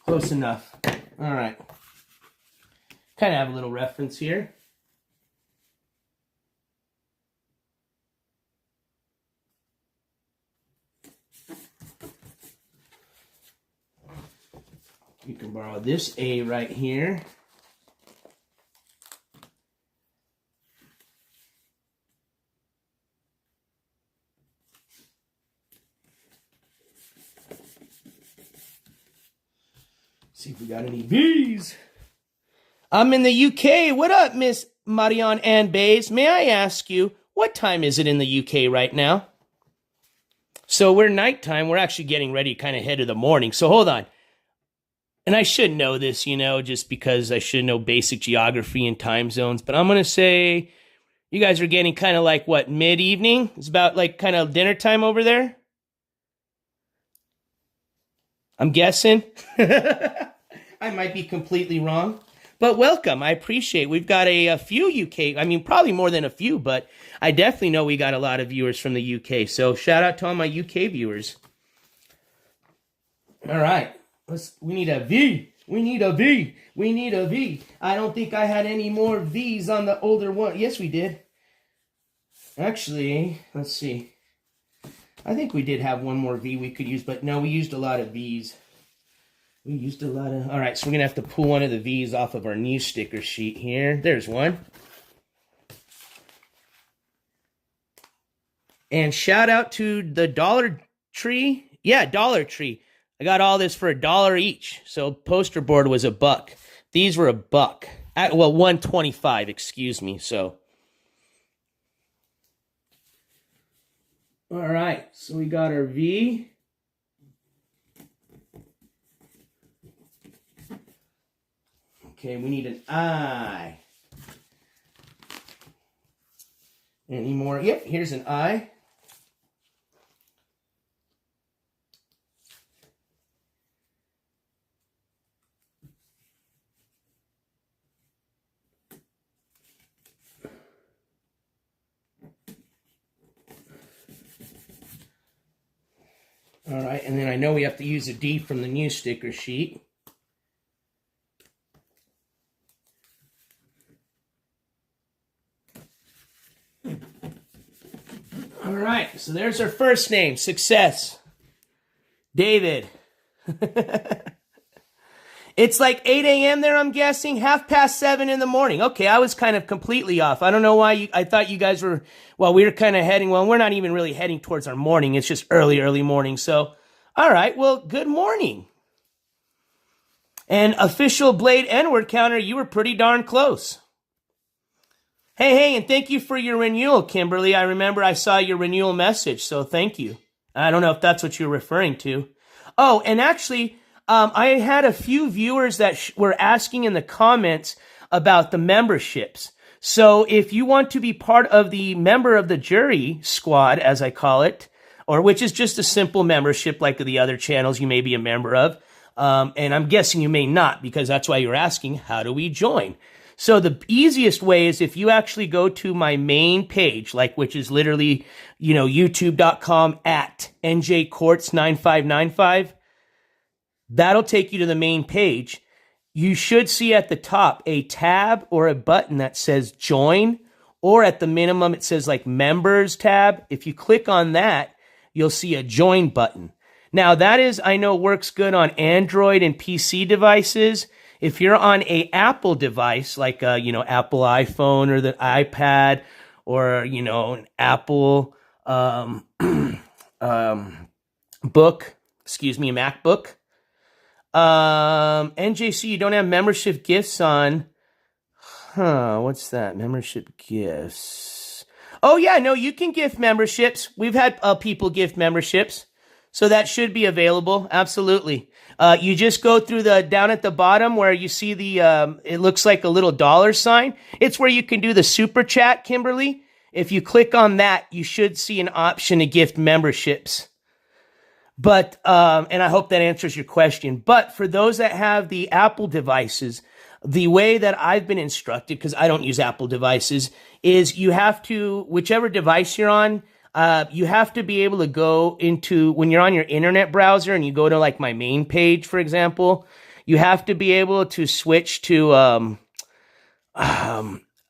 Close enough. All right. Kind of have a little reference here. You can borrow this A right here. See if we got any V's. I'm in the UK. What up, Miss Marion Ann Bays? May I ask you, what time is it in the UK right now? So we're nighttime. We're actually getting ready kind of head of the morning. So hold on. And I should know this, you know, just because I should know basic geography and time zones. But I'm going to say you guys are getting kind of like, what, mid-evening? It's about like kind of dinner time over there? I'm guessing. I might be completely wrong. But welcome. I appreciate it. We've got a few UK. I mean, probably more than a few, but I definitely know we got a lot of viewers from the UK. So shout out to all my UK viewers. All right. We need a V. We need a V. We need a V. I don't think I had any more V's on the older one. Yes, we did. Actually, let's see. I think we did have one more V we could use, but no, we used a lot of V's. We used a lot of... All right, so we're going to have to pull one of the V's off of our new sticker sheet here. There's one. And shout out to the Dollar Tree. Yeah, Dollar Tree. I got all this for $1 each. So poster board was $1. These were $1. Well, $1.25, excuse me. So, all right. So we got our V. Okay, we need an I. Any more? Yep, here's an I. All right, and then I know we have to use a D from the new sticker sheet. All right, so there's our first name, Success. David. It's like 8 a.m. there, I'm guessing. 7:30 in the morning. Okay, I was kind of completely off. I don't know why. I thought you guys were, well, we were kind of heading, well, we're not even really heading towards our morning. It's just early morning. So, all right, well, good morning. And official Blade N-word counter, you were pretty darn close. Hey, and thank you for your renewal, Kimberly. I remember I saw your renewal message, so thank you. I don't know if that's what you're referring to. Oh, and actually, I had a few viewers that were asking in the comments about the memberships. So if you want to be part of the member of the jury squad, as I call it, or which is just a simple membership like the other channels you may be a member of, and I'm guessing you may not because that's why you're asking, how do we join? So the easiest way is if you actually go to my main page, which is literally, youtube.com at NJCourts9595. That'll take you to the main page. You should see at the top a tab or a button that says join, or at the minimum it says members tab. If you click on that, you'll see a join button. Now that is, I know, works good on Android and PC devices. If you're on a Apple device, like Apple iPhone or the iPad, or an Apple book, a MacBook. NJC, you don't have membership gifts on. What's that? Membership gifts. Oh yeah, no, you can gift memberships. We've had people gift memberships. So that should be available. Absolutely. You just go through down at the bottom where you see it looks like a little $sign. It's where you can do the super chat, Kimberly. If you click on that, you should see an option to gift memberships. But, and I hope that answers your question. But for those that have the Apple devices, the way that I've been instructed, because I don't use Apple devices, is you have to, whichever device you're on, you have to be able to go into, when you're on your internet browser and you go to my main page, for example, you have to be able to switch to,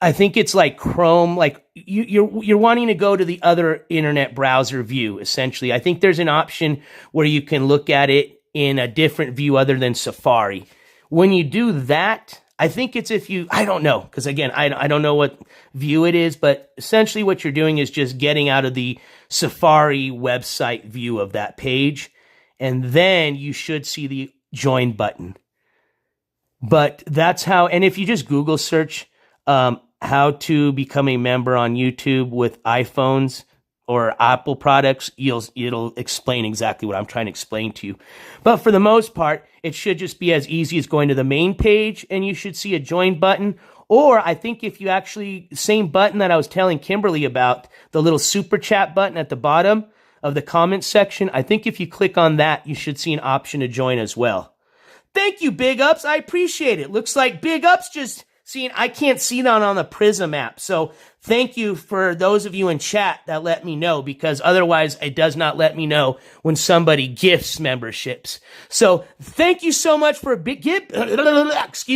I think it's Chrome, you're wanting to go to the other internet browser view, essentially. I think there's an option where you can look at it in a different view other than Safari. When you do that, I think it's I don't know, because again, I don't know what view it is, but essentially what you're doing is just getting out of the Safari website view of that page, and then you should see the join button. But that's how, and if you just Google search, how to become a member on YouTube with iPhones or Apple products, it'll explain exactly what I'm trying to explain to you. But for the most part, it should just be as easy as going to the main page and you should see a join button. Or I think if you actually, same button that I was telling Kimberly about, the little super chat button at the bottom of the comments section, I think if you click on that, you should see an option to join as well. Thank you, Big Ups. I appreciate it. Looks like Big Ups just seeing, I can't see that on the Prism app. So thank you for those of you in chat that let me know, because otherwise it does not let me know when somebody gifts memberships. So thank you so much for big ups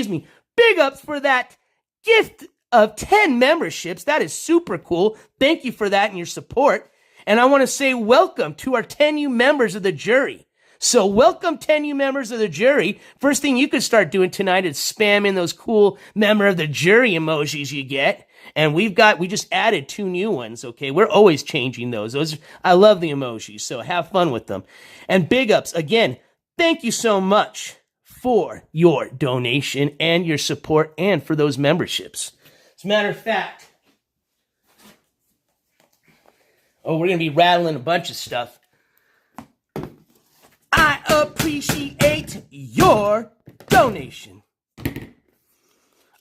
for that gift of 10 memberships. That is super cool. Thank you for that and your support. And I want to say welcome to our 10 new members of the jury. So welcome 10 new members of the jury. First thing you could start doing tonight is spamming those cool member of the jury emojis you get. And we just added 2 new ones, okay? We're always changing those. I love the emojis, so have fun with them. And big ups, again, thank you so much for your donation and your support and for those memberships. As a matter of fact, we're going to be rattling a bunch of stuff. I appreciate your donation.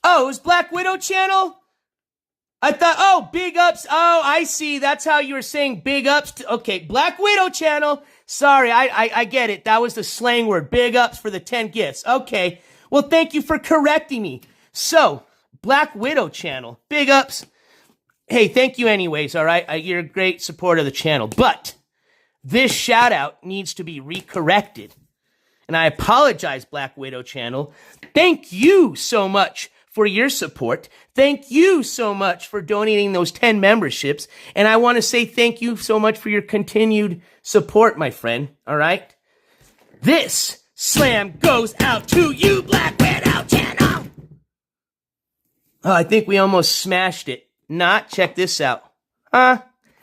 Oh, it was Black Widow channel? I thought, big ups. Oh, I see. That's how you were saying big ups. Okay, Black Widow channel. Sorry, I get it. That was the slang word. Big ups for the 10 gifts. Okay. Well, thank you for correcting me. So, Black Widow channel. Big ups. Hey, thank you anyways, all right? You're a great supporter of the channel. But this shout out needs to be recorrected. And I apologize, Black Widow channel. Thank you so much for your support. Thank you so much for donating those 10 memberships. And I want to say thank you so much for your continued support, my friend. All right? This slam goes out to you, Black Widow channel. Oh, I think we almost smashed it. Not. Check this out.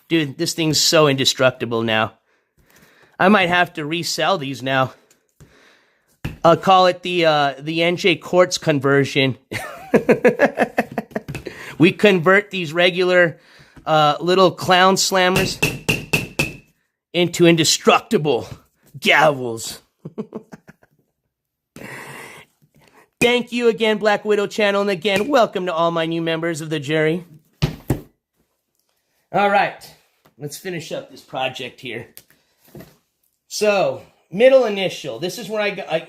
Dude, this thing's so indestructible now. I might have to resell these now. I'll call it the NJCourts conversion. We convert these regular little clown slammers into indestructible gavels. Thank you again, Black Widow channel, and again, welcome to all my new members of the jury. All right, let's finish up this project here. So, middle initial. This is where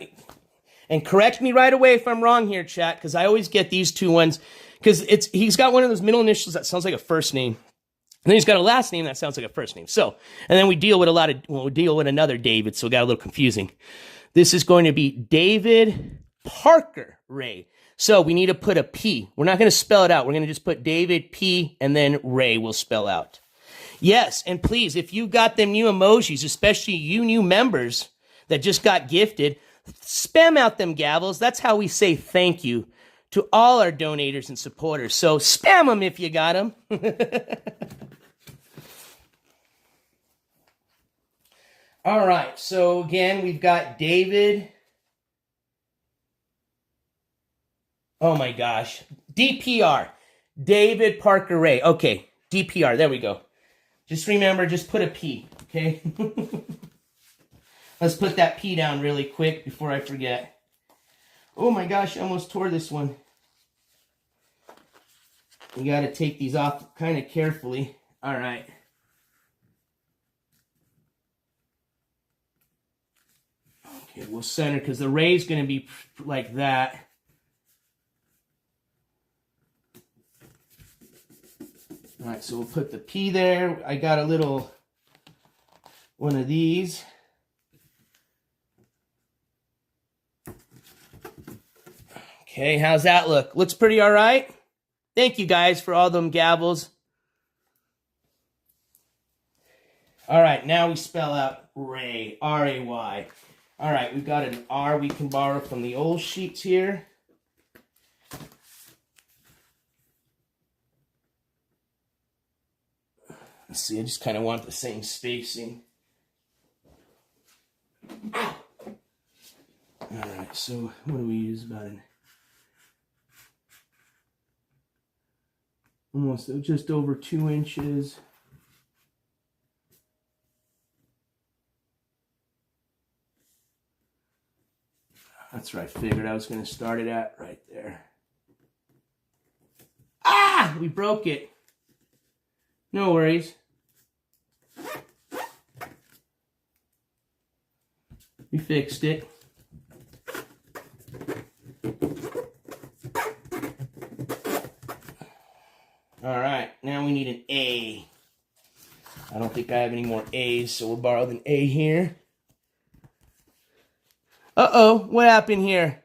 and correct me right away if I'm wrong here, chat, because I always get these 2 ones, because he's got one of those middle initials that sounds like a first name, and then he's got a last name that sounds like a first name. So, and then we deal with another David, so it got a little confusing. This is going to be David Parker Ray. So we need to put a P. We're not going to spell it out. We're going to just put David P and then Ray will spell out. Yes, and please, if you got them new emojis, especially you new members that just got gifted, spam out them gavels. That's how we say thank you to all our donators and supporters. So spam them if you got them. All right, so again, we've got David. Oh my gosh. DPR. David Parker Ray. Okay, DPR. There we go. Just remember, just put a P, okay? Let's put that P down really quick before I forget. Oh my gosh, I almost tore this one. You got to take these off kind of carefully. All right. Okay, we'll center because the Ray's going to be like that. All right, so we'll put the P there. I got a little one of these. Okay, how's that look? Looks pretty all right. Thank you guys for all them gavels. All right, now we spell out Ray, R-A-Y. All right, we've got an R we can borrow from the old sheets here. Let's see, I just kind of want the same spacing. Ow! All right, so what do we use? About an almost just over 2 inches. That's where I figured I was going to start it at, right there. Ah! We broke it. No worries. We fixed it. All right, now we need an A. I don't think I have any more A's, so we'll borrow an A here. Uh-oh, what happened here?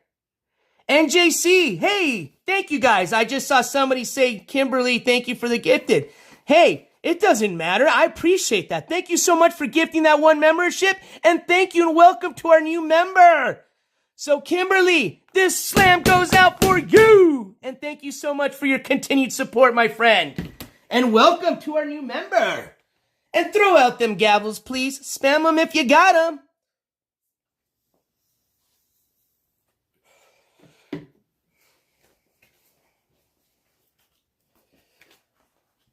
NJC, hey, thank you guys. I just saw somebody say, Kimberly, thank you for the gifted. Hey, it doesn't matter. I appreciate that. Thank you so much for gifting that one membership, and thank you and welcome to our new member. So, Kimberly, this slam goes out for you! And thank you so much for your continued support, my friend. And welcome to our new member. And throw out them gavels, please. Spam them if you got them.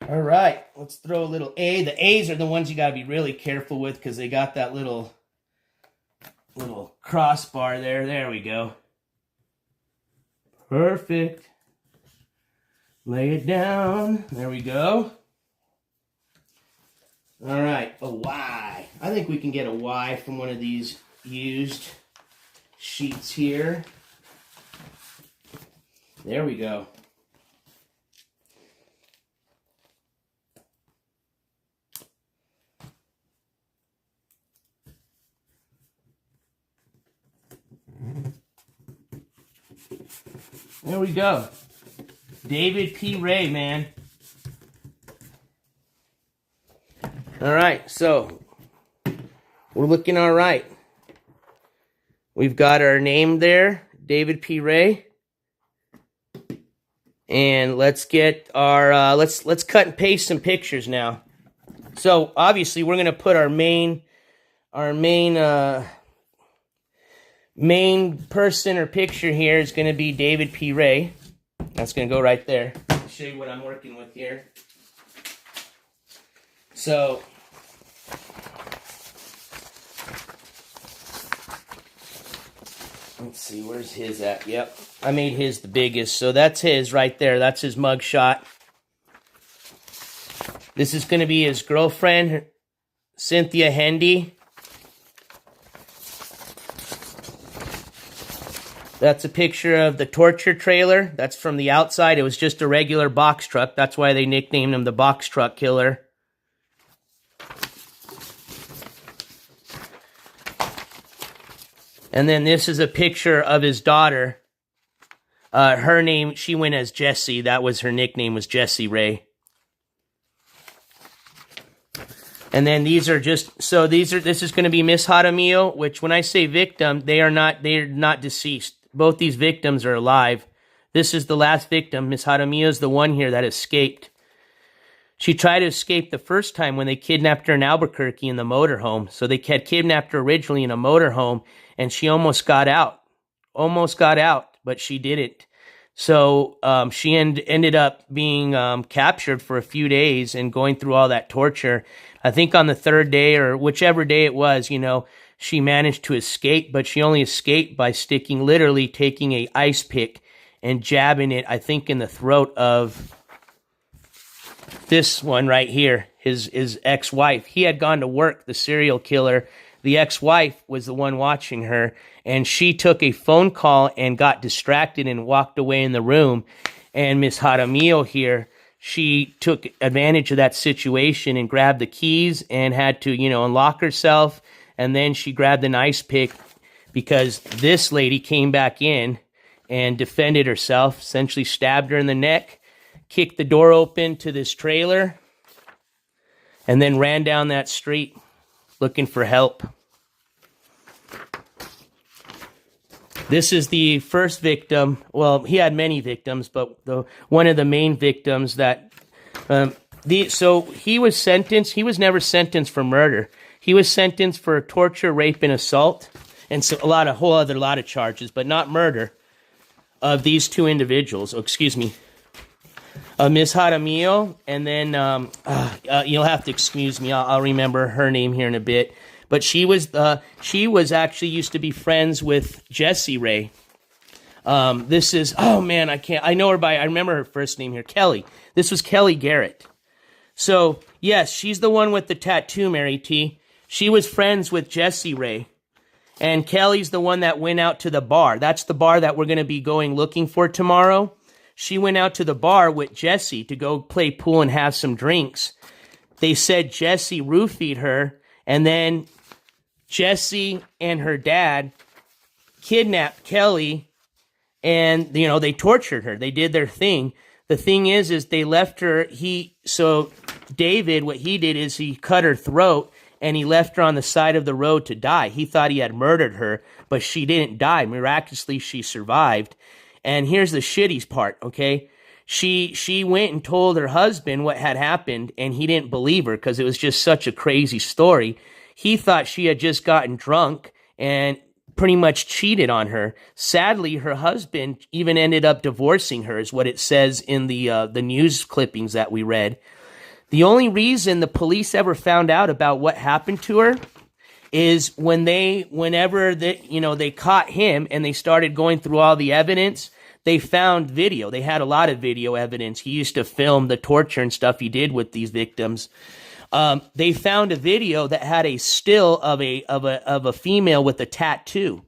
All right, let's throw a little A. The A's are the ones you got to be really careful with because they got that little crossbar there. There we go. Perfect. Lay it down. There we go. All right, a Y. I think we can get a Y from one of these used sheets here. There we go. There we go. David P. Ray, man. All right, so we're looking all right. We've got our name there, David P. Ray. And let's get our let's cut and paste some pictures now. So obviously we're gonna put our main person or picture here is going to be David P. Ray. That's going to go right there. I'll show you what I'm working with here. So, let's see, where's his at? Yep, I made his the biggest. So that's his right there. That's his mugshot. This is going to be his girlfriend, Cynthia Hendy. That's a picture of the torture trailer. That's from the outside. It was just a regular box truck. That's why they nicknamed him the box truck killer. And then this is a picture of his daughter. Her name, she went as Jessie. That was her nickname, was Jessie Ray. And then these are just, so this is going to be Miss Jaramillo, which when I say victim, they're not deceased. Both these victims are alive. This is the last victim. Miss Jaramillo is the one here that escaped. She tried to escape the first time when they kidnapped her in Albuquerque in the motorhome. So they had kidnapped her originally in a motorhome, and she almost got out. Almost got out, but she didn't. So she ended up being captured for a few days and going through all that torture. I think on the third day or whichever day it was, you know, she managed to escape, but she only escaped by literally taking a ice pick and jabbing it, I think, in the throat of this one right here, his ex-wife. He had gone to work, the serial killer. The ex-wife was the one watching her, and she took a phone call and got distracted and walked away in the room. And Miss Jaramillo here, she took advantage of that situation and grabbed the keys and had to, you know, unlock herself. And then she grabbed an ice pick because this lady came back in and defended herself, essentially stabbed her in the neck, kicked the door open to this trailer, and then ran down that street looking for help. This is the first victim. Well, he had many victims, but one of the main victims that... so he was sentenced. He was never sentenced for murder. He was sentenced for torture, rape, and assault, and so a lot of charges, but not murder of these two individuals. Oh, excuse me. Ms. Jaramillo, and then you'll have to excuse me. I'll remember her name here in a bit. But she was actually used to be friends with Jessie Ray. This is, oh man, I know her I remember her first name here, Kelly. This was Kelly Garrett. So yes, she's the one with the tattoo, Mary T. She was friends with Jessie Ray. And Kelly's the one that went out to the bar. That's the bar that we're going to be going looking for tomorrow. She went out to the bar with Jessie to go play pool and have some drinks. They said Jessie roofied her, and then Jessie and her dad kidnapped Kelly, and, you know, they tortured her. They did their thing. The thing is they left her, so David, what he did is he cut her throat, and he left her on the side of the road to die. He thought he had murdered her, but she didn't die. Miraculously, she survived. And here's the shitty part, okay? She went and told her husband what had happened, and he didn't believe her because it was just such a crazy story. He thought she had just gotten drunk and pretty much cheated on her. Sadly, her husband even ended up divorcing her, is what it says in the news clippings that we read. The only reason the police ever found out about what happened to her is whenever they caught him and they started going through all the evidence, they found video. They had a lot of video evidence. He used to film the torture and stuff he did with these victims. They found a video that had a still of a female with a tattoo,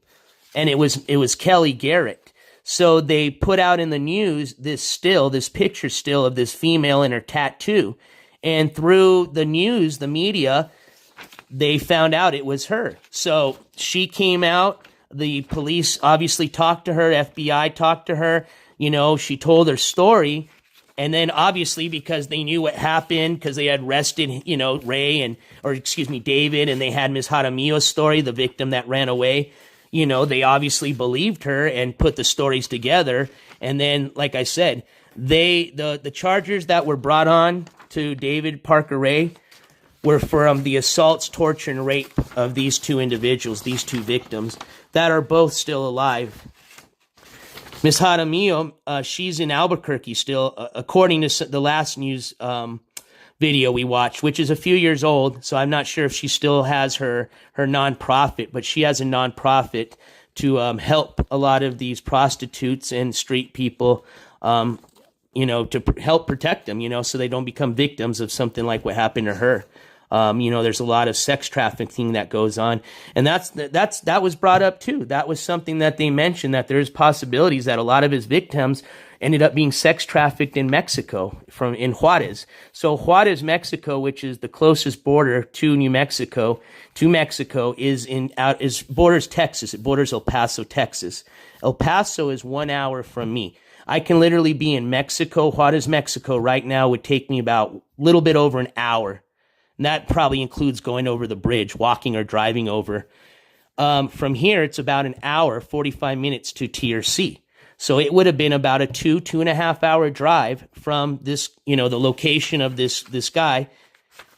and it was Kelly Garrett. So they put out in the news this picture still of this female and her tattoo, and through the news, the media, they found out it was her. So she came out. The police obviously talked to her. FBI talked to her. She told her story. And then obviously because they knew what happened, because they had arrested, David, and they had Ms. Jaramillo's story, the victim that ran away, they obviously believed her and put the stories together. And then, like I said, the charges that were brought on to David Parker Ray were from the assaults, torture, and rape of these two individuals, these two victims, that are both still alive. Ms. Jaramillo, she's in Albuquerque still, according to the last news video we watched, which is a few years old, so I'm not sure if she still has her nonprofit, but she has a nonprofit to help a lot of these prostitutes and street people, to help protect them, so they don't become victims of something like what happened to her. There's a lot of sex trafficking that goes on, and that was brought up too. That was something that they mentioned, that there's possibilities that a lot of his victims ended up being sex trafficked in Mexico, in Juarez. So Juarez, Mexico, which is the closest border to Mexico, borders Texas. It borders El Paso, Texas. El Paso is 1 hour from me. I can literally be in Mexico. Juarez, Mexico right now would take me about a little bit over an hour. And that probably includes going over the bridge, walking or driving over. From here, it's about an hour, 45 minutes to TRC. So it would have been about a 2.5 hour drive from this, the location of this guy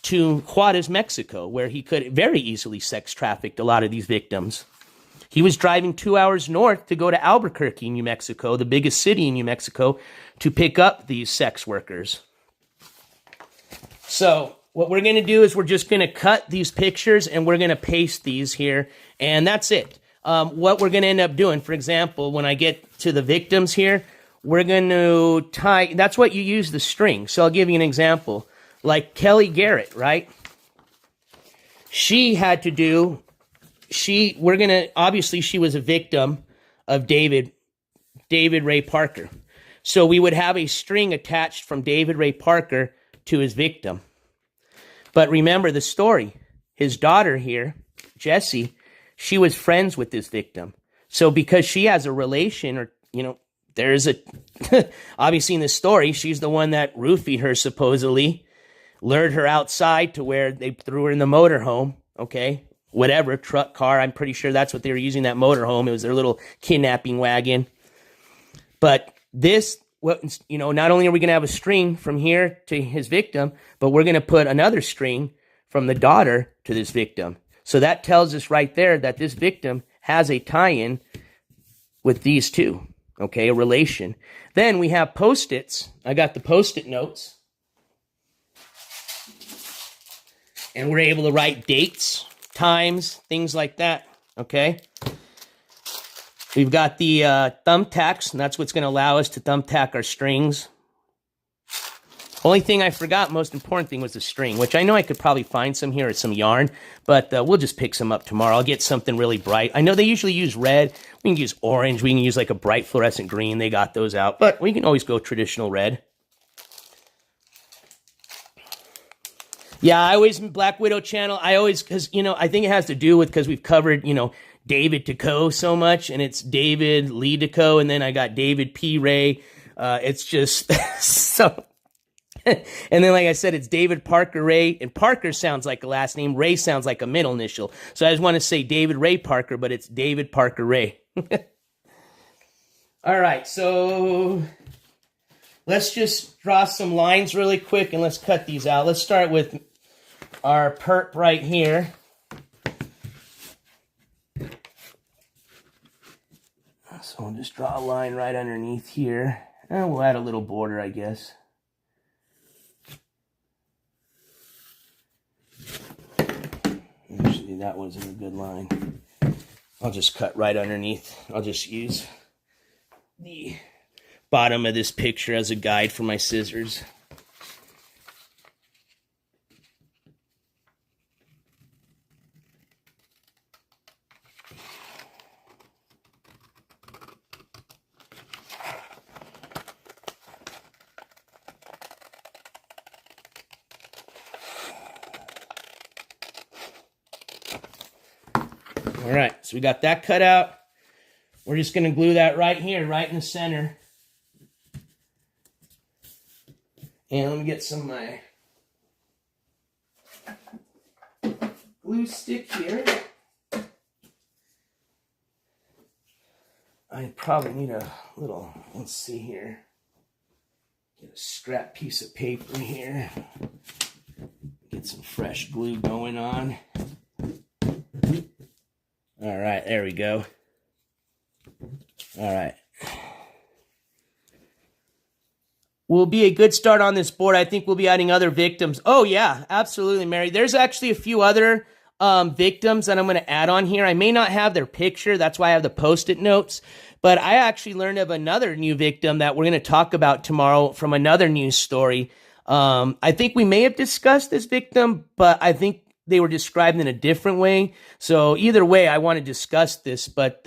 to Juarez, Mexico, where he could very easily sex trafficked a lot of these victims. He was driving 2 hours north to go to Albuquerque, New Mexico, the biggest city in New Mexico, to pick up these sex workers. So what we're going to do is we're just going to cut these pictures and we're going to paste these here, and that's it. What we're going to end up doing, for example, when I get to the victims here, we're going to tie, that's what you use the string. So I'll give you an example. Like Kelly Garrett, right? She had to do, obviously she was a victim of David Ray Parker. So we would have a string attached from David Ray Parker to his victim. But remember the story. His daughter here, Jessie, she was friends with this victim. So because she has a relation, or, there's obviously in the story, she's the one that roofied her supposedly, lured her outside to where they threw her in the motorhome, okay? Whatever, truck, car, I'm pretty sure that's what they were using, that motorhome. It was their little kidnapping wagon. But this, not only are we going to have a string from here to his victim, but we're going to put another string from the daughter to this victim. So that tells us right there that this victim has a tie-in with these two, okay, a relation. Then we have Post-its. I got the Post-it notes. And we're able to write dates, times, things like that, okay? We've got the thumbtacks, and that's what's going to allow us to thumbtack our strings. Only thing I forgot, most important thing, was the string, which I know I could probably find some here or some yarn, but we'll just pick some up tomorrow. I'll get something really bright. I know they usually use red. We can use orange. We can use like a bright fluorescent green. They got those out, but we can always go traditional red. Yeah, I always, Black Widow channel, because, I think it has to do with, because we've covered, David Decaux so much, and it's David Lee Decaux, and then I got David P. Ray. It's just, so, And then, like I said, it's David Parker Ray, and Parker sounds like a last name. Ray sounds like a middle initial. So I just want to say David Ray Parker, but it's David Parker Ray. All right, so let's just draw some lines really quick, and let's cut these out. Let's start with our perp right here. So we'll just draw a line right underneath here. And we'll add a little border, I guess. Actually, that wasn't a good line. I'll just cut right underneath. I'll just use the bottom of this picture as a guide for my scissors. All right, so we got that cut out. We're just going to glue that right here, right in the center. And let me get some of my glue stick here. I probably need a little, let's see here. Get a scrap piece of paper here. Get some fresh glue going on. All right, there we go. All right. Will be a good start on this board. I think we'll be adding other victims. Oh, yeah, absolutely, Mary. There's actually a few other victims that I'm going to add on here. I may not have their picture. That's why I have the Post-it notes. But I actually learned of another new victim that we're going to talk about tomorrow from another news story. I think we may have discussed this victim, but I think they were described in a different way. So either way, I want to discuss this. But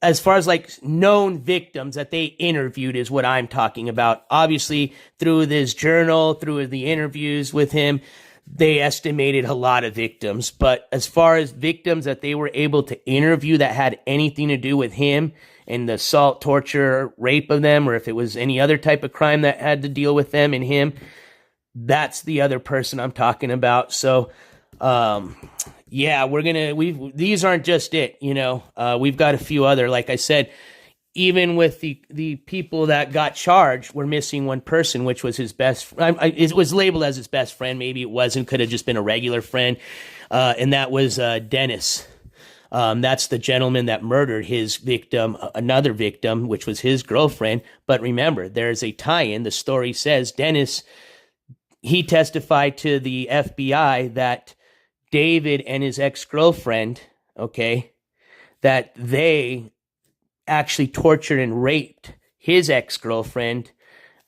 as far as like known victims that they interviewed is what I'm talking about. Obviously, through this journal, through the interviews with him, they estimated a lot of victims. But as far as victims that they were able to interview that had anything to do with him and the assault, torture, rape of them, or if it was any other type of crime that had to deal with them and him, that's the other person I'm talking about. So, yeah, these aren't just it, you know, we've got a few other, like I said, even with the people that got charged, we're missing one person, which was his best, it was labeled as his best friend. Maybe it wasn't, could have just been a regular friend. And that was, Dennis. That's the gentleman that murdered his victim, another victim, which was his girlfriend. But remember, there's a tie-in. The story says Dennis, he testified to the FBI that David and his ex-girlfriend, okay, that they actually tortured and raped his ex-girlfriend,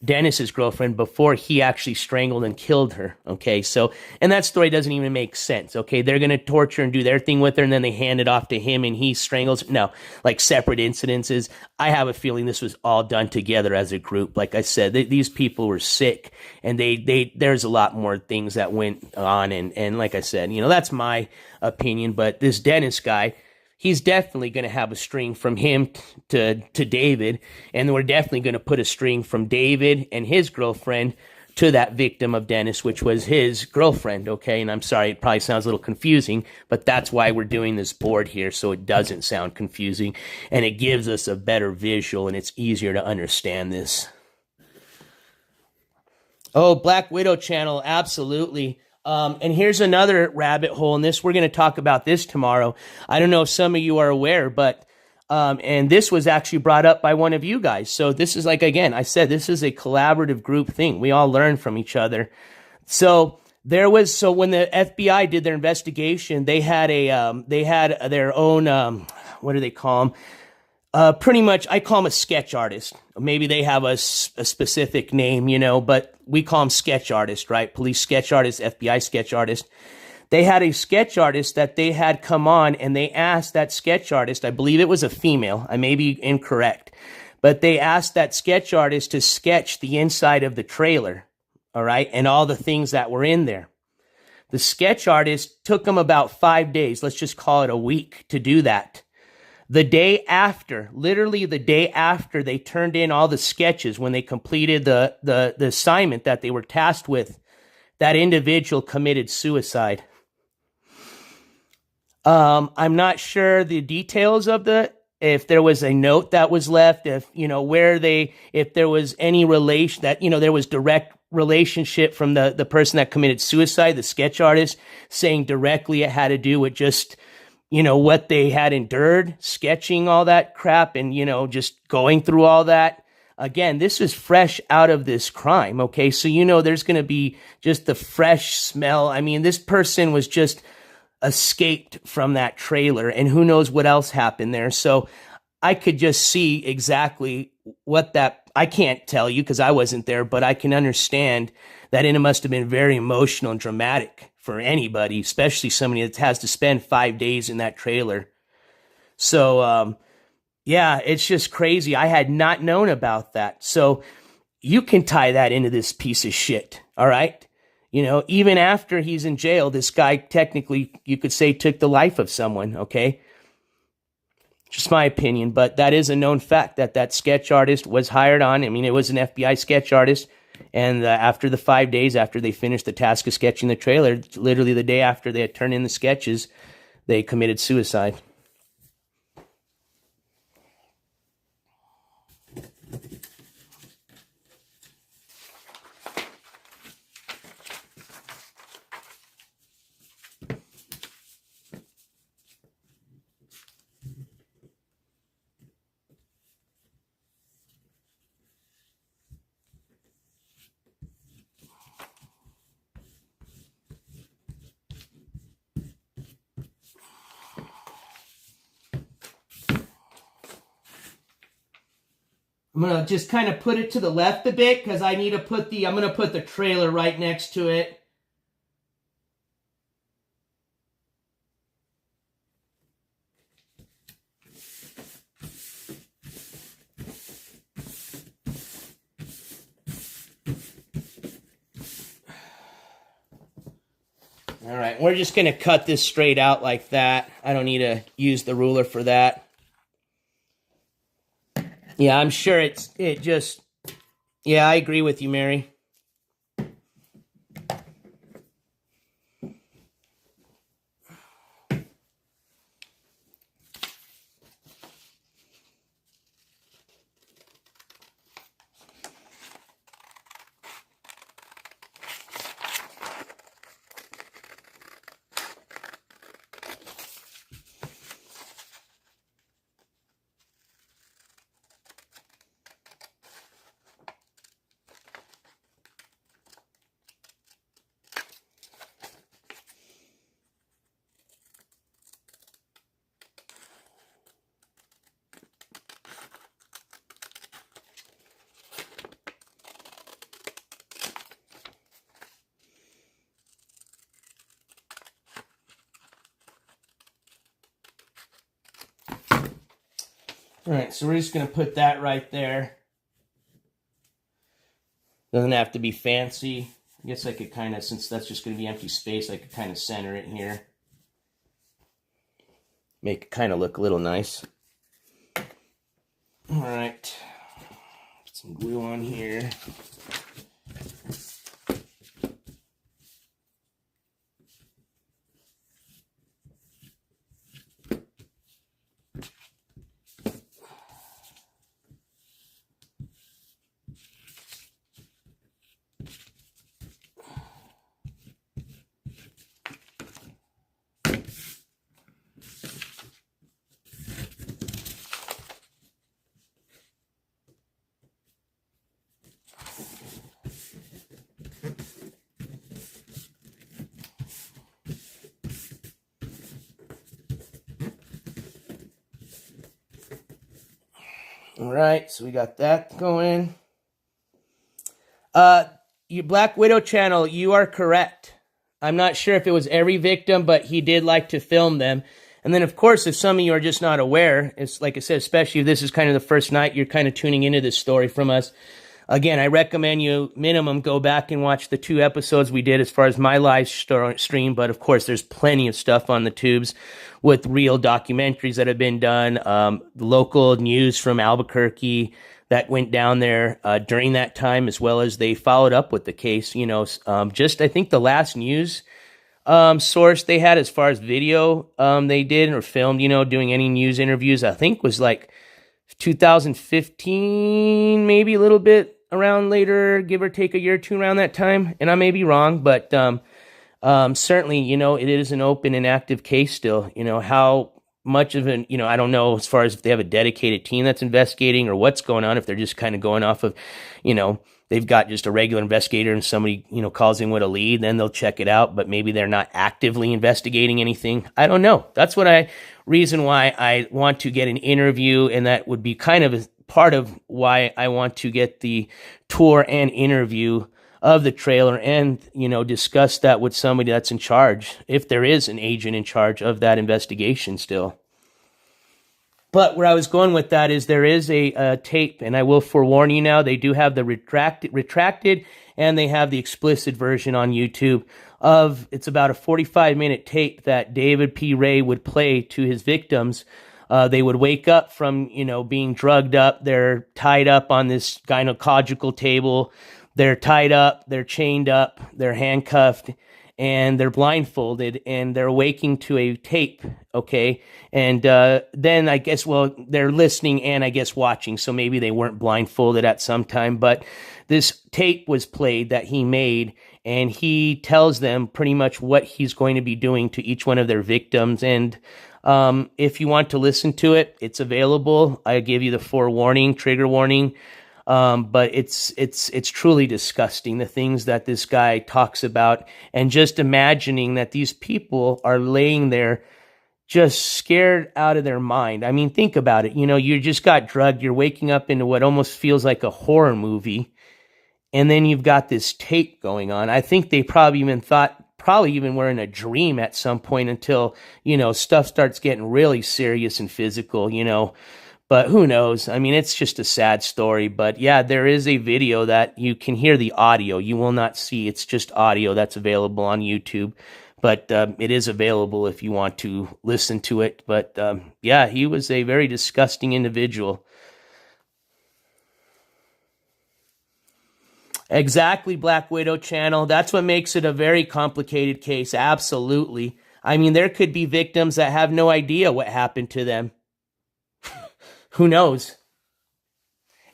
Dennis's girlfriend, before he actually strangled and killed her, okay? So, and that story doesn't even make sense, okay? They're going to torture and do their thing with her, and then they hand it off to him, and he strangles. No, like separate incidences. I have a feeling this was all done together as a group. Like I said, these people were sick, and there's a lot more things that went on, and like I said, you know, that's my opinion, but this Dennis guy, he's definitely going to have a string from him to David, and we're definitely going to put a string from David and his girlfriend to that victim of Dennis, which was his girlfriend, okay? And I'm sorry, it probably sounds a little confusing, but that's why we're doing this board here, so it doesn't sound confusing, and it gives us a better visual, and it's easier to understand this. Oh, Black Widow channel, absolutely. And here's another rabbit hole in this. We're going to talk about this tomorrow. I don't know if some of you are aware, but, and this was actually brought up by one of you guys. So this is like, again, I said, this is a collaborative group thing. We all learn from each other. So when the FBI did their investigation, they had their own, what do they call them? Pretty much, I call them a sketch artist. Maybe they have a specific name, you know, but we call them sketch artist, right? Police sketch artist, FBI sketch artist. They had a sketch artist that they had come on, and they asked that sketch artist, I believe it was a female, I may be incorrect, but they asked that sketch artist to sketch the inside of the trailer, all right, and all the things that were in there. The sketch artist took them about 5 days, let's just call it a week, to do that. The day after, literally the day after they turned in all the sketches, when they completed the assignment that they were tasked with, that individual committed suicide. I'm not sure the details of if there was a note that was left, if there was any relation that, there was direct relationship from the person that committed suicide, the sketch artist, saying directly it had to do with just, what they had endured, sketching all that crap and, just going through all that. Again, this is fresh out of this crime, okay? So, there's going to be just the fresh smell. I mean, this person was just escaped from that trailer, and who knows what else happened there. So I could just see exactly I can't tell you because I wasn't there, but I can understand that it must have been very emotional and dramatic for anybody, especially somebody that has to spend 5 days in that trailer. So, yeah, it's just crazy. I had not known about that. So you can tie that into this piece of shit, all right? Even after he's in jail, this guy technically, you could say, took the life of someone, okay? Just my opinion, but that is a known fact that sketch artist was hired on. I mean, it was an FBI sketch artist, and after the 5 days after they finished the task of sketching the trailer, literally the day after they had turned in the sketches, they committed suicide. I'm going to just kind of put it to the left a bit because I need to I'm going to put the trailer right next to it. All right, we're just going to cut this straight out like that. I don't need to use the ruler for that. Yeah, I'm sure yeah, I agree with you, Mary. All right, so we're just going to put that right there. Doesn't have to be fancy. I guess I could kind of, since that's just going to be empty space, I could kind of center it here. Make it kind of look a little nice. All right. Put some glue on here. All right, so we got that going. Your Black Widow channel, you are correct. I'm not sure if it was every victim, but he did like to film them. And then, of course, if some of you are just not aware, it's like I said, especially if this is kind of the first night you're kind of tuning into this story from us, Again, I recommend you minimum go back and watch the 2 episodes we did as far as my live stream. But of course, there's plenty of stuff on the tubes with real documentaries that have been done, local news from Albuquerque that went down there during that time, as well as they followed up with the case. Just I think the last news source they had as far as video they did or filmed, doing any news interviews, I think was like 2015, maybe a little bit around later, give or take a year or two around that time. And I may be wrong, but certainly, it is an open and active case still. How much of an, I don't know as far as if they have a dedicated team that's investigating or what's going on, if they're just kind of going off of, they've got just a regular investigator and somebody, calls in with a lead, then they'll check it out, but maybe they're not actively investigating anything. I don't know. That's reason why I want to get an interview, and that would be kind of a part of why I want to get the tour and interview of the trailer and, discuss that with somebody that's in charge, if there is an agent in charge of that investigation still. But where I was going with that is there is a tape, and I will forewarn you now, they do have the retracted and they have the explicit version on YouTube it's about a 45-minute tape that David P. Ray would play to his victims. They would wake up from, being drugged up. They're tied up on this gynecological table. They're tied up, they're chained up, they're handcuffed, and they're blindfolded, and they're waking to a tape, okay? And then I guess, they're listening and I guess watching, so maybe they weren't blindfolded at some time, but this tape was played that he made, and he tells them pretty much what he's going to be doing to each one of their victims. And if you want to listen to it, it's available. I give you the forewarning, trigger warning. But it's truly disgusting, the things that this guy talks about, and just imagining that these people are laying there just scared out of their mind. I mean, think about it. You just got drugged. You're waking up into what almost feels like a horror movie. And then you've got this tape going on. I think they probably even were in a dream at some point until, stuff starts getting really serious and physical, But who knows? I mean, it's just a sad story. But yeah, there is a video that you can hear the audio. You will not see. It's just audio that's available on YouTube. But it is available if you want to listen to it. But yeah, he was a very disgusting individual. Exactly, Black Widow channel. That's what makes it a very complicated case. Absolutely. I mean, there could be victims that have no idea what happened to them. Who knows?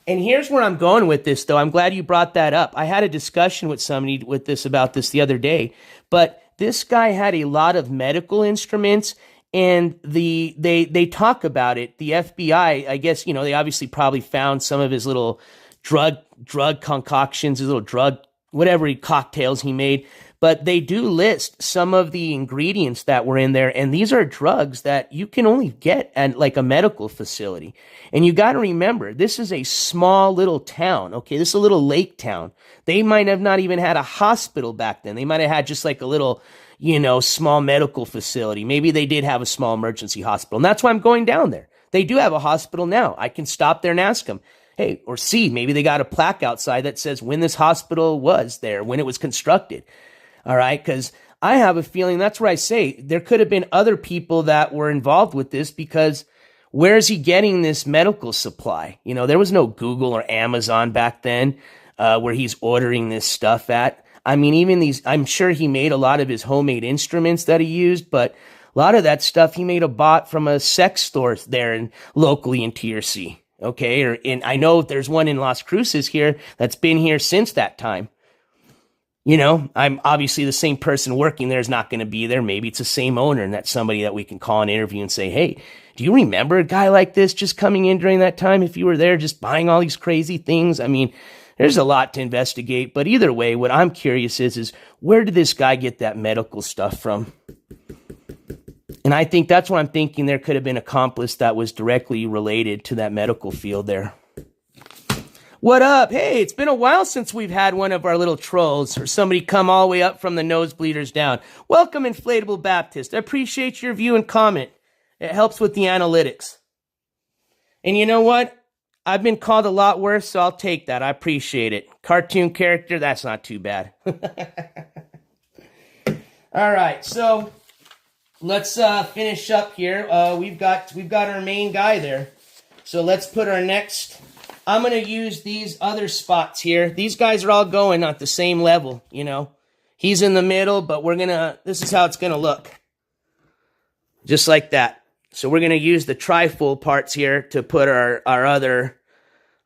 And here's where I'm going with this, though. I'm glad you brought that up. I had a discussion with somebody about this the other day, but this guy had a lot of medical instruments, and they talk about it. The FBI, I guess, they obviously probably found some of his little drug concoctions, his little drug, whatever cocktails he made. But they do list some of the ingredients that were in there, and these are drugs that you can only get at like a medical facility. And you got to remember, this is a small little town, okay? This is a little lake town. They might have not even had a hospital back then. They might have had just like a little, small medical facility. Maybe they did have a small emergency hospital, and that's why I'm going down there. They do have a hospital now. I can stop there and ask them, hey, or see, maybe they got a plaque outside that says when this hospital was there, when it was constructed. All right, because I have a feeling that's where I say there could have been other people that were involved with this, because where is he getting this medical supply? There was no Google or Amazon back then where he's ordering this stuff at. I mean, even I'm sure he made a lot of his homemade instruments that he used, but a lot of that stuff he may have bought from a sex store there locally in TRC. Okay, and I know there's one in Las Cruces here that's been here since that time. I'm obviously the same person working there is not going to be there. Maybe it's the same owner, and that's somebody that we can call and interview and say, hey, do you remember a guy like this just coming in during that time? If you were there just buying all these crazy things? I mean, there's a lot to investigate. But either way, what I'm curious is where did this guy get that medical stuff from? And I think that's what I'm thinking. There could have been an accomplice that was directly related to that medical field there. What up? Hey, it's been a while since we've had one of our little trolls or somebody come all the way up from the nosebleeders down. Welcome, Inflatable Baptist. I appreciate your view and comment. It helps with the analytics. And you know what? I've been called a lot worse, so I'll take that. I appreciate it. Cartoon character, that's not too bad. All right, so let's finish up here. We've got our main guy there. So let's put our next. I'm gonna use these other spots here. These guys are all going at the same level, you know. He's in the middle, but this is how it's gonna look. Just like that. So we're gonna use the trifold parts here to put our other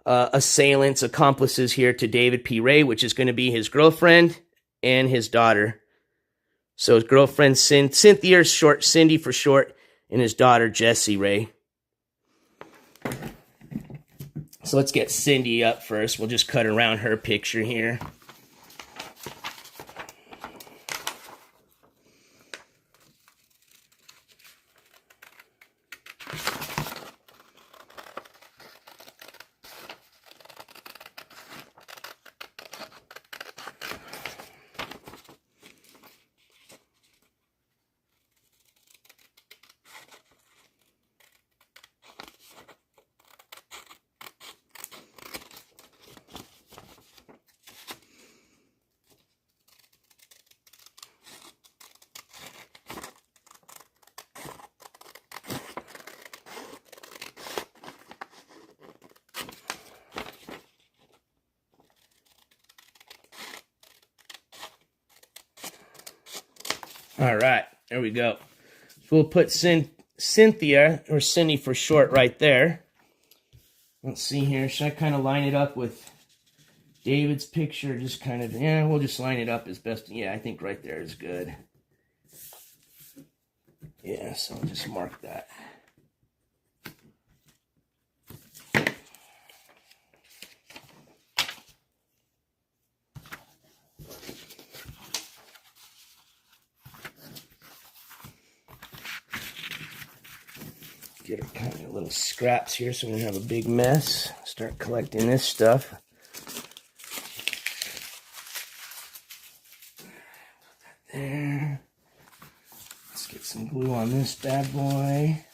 assailants, accomplices here to David P. Ray, which is gonna be his girlfriend and his daughter. So his girlfriend Cynthia, or short Cindy for short, and his daughter Jessie Ray. So let's get Cindy up first. We'll just cut around her picture here. All right, there we go. So we'll put Cynthia, or Cindy for short, right there. Let's see here. Should I kind of line it up with David's picture? Just kind of, yeah, we'll just line it up as best. Yeah, I think right there is good. Yeah, so I'll just mark that. Get our kind of little scraps here so we don't have a big mess. Start collecting this stuff. Put that there. Let's get some glue on this bad boy.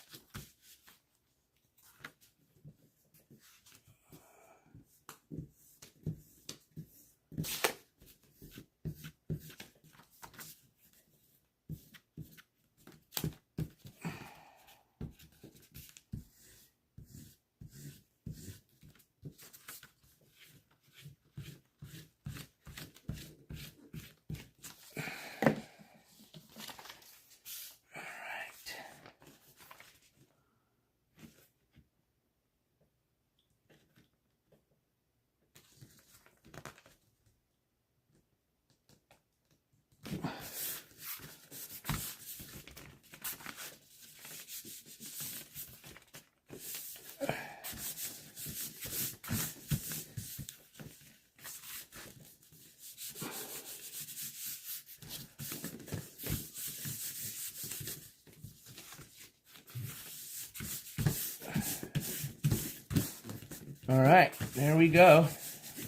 All right, there we go.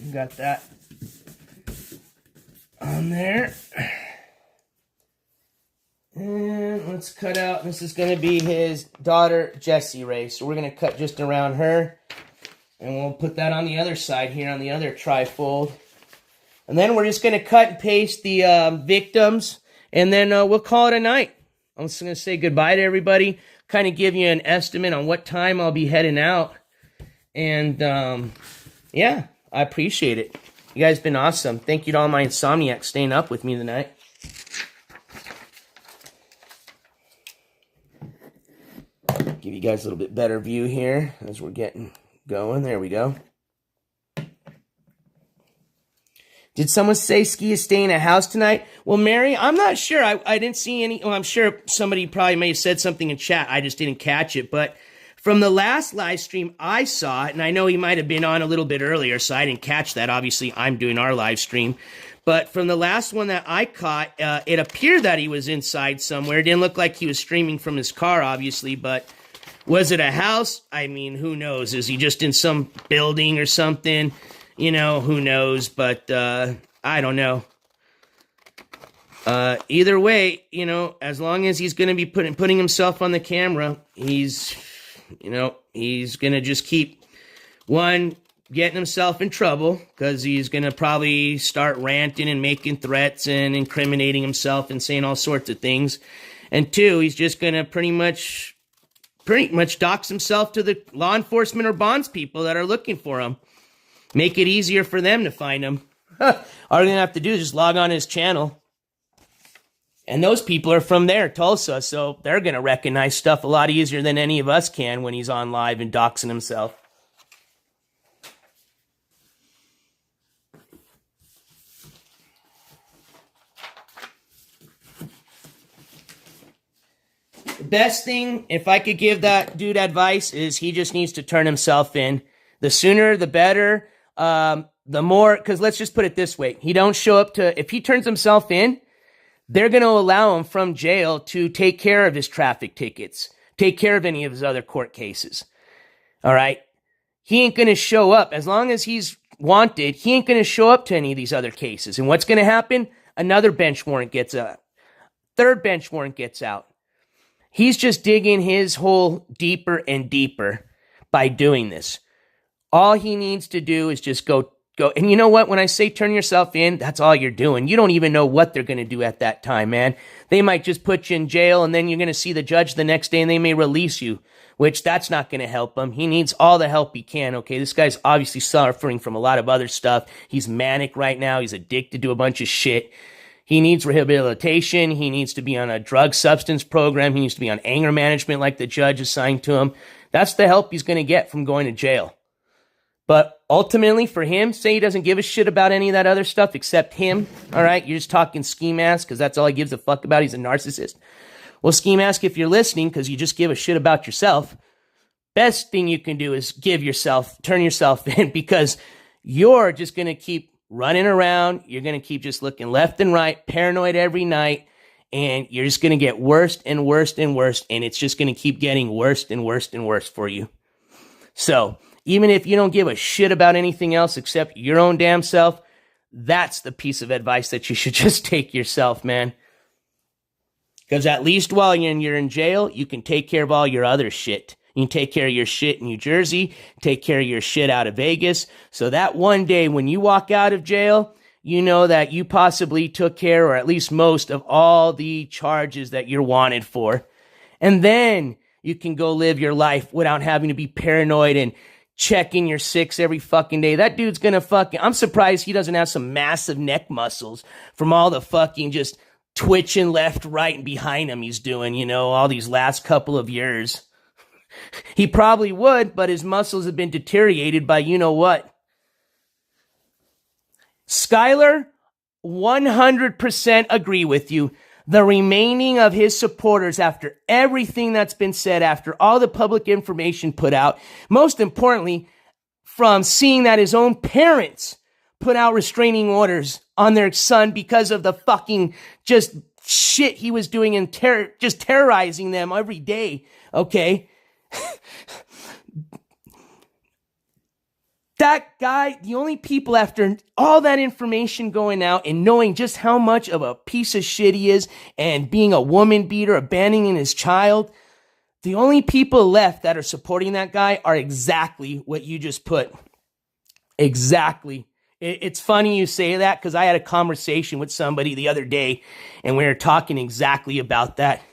We got that on there. And let's cut out, this is going to be his daughter, Jessie Ray. So we're going to cut just around her. And we'll put that on the other side here, on the other trifold. And then we're just going to cut and paste the victims. And then we'll call it a night. I'm just going to say goodbye to everybody. Kind of give you an estimate on what time I'll be heading out. And, yeah, I appreciate it. You guys been awesome. Thank you to all my insomniacs staying up with me tonight. Give you guys a little bit better view here as we're getting going. There we go. Did someone say Ski is staying at house tonight? Well, Mary, I'm not sure. I didn't see any. Well, I'm sure somebody probably may have said something in chat. I just didn't catch it. But from the last live stream I saw, and I know he might have been on a little bit earlier, so I didn't catch that. Obviously, I'm doing our live stream. But from the last one that I caught, it appeared that he was inside somewhere. It didn't look like he was streaming from his car, obviously, but was it a house? I mean, who knows? Is he just in some building or something? You know, who knows? But I don't know. Either way, you know, as long as he's going to be putting himself on the camera, he's, you know, he's going to just keep one, getting himself in trouble because he's going to probably start ranting and making threats and incriminating himself and saying all sorts of things. And two, he's just going to pretty much dox himself to the law enforcement or bonds people that are looking for him. Make it easier for them to find him. All they're going to have to do is just log on his channel. And those people are from there, Tulsa, so they're going to recognize stuff a lot easier than any of us can when he's on live and doxing himself. The best thing, if I could give that dude advice, is he just needs to turn himself in. The sooner, the better. The more, because let's just put it this way. He don't show up to, if he turns himself in, they're going to allow him from jail to take care of his traffic tickets, take care of any of his other court cases. All right? He ain't going to show up. As long as he's wanted, he ain't going to show up to any of these other cases. And what's going to happen? Another bench warrant gets out. Third bench warrant gets out. He's just digging his hole deeper and deeper by doing this. All he needs to do is just go. And you know what? When I say turn yourself in, that's all you're doing. You don't even know what they're going to do at that time, man. They might just put you in jail, and then you're going to see the judge the next day, and they may release you, which that's not going to help him. He needs all the help he can, okay? This guy's obviously suffering from a lot of other stuff. He's manic right now. He's addicted to a bunch of shit. He needs rehabilitation. He needs to be on a drug substance program. He needs to be on anger management like the judge assigned to him. That's the help he's going to get from going to jail. But ultimately, for him, say he doesn't give a shit about any of that other stuff except him, all right? You're just talking ski mask because that's all he gives a fuck about. He's a narcissist. Well, ski mask, if you're listening because you just give a shit about yourself, best thing you can do is turn yourself in, because you're just going to keep running around. You're going to keep just looking left and right, paranoid every night, and you're just going to get worse and worse and worse, and it's just going to keep getting worse and worse and worse for you. So even if you don't give a shit about anything else except your own damn self, that's the piece of advice that you should just take yourself, man. Because at least while you're in jail, you can take care of all your other shit. You can take care of your shit in New Jersey, take care of your shit out of Vegas, so that one day when you walk out of jail, you know that you possibly took care, or at least most, of all the charges that you're wanted for. And then you can go live your life without having to be paranoid and checking your 6 every fucking day. That dude's gonna I'm surprised he doesn't have some massive neck muscles from all the fucking just twitching left, right, and behind him he's doing, all these last couple of years. He probably would, but his muscles have been deteriorated by what. Skyler, 100% agree with you. The remaining of his supporters, after everything that's been said, after all the public information put out, most importantly, from seeing that his own parents put out restraining orders on their son because of the fucking just shit he was doing and just terrorizing them every day, okay? That guy, the only people after all that information going out and knowing just how much of a piece of shit he is and being a woman beater, abandoning his child, the only people left that are supporting that guy are exactly what you just put. Exactly. It's funny you say that because I had a conversation with somebody the other day and we were talking exactly about that.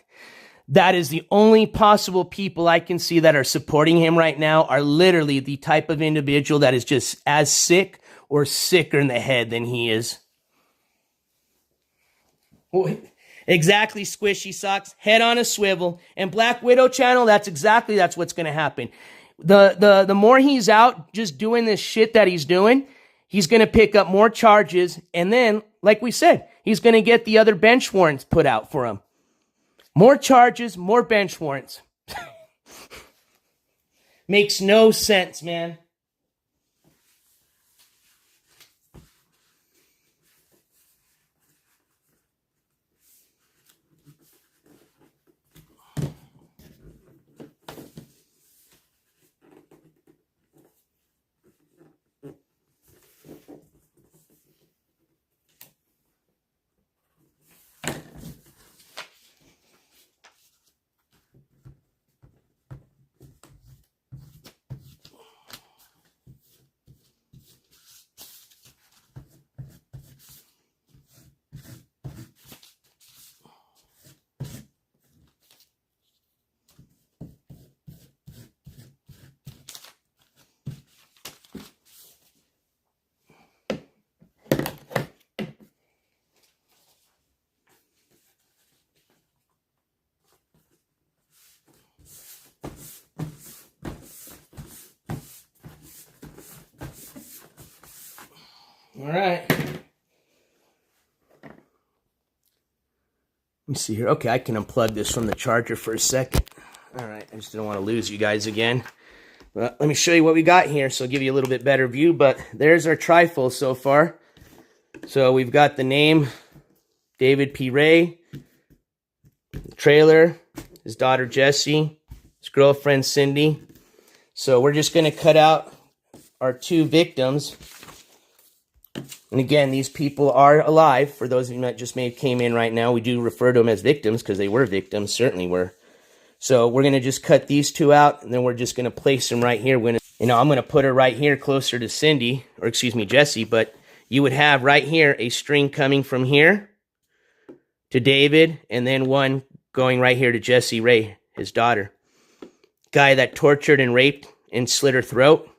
That is the only possible people I can see that are supporting him right now are literally the type of individual that is just as sick or sicker in the head than he is. Exactly, Squishy Socks. Head on a swivel. And Black Widow channel, that's what's going to happen. The more he's out just doing this shit that he's doing, he's going to pick up more charges. And then, like we said, he's going to get the other bench warrants put out for him. More charges, more bench warrants. Makes no sense, man. All right. Let me see here. Okay, I can unplug this from the charger for a second. All right, I just didn't want to lose you guys again. Well, let me show you what we got here, so I'll give you a little bit better view. But there's our trifold so far. So we've got the name, David P. Ray, trailer, his daughter Jessie, his girlfriend Cindy. So we're just going to cut out our 2 victims. And again, these people are alive. For those of you that just may have came in right now, we do refer to them as victims because they were victims, certainly were. So we're going to just cut these 2 out, and then we're just going to place them right here. I'm going to put her right here closer to Cindy, or excuse me, Jessie, but you would have right here a string coming from here to David, and then one going right here to Jessie Ray, his daughter. Guy that tortured and raped and slit her throat.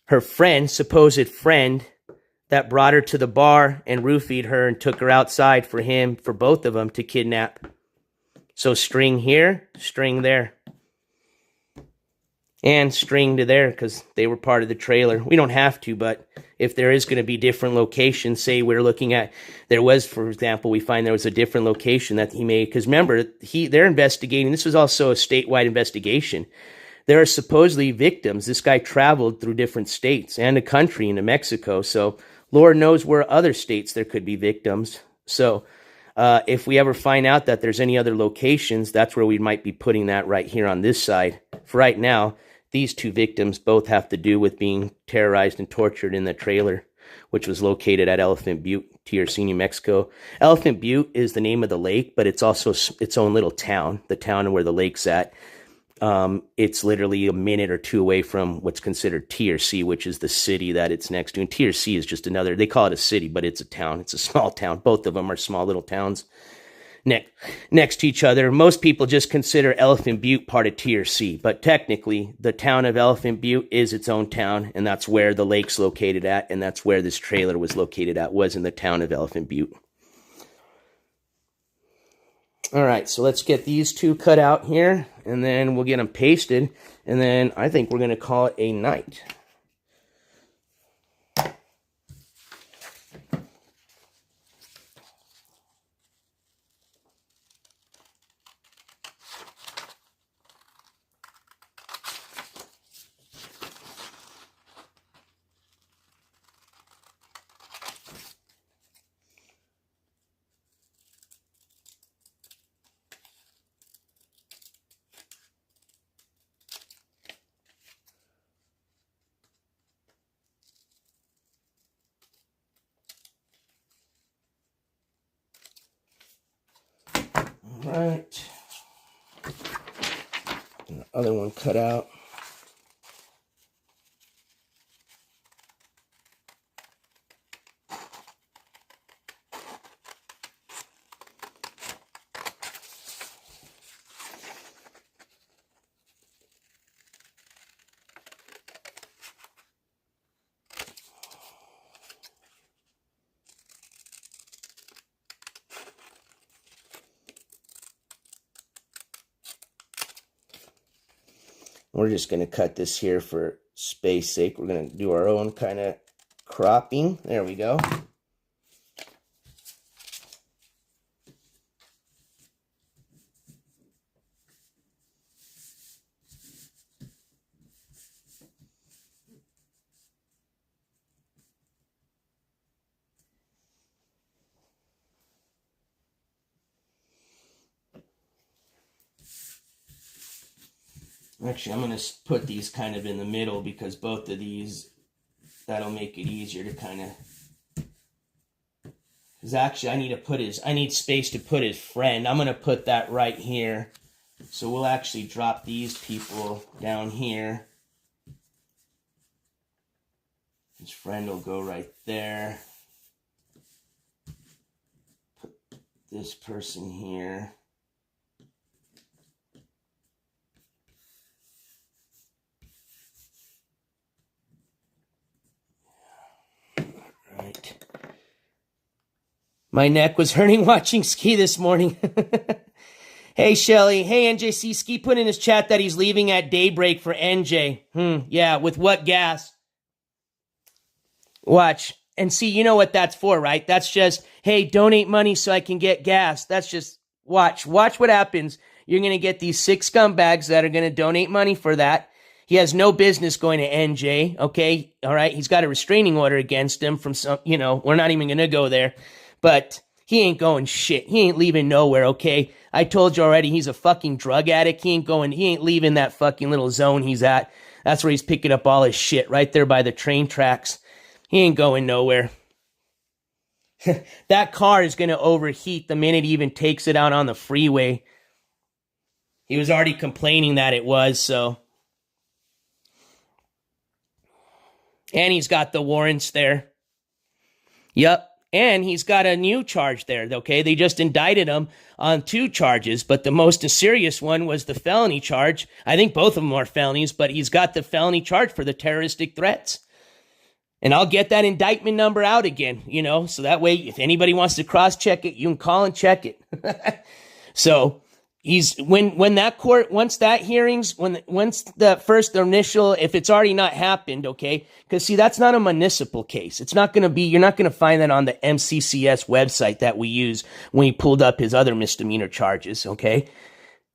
Her friend, supposed friend, that brought her to the bar and roofied her and took her outside for both of them to kidnap. So string here, string there. And string to there because they were part of the trailer. We don't have to, but if there is going to be different locations, say we're looking at, there was, for example, we find there was a different location that he made. Because remember, they're investigating. This was also a statewide investigation. There are supposedly victims. This guy traveled through different states and a country into Mexico. So Lord knows where other states there could be victims. So if we ever find out that there's any other locations, that's where we might be putting that right here on this side. For right now, these 2 victims both have to do with being terrorized and tortured in the trailer, which was located at Elephant Butte, TRC, New Mexico. Elephant Butte is the name of the lake, but it's also its own little town, the town where the lake's at. It's literally a minute or 2 away from what's considered TRC, which is the city that it's next to. And TRC is just another, they call it a city, but it's a town. It's a small town. Both of them are small little towns next to each other. Most people just consider Elephant Butte part of TRC, but technically the town of Elephant Butte is its own town, and that's where the lake's located at, and that's where this trailer was located at, was in the town of Elephant Butte. All right, so let's get these 2 cut out here, and then we'll get them pasted, and then I think we're going to call it a night. Right. And the other one cut out. We're just going to cut this here for space sake. We're going to do our own kind of cropping. There we go. Actually, I'm going to put these kind of in the middle because both of these, that'll make it easier to kind of, because actually I need space to put his friend. I'm going to put that right here. So we'll actually drop these people down here. His friend will go right there. Put this person here. Right. My neck was hurting watching Ski this morning. Hey, Shelly. Hey, NJC. Ski put in his chat that he's leaving at daybreak for NJ. Yeah, with what gas? Watch. And see, you know what that's for, right? That's just, hey, donate money so I can get gas. That's just, watch what happens. You're going to get these 6 scumbags that are going to donate money for that. He has no business going to NJ, okay? All right? He's got a restraining order against him from some, we're not even going to go there. But he ain't going shit. He ain't leaving nowhere, okay? I told you already, he's a fucking drug addict. He ain't leaving that fucking little zone he's at. That's where he's picking up all his shit, right there by the train tracks. He ain't going nowhere. That car is going to overheat the minute he even takes it out on the freeway. He was already complaining that it was, so. And he's got the warrants there. Yep. And he's got a new charge there, okay? They just indicted him on 2 charges, but the most serious one was the felony charge. I think both of them are felonies, but he's got the felony charge for the terroristic threats. And I'll get that indictment number out again, so that way if anybody wants to cross-check it, you can call and check it. So when that court, once that hearings, once the first initial, if it's already not happened, okay, because see, that's not a municipal case. It's not going to be, you're not going to find that on the MCCS website that we use when he pulled up his other misdemeanor charges, okay?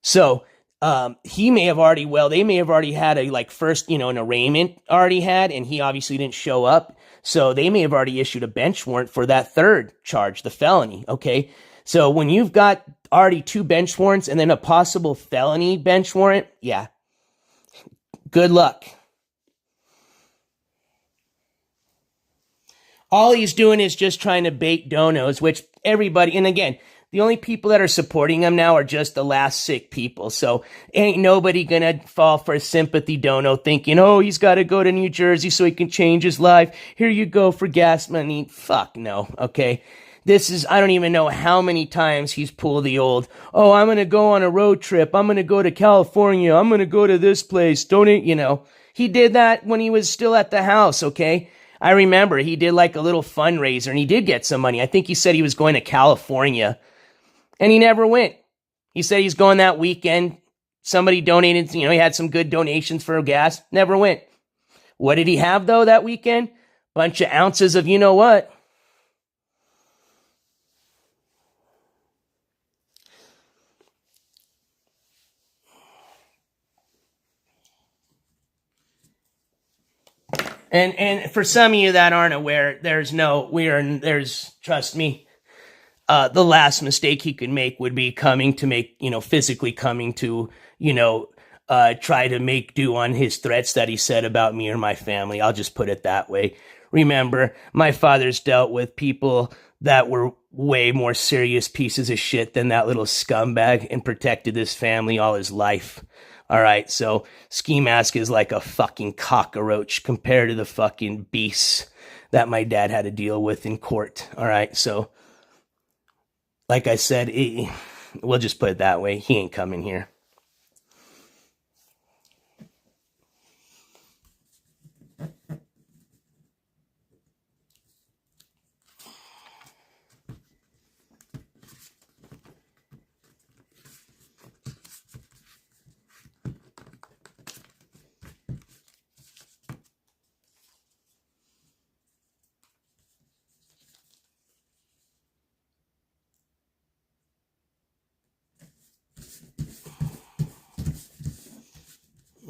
So, they may have already had a first, an arraignment already had, and he obviously didn't show up. So they may have already issued a bench warrant for that 3rd charge, the felony. Okay. So when you've got already 2 bench warrants and then a possible felony bench warrant, yeah, good luck. All he's doing is just trying to bait donos, which everybody, and again, the only people that are supporting him now are just the last sick people. So ain't nobody gonna fall for a sympathy dono thinking, oh, he's got to go to New Jersey so he can change his life. Here you go for gas money. Fuck no, okay? I don't even know how many times he's pulled the old, oh, I'm gonna go on a road trip. I'm gonna go to California. I'm gonna go to this place. He did that when he was still at the house, okay? I remember he did like a little fundraiser and he did get some money. I think he said he was going to California. And he never went. He said he's going that weekend. Somebody donated, he had some good donations for gas. Never went. What did he have, though, that weekend? Bunch of ounces of you know what? And for some of you that aren't aware, trust me, the last mistake he could make would be physically coming to, try to make do on his threats that he said about me or my family. I'll just put it that way. Remember, my father's dealt with people that were way more serious pieces of shit than that little scumbag and protected his family all his life. All right, so Ski Mask is like a fucking cockroach compared to the fucking beasts that my dad had to deal with in court. All right, so like I said, we'll just put it that way. He ain't coming here.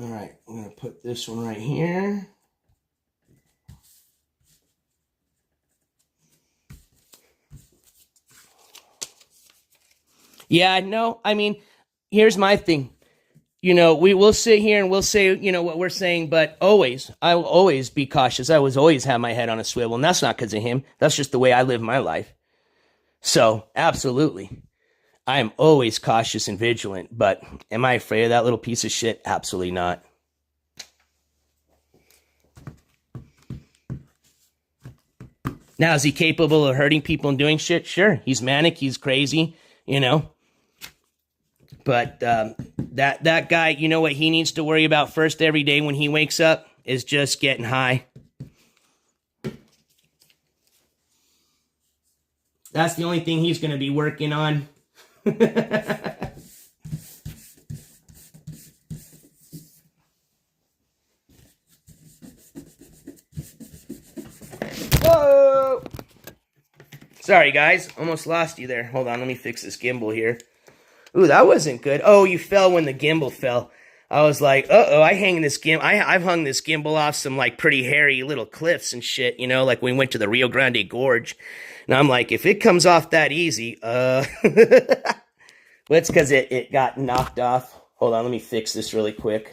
All right, I'm going to put this one right here. Yeah, no, I mean, here's my thing. We will sit here and we'll say, what we're saying, but I will always be cautious. I will always have my head on a swivel, and that's not because of him. That's just the way I live my life. So, absolutely. I am always cautious and vigilant, but am I afraid of that little piece of shit? Absolutely not. Now, is he capable of hurting people and doing shit? Sure. He's manic. He's crazy, But that guy, what he needs to worry about first every day when he wakes up is just getting high. That's the only thing he's going to be working on. Sorry, guys. Almost lost you there. Hold on, let me fix this gimbal here. Ooh, that wasn't good. Oh, you fell when the gimbal fell. I was like, uh-oh, I've hung this gimbal off some, like, pretty hairy little cliffs and shit, you know, like we went to the Rio Grande Gorge. And I'm like, if it comes off that easy, well, it's because it got knocked off. Hold on, let me fix this really quick.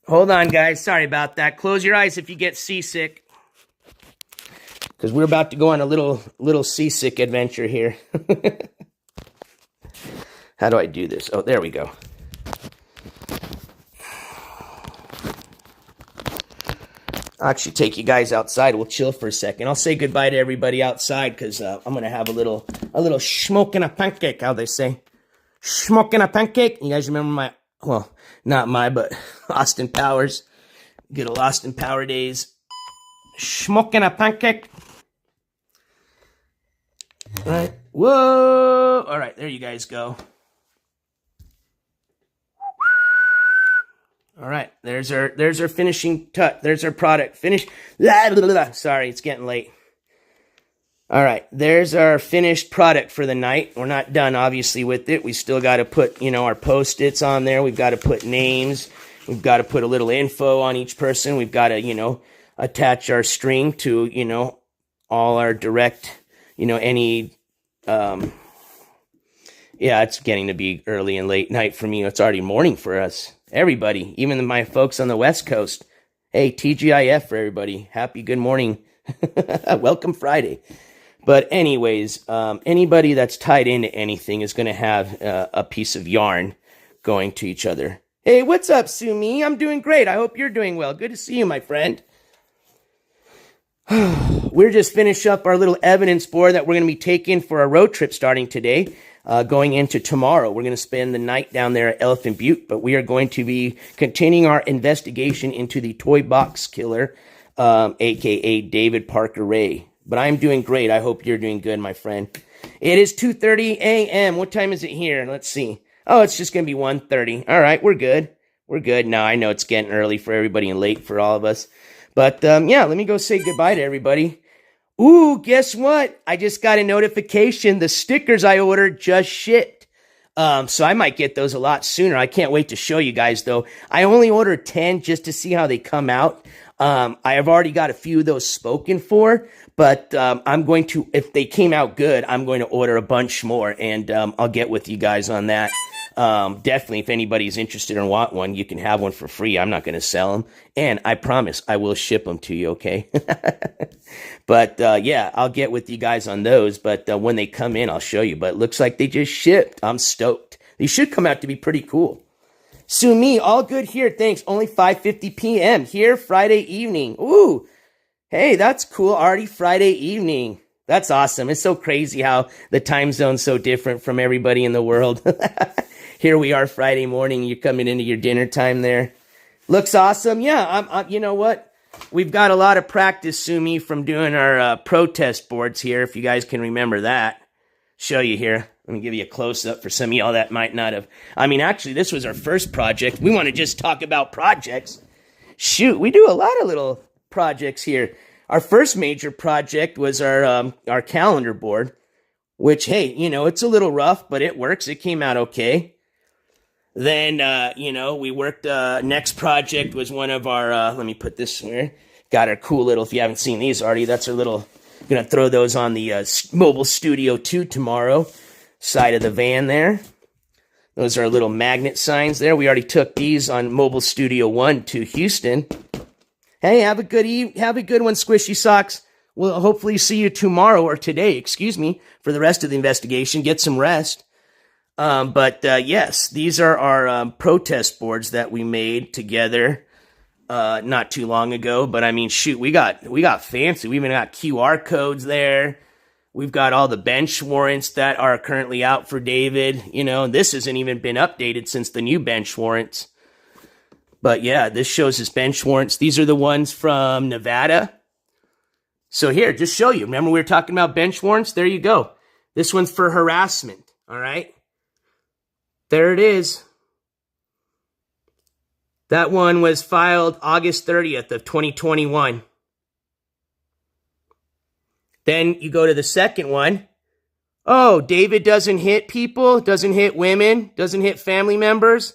Hold on, guys. Sorry about that. Close your eyes if you get seasick. Because we're about to go on a little seasick adventure here. How do I do this? Oh, there we go. I'll actually take you guys outside. We'll chill for a second. I'll say goodbye to everybody outside because I'm going to have a little smoke and a pancake, how they say. Smoke and a pancake. You guys remember my... Well, not my, but Austin Powers. Good old Austin Power days. Smoking a pancake. All right. Whoa. All right, there you guys go. All right, there's our finishing touch. There's our product. Finish. Sorry, it's getting late. All right, there's our finished product for the night. We're not done, obviously, with it. We still got to put, you know, our Post-its on there. We've got to put names. We've got to put a little info on each person. We've got to, you know, attach our string to, you know, all our direct, you know, any, yeah, it's getting to be early and late night for me. It's already morning for us. Everybody, even my folks on the West Coast. Hey, TGIF for everybody. Happy good morning. Welcome Friday. But anyways, anybody that's tied into anything is going to have a piece of yarn going to each other. Hey, what's up, Sumi? I'm doing great. I hope you're doing well. Good to see you, my friend. We're just finished up our little evidence board that we're going to be taking for our road trip starting today, going into tomorrow. We're going to spend the night down there at Elephant Butte, but we are going to be continuing our investigation into the toy box killer, a.k.a. David Parker Ray. But I'm doing great. I hope you're doing good, my friend. It is 2:30 a.m. What time is it here? Let's see. Oh, it's just going to be 1:30. All right, we're good. We're good. Now, I know it's getting early for everybody and late for all of us. But, yeah, let me go say goodbye to everybody. Ooh, guess what? I just got a notification. The stickers I ordered just shipped. So I might get those a lot sooner. I can't wait to show you guys, though. I only ordered 10 just to see how they come out. I have already got a few of those spoken for, but I'm going to, if they came out good, I'm going to order a bunch more, and I'll get with you guys on that. Definitely, if anybody's interested or want one, you can have one for free. I'm not going to sell them, and I promise I will ship them to you, okay? But, yeah, I'll get with you guys on those, but when they come in, I'll show you. But it looks like they just shipped. I'm stoked. These should come out to be pretty cool. Sumi, all good here. Thanks. Only 5:50 p.m. here Friday evening. Ooh. Hey, that's cool. Already Friday evening. That's awesome. It's so crazy how the time zone's so different from everybody in the world. Here we are Friday morning. You're coming into your dinner time there. Looks awesome. Yeah, you know what? We've got a lot of practice, Sumi, from doing our protest boards here, if you guys can remember that. Show you here. Let me give you a close-up for some of y'all that might not have. I mean, actually, this was our first project. We want to just talk about projects. Shoot, we do a lot of little projects here. Our first major project was our calendar board, which, hey, you know, it's a little rough, but it works. It came out okay. Then, you know, we worked, next project was one of our, let me put this here. Got our cool little, if you haven't seen these already, that's our little, going to throw those on the Mobile Studio 2 tomorrow. Side of the van there. Those are little magnet signs there. We already took these on Mobile Studio 1 to Houston. Hey, have a good one, Squishy Socks. We'll hopefully see you tomorrow, or today, excuse me, for the rest of the investigation. Get some rest. But yes, these are our protest boards that we made together not too long ago. But I mean, shoot, we got fancy. We even got QR codes there. We've got all the bench warrants that are currently out for David. You know, this hasn't even been updated since the new bench warrants. But yeah, this shows his bench warrants. These are the ones from Nevada. So here, just show you. Remember we were talking about bench warrants? There you go. This one's for harassment, all right? There it is. That one was filed August 30th of 2021. Then you go to the second one. Oh, David doesn't hit people, doesn't hit women, doesn't hit family members.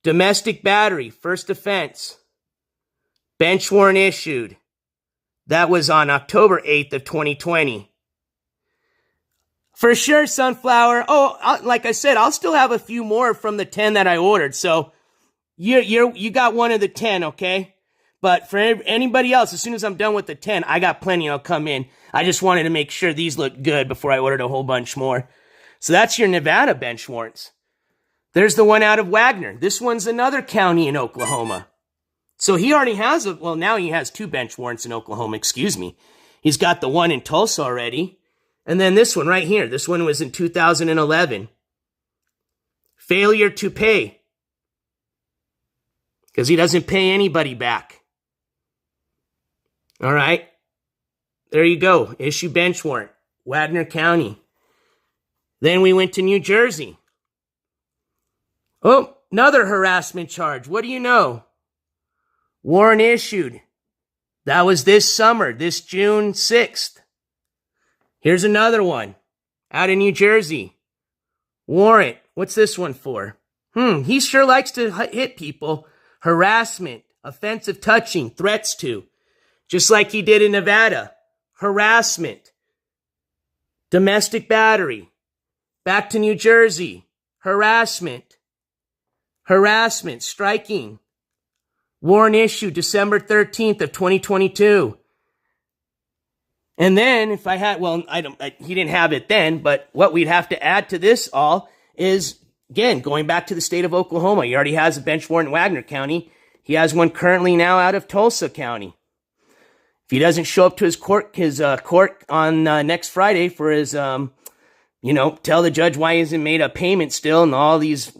Domestic battery, first offense. Bench warrant issued. That was on October 8th of 2020. For sure, Sunflower. Oh, like I said, I'll still have a few more from the 10 that I ordered. So you got one of the 10, okay? But for anybody else, as soon as I'm done with the 10, I got plenty. I'll come in. I just wanted to make sure these looked good before I ordered a whole bunch more. So that's your Nevada bench warrants. There's the one out of Wagner. This one's another county in Oklahoma. So he already has now he has 2 bench warrants in Oklahoma, excuse me. He's got the one in Tulsa already. And then this one right here. This one was in 2011. Failure to pay. Because he doesn't pay anybody back. All right. There you go. Issue bench warrant. Wagner County. Then we went to New Jersey. Oh, another harassment charge. What do you know? Warrant issued. That was this summer, this June 6th. Here's another one. Out of New Jersey. Warrant. What's this one for? He sure likes to hit people. Harassment. Offensive touching. Threats to. Just like he did in Nevada. Harassment. Domestic battery. Back to New Jersey. Harassment. Harassment. Striking. Warrant issued December 13th of 2022. And then if I had, he didn't have it then, but what we'd have to add to this all is, again, going back to the state of Oklahoma. He already has a bench warrant in Wagner County. He has one currently now out of Tulsa County. If he doesn't show up to his court on next Friday for his, tell the judge why he hasn't made a payment still and all these,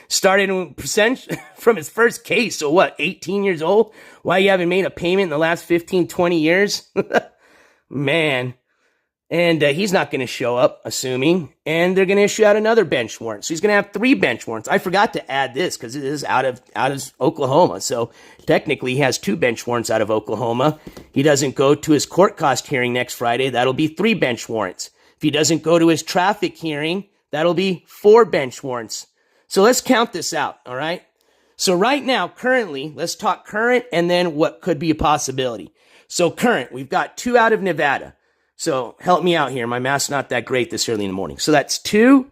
started from his first case. So what, 18 years old? Why you haven't made a payment in the last 15, 20 years? Man. And he's not going to show up, assuming. And they're going to issue out another bench warrant. So he's going to have 3 bench warrants. I forgot to add this because it is out of Oklahoma. So technically he has 2 bench warrants out of Oklahoma. He doesn't go to his court cost hearing next Friday. That'll be 3 bench warrants. If he doesn't go to his traffic hearing, that'll be 4 bench warrants. So let's count this out, all right? So right now, currently, let's talk current and then what could be a possibility. So current, we've got 2 out of Nevada. So help me out here. My math's not that great this early in the morning. So that's 2,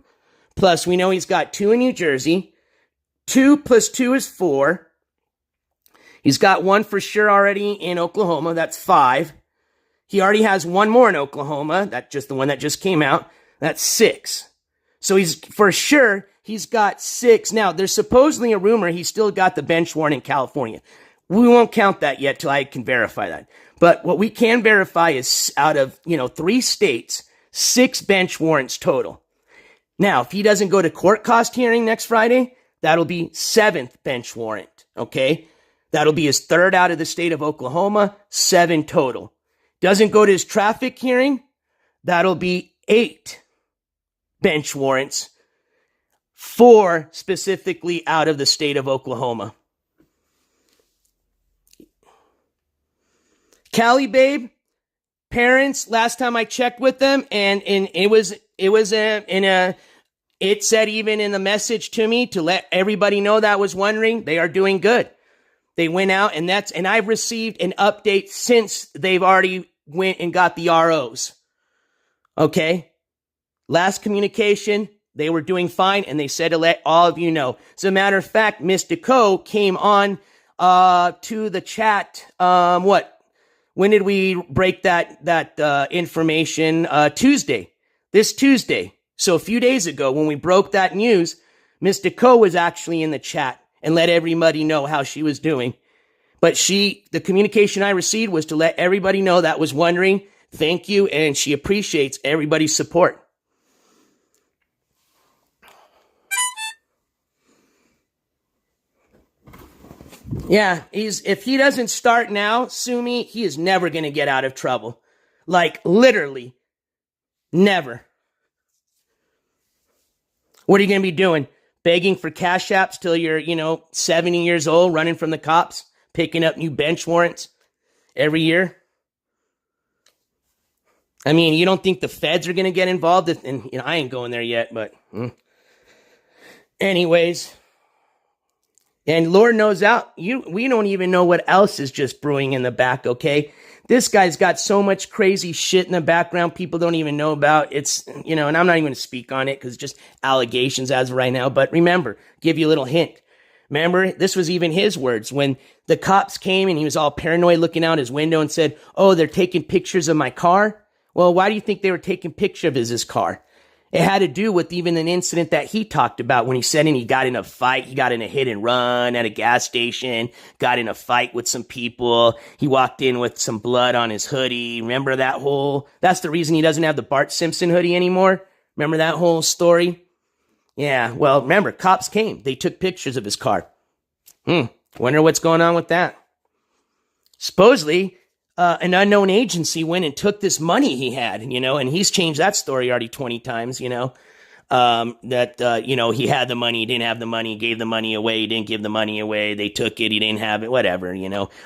plus we know he's got 2 in New Jersey. 2 plus 2 is 4. He's got 1 for sure already in Oklahoma. That's 5. He already has 1 more in Oklahoma. That's just the one that just came out. That's 6. So he's got 6. Now, there's supposedly a rumor he's still got the bench warrant in California. We won't count that yet till I can verify that. But what we can verify is out of, 3 states, 6 bench warrants total. Now, if he doesn't go to court cost hearing next Friday, that'll be 7th bench warrant, okay? That'll be his 3rd out of the state of Oklahoma, 7 total. Doesn't go to his traffic hearing, that'll be 8 bench warrants, 4 specifically out of the state of Oklahoma. Cali Babe, parents, last time I checked with them, and it said even in the message to me to let everybody know that was wondering, they are doing good. They went out and I've received an update since they've already went and got the ROs. Okay. Last communication, they were doing fine and they said to let all of you know. As a matter of fact, Miss DeCo came on, to the chat, when did we break that information? Tuesday. This Tuesday. So a few days ago when we broke that news, Miss DeCo was actually in the chat and let everybody know how she was doing. But the communication I received was to let everybody know that was wondering. Thank you. And she appreciates everybody's support. Yeah, if he doesn't start now, sue me, he is never going to get out of trouble. Like, literally, never. What are you going to be doing? Begging for cash apps till you're, 70 years old, running from the cops, picking up new bench warrants every year? I mean, you don't think the feds are going to get involved? And I ain't going there yet, but anyways. And Lord knows we don't even know what else is just brewing in the back, okay? This guy's got so much crazy shit in the background people don't even know about. It's, and I'm not even going to speak on it because it's just allegations as of right now. But remember, give you a little hint. Remember, this was even his words when the cops came and he was all paranoid looking out his window and said, oh, they're taking pictures of my car. Well, why do you think they were taking pictures of his car? It had to do with even an incident that he talked about when he said he got in a fight. He got in a hit and run at a gas station, got in a fight with some people. He walked in with some blood on his hoodie. Remember that's the reason he doesn't have the Bart Simpson hoodie anymore? Remember that whole story? Yeah, well, remember, cops came. They took pictures of his car. Wonder what's going on with that. Supposedly, an unknown agency went and took this money he had, and he's changed that story already 20 times, he had the money, he didn't have the money, gave the money away, he didn't give the money away, they took it, he didn't have it, whatever,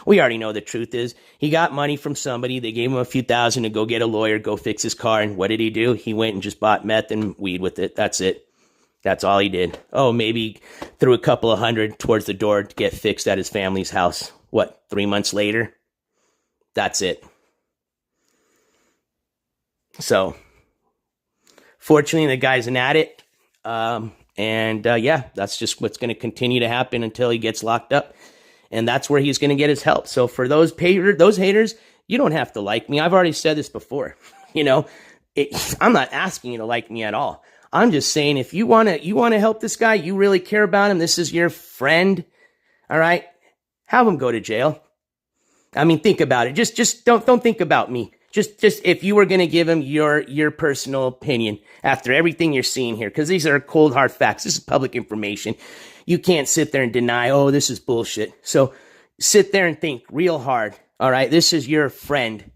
We already know the truth is, he got money from somebody, they gave him a few thousand to go get a lawyer, go fix his car, and what did he do? He went and just bought meth and weed with it, that's it. That's all he did. Oh, maybe threw a couple of $100 towards the door to get fixed at his family's house. 3 months later? That's it. So, fortunately, the guy's an addict. That's just what's going to continue to happen until he gets locked up. And that's where he's going to get his help. So, for those haters, you don't have to like me. I've already said this before. I'm not asking you to like me at all. I'm just saying if you want to help this guy, you really care about him, this is your friend, all right? Have him go to jail. I mean, think about it. Just don't think about me. Just if you were going to give him your personal opinion after everything you're seeing here, because these are cold, hard facts. This is public information. You can't sit there and deny, oh, this is bullshit. So sit there and think real hard, all right? This is your friend.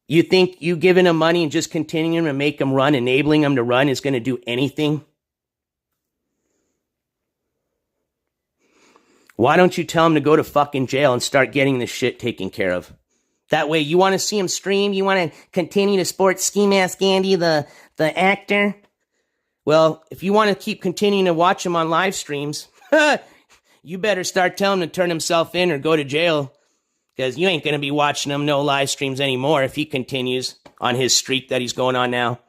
You think you giving him money and just continuing to make him run, enabling him to run is going to do anything? Why don't you tell him to go to fucking jail and start getting this shit taken care of? That way, you want to see him stream? You want to continue to support Ski Mask Andy, the actor? Well, if you want to keep continuing to watch him on live streams, you better start telling him to turn himself in or go to jail. Because you ain't going to be watching him no live streams anymore if he continues on his streak that he's going on now.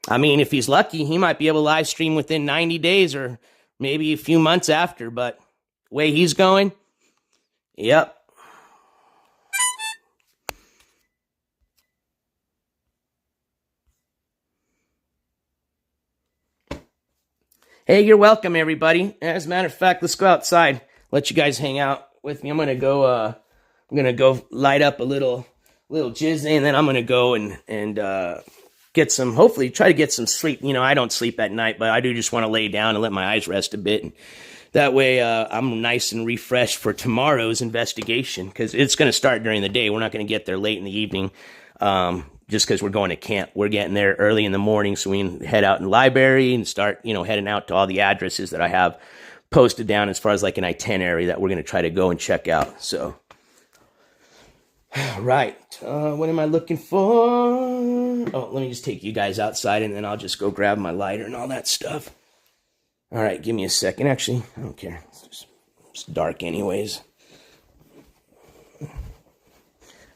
I mean, if he's lucky, he might be able to live stream within 90 days or maybe a few months after. But the way he's going, yep. Hey, you're welcome, everybody. As a matter of fact, let's go outside. Let you guys hang out with me. I'm gonna go light up a little jizz, and then I'm gonna go and get some. Hopefully, try to get some sleep. I don't sleep at night, but I do just want to lay down and let my eyes rest a bit. And that way, I'm nice and refreshed for tomorrow's investigation because it's gonna start during the day. We're not gonna get there late in the evening, just because we're going to camp. We're getting there early in the morning, so we can head out in the library and start, heading out to all the addresses that I have posted down as far as like an itinerary that we're going to try to go and check out. So, right. What am I looking for? Oh, let me just take you guys outside and then I'll just go grab my lighter and all that stuff. All right, give me a second. Actually, I don't care. It's dark anyways.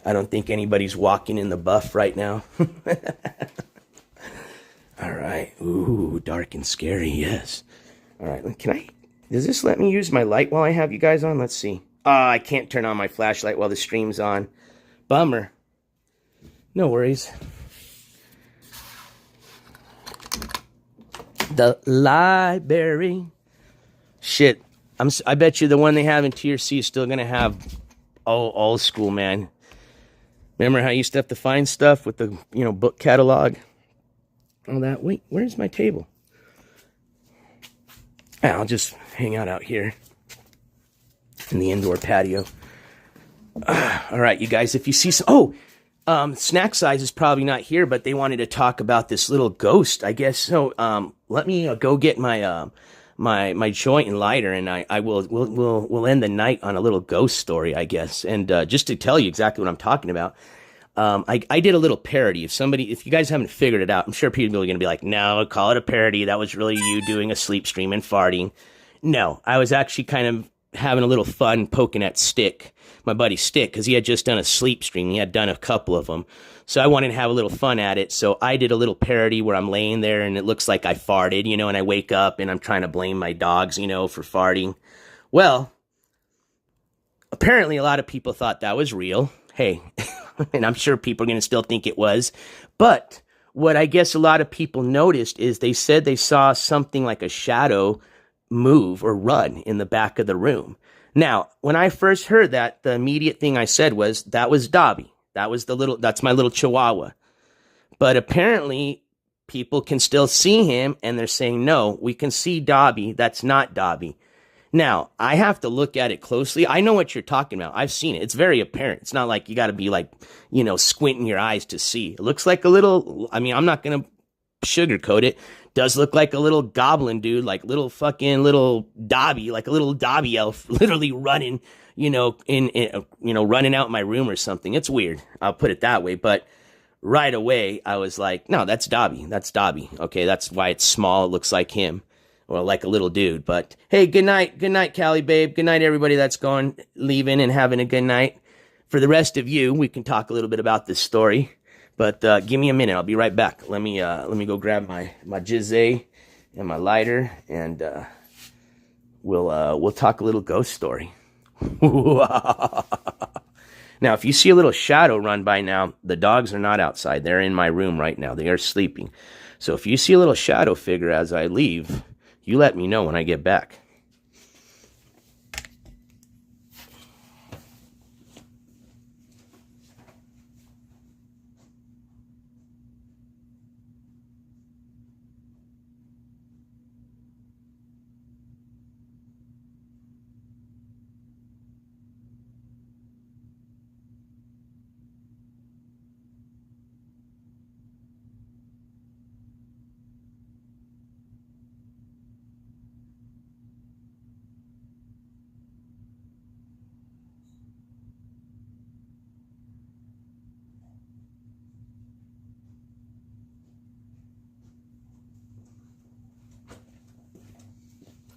I don't think anybody's walking in the buff right now. All right. Ooh, dark and scary, yes. All right, does this let me use my light while I have you guys on? Let's see. I can't turn on my flashlight while the stream's on. Bummer. No worries. The library. Shit. I bet you the one they have in Tier C is still going to have old school, man. Remember how you used to have to find stuff with the, book catalog? All that. Wait, where's my table? I'll just hang out here in the indoor patio. All right, you guys, if you see some... Oh, Snack size is probably not here, but they wanted to talk about this little ghost, I guess. So, let me go get my my joint and lighter, and we'll end the night on a little ghost story, I guess. And just to tell you exactly what I'm talking about, I did a little parody. If you guys haven't figured it out, I'm sure people are going to be like, no, call it a parody. That was really you doing a sleep stream and farting. No, I was actually kind of having a little fun poking at my buddy Stick, because he had just done a sleep stream. He had done a couple of them. So I wanted to have a little fun at it. So I did a little parody where I'm laying there and it looks like I farted, and I wake up and I'm trying to blame my dogs, for farting. Well, apparently a lot of people thought that was real. Hey, and I'm sure people are going to still think it was. But what I guess a lot of people noticed is they said they saw something like a shadow move or run in the back of the room. When I first heard that, the immediate thing I said was, that was Dobby. That's my little chihuahua. But apparently people can still see him, and they're saying, no, we can see Dobby. That's not Dobby. Now, I have to look at it closely. I know what you're talking about. I've seen it. It's very apparent. It's not like you got to be like, squinting your eyes to see. It looks like a little, I'm not going to sugarcoat it. Does look like a little goblin dude, like little Dobby, like a little Dobby elf, literally running, running out my room or something. It's weird. I'll put it that way. But right away, I was like, no, that's Dobby. That's Dobby. Okay, that's why it's small. It looks like him, or like a little dude. But hey, good night, Callie, babe. Good night, everybody that's leaving and having a good night. For the rest of you, we can talk a little bit about this story. But give me a minute. I'll be right back. Let me go grab my jizzy and my lighter, and we'll talk a little ghost story. Now, if you see a little shadow run by now, the dogs are not outside. They're in my room right now. They are sleeping. So if you see a little shadow figure as I leave, you let me know when I get back.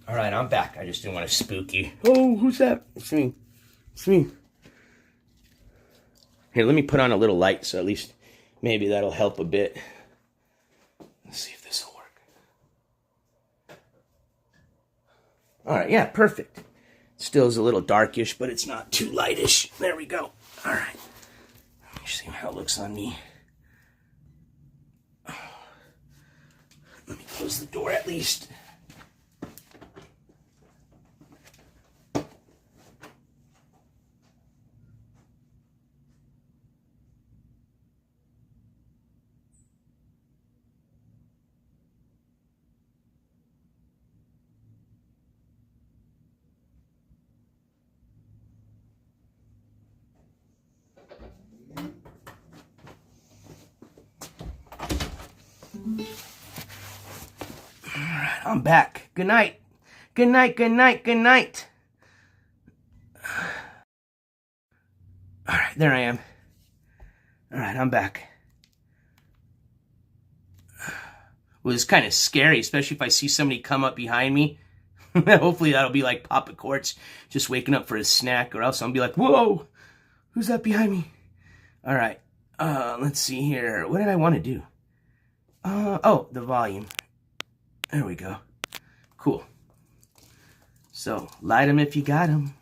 All right, I'm back. I just didn't want to spook you. Oh, who's that? It's me. It's me. Here, let me put on a little light, so at least maybe that'll help a bit. Let's see if this will work. All right, yeah, perfect. Still is a little darkish, but it's not too lightish. There we go. All right. Let me see how it looks on me. Let me close the door at least. I'm back. Good night. Good night, good night, good night. All right, there I am. All right, I'm back. Well, it's kind of scary, especially if I see somebody come up behind me. Hopefully that'll be like Papa Quartz just waking up for a snack, or else I'll be like, whoa, who's that behind me? All right, let's see here. What did I want to do? Oh, the volume. There we go. Cool. So, light them if you got them.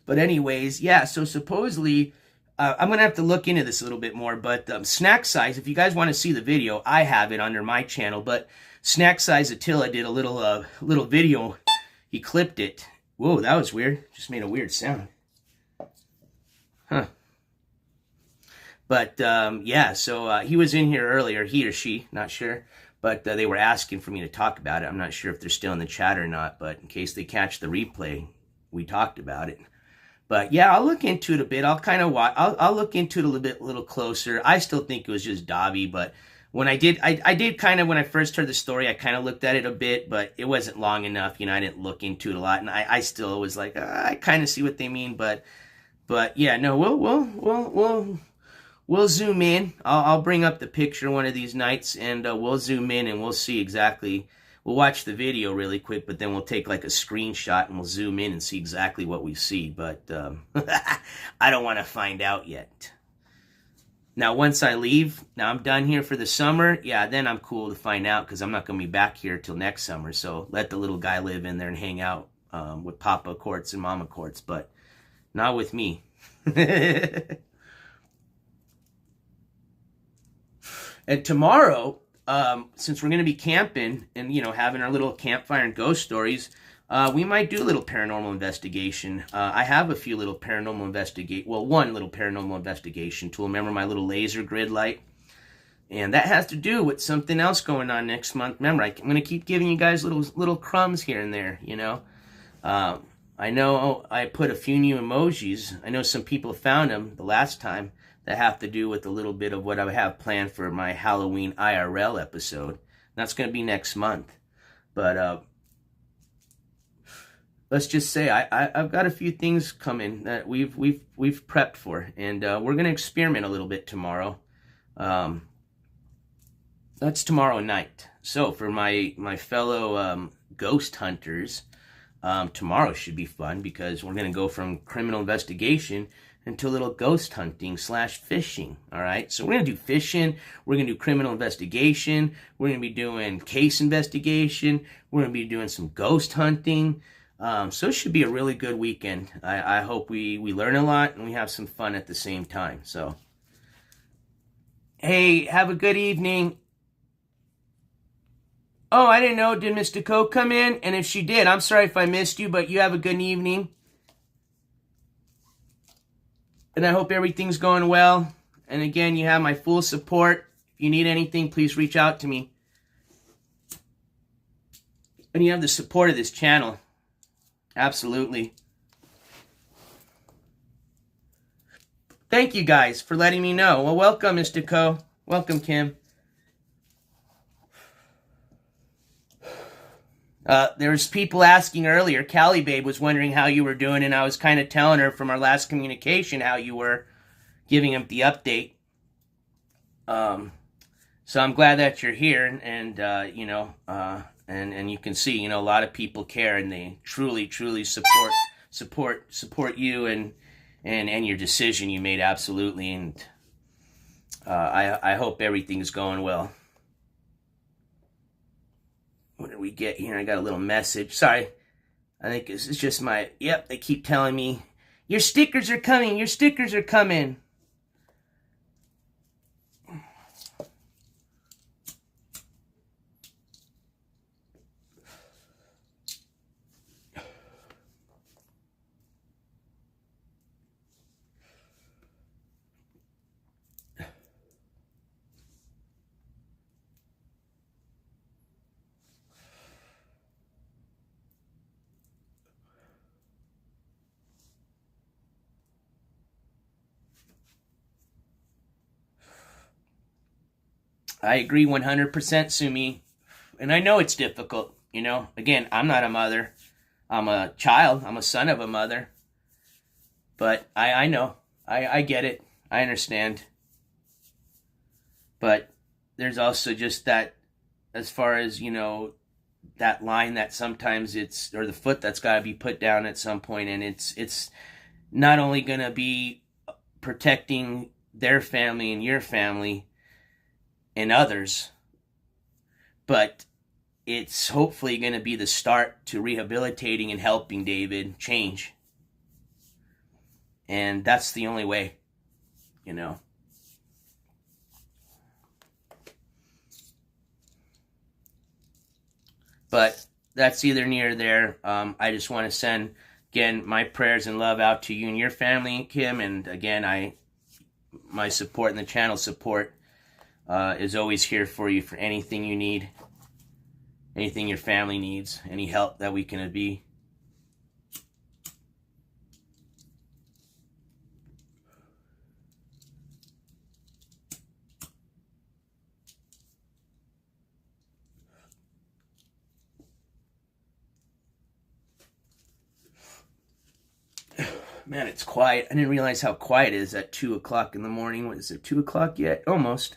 But anyways, yeah, so supposedly, I'm going to have to look into this a little bit more, but Snack Size, if you guys want to see the video, I have it under my channel, but Snack Size Attila did a little video. He clipped it. Whoa, that was weird. Just made a weird sound. Huh. But, yeah, so he was in here earlier, he or she, not sure. But they were asking for me to talk about it. I'm not sure if they're still in the chat or not, but in case they catch the replay, we talked about it. But yeah, I'll look into it a bit. I'll kind of watch. I'll look into it a little closer. I still think it was just Dobby, but when I did kind of, when I first heard the story, I kind of looked at it a bit, but it wasn't long enough. I didn't look into it a lot, and I still was like, I kind of see what they mean, but yeah, no, we'll zoom in. I'll bring up the picture one of these nights, and we'll zoom in and we'll see exactly. We'll watch the video really quick, but then we'll take like a screenshot and we'll zoom in and see exactly what we see. But I don't want to find out yet. Now, once I leave, now I'm done here for the summer. Yeah, then I'm cool to find out because I'm not going to be back here till next summer. So let the little guy live in there and hang out with Papa Courts and Mama Courts, but not with me. And tomorrow, since we're going to be camping and, having our little campfire and ghost stories, we might do a little paranormal investigation. I have a few little paranormal one little paranormal investigation tool. Remember my little laser grid light? And that has to do with something else going on next month. Remember, I'm going to keep giving you guys little crumbs here and there, I know I put a few new emojis. I know some people found them the last time that have to do with a little bit of what I have planned for my Halloween IRL episode. That's going to be next month. But let's just say I've got a few things coming that we've prepped for, and we're going to experiment a little bit tomorrow. That's tomorrow night. So for my fellow ghost hunters, tomorrow should be fun because we're going to go from criminal investigation into a little ghost hunting / fishing. All right. So we're going to do fishing. We're going to do criminal investigation. We're going to be doing case investigation. We're going to be doing some ghost hunting. So it should be a really good weekend. I hope we learn a lot and we have some fun at the same time. So, hey, have a good evening. Oh, I didn't know. Did Miss Deco come in? And if she did, I'm sorry if I missed you, but you have a good evening. And I hope everything's going well. And again, you have my full support. If you need anything, please reach out to me. And you have the support of this channel. Absolutely. Thank you guys for letting me know. Well, welcome, Mr. Co. Welcome, Kim. There was people asking earlier. Callie Babe was wondering how you were doing, and I was kind of telling her from our last communication how you were, giving him the update. So I'm glad that you're here, and and you can see, a lot of people care, and they truly support you and your decision you made, absolutely. And I hope everything's going well. What did we get here? I got a little message. Sorry. I think this is just yep, they keep telling me, your stickers are coming, your stickers are coming. I agree 100%, Sumi. And I know it's difficult, Again, I'm not a mother. I'm a child. I'm a son of a mother. But I know. I get it. I understand. But there's also just that, as far as, that line that sometimes or the foot that's got to be put down at some point. And it's not only going to be protecting their family and your family and others, but it's hopefully going to be the start to rehabilitating and helping David change. And that's the only way, But that's either near or there. I just want to send, again, my prayers and love out to you and your family, Kim. And again, my support and the channel support is always here for you for anything you need, anything your family needs, any help that we can be. Man, it's quiet. I didn't realize how quiet it is at 2 o'clock in the morning. What is it, 2 o'clock yet? Almost.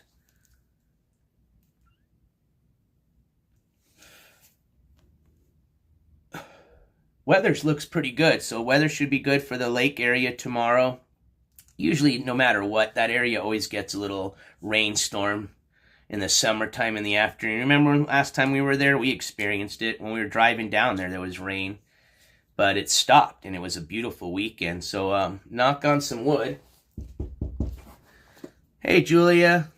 Weather looks pretty good, so weather should be good for the lake area tomorrow. Usually, no matter what, that area always gets a little rainstorm in the summertime in the afternoon. Remember last time we were there, we experienced it. When we were driving down there was rain. But it stopped, and it was a beautiful weekend. So, knock on some wood. Hey, Julia.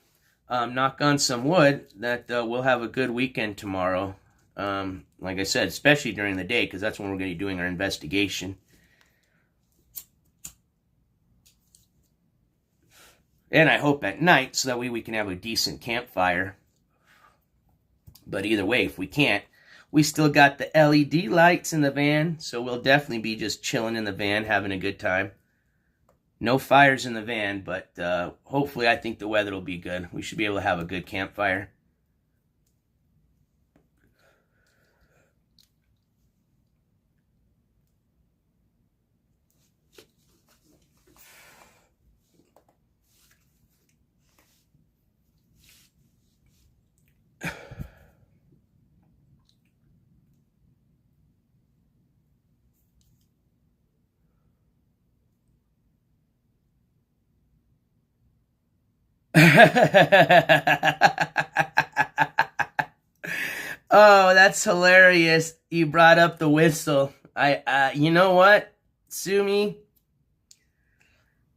Knock on some wood that we'll have a good weekend tomorrow. Like I said, especially during the day, because that's when we're going to be doing our investigation. And I hope at night, so that way we can have a decent campfire. But either way, if we can't, we still got the LED lights in the van, so we'll definitely be just chilling in the van, having a good time. No fires in the van, but hopefully I think the weather will be good. We should be able to have a good campfire. Oh, that's hilarious. You brought up the whistle. You know what, Sumi?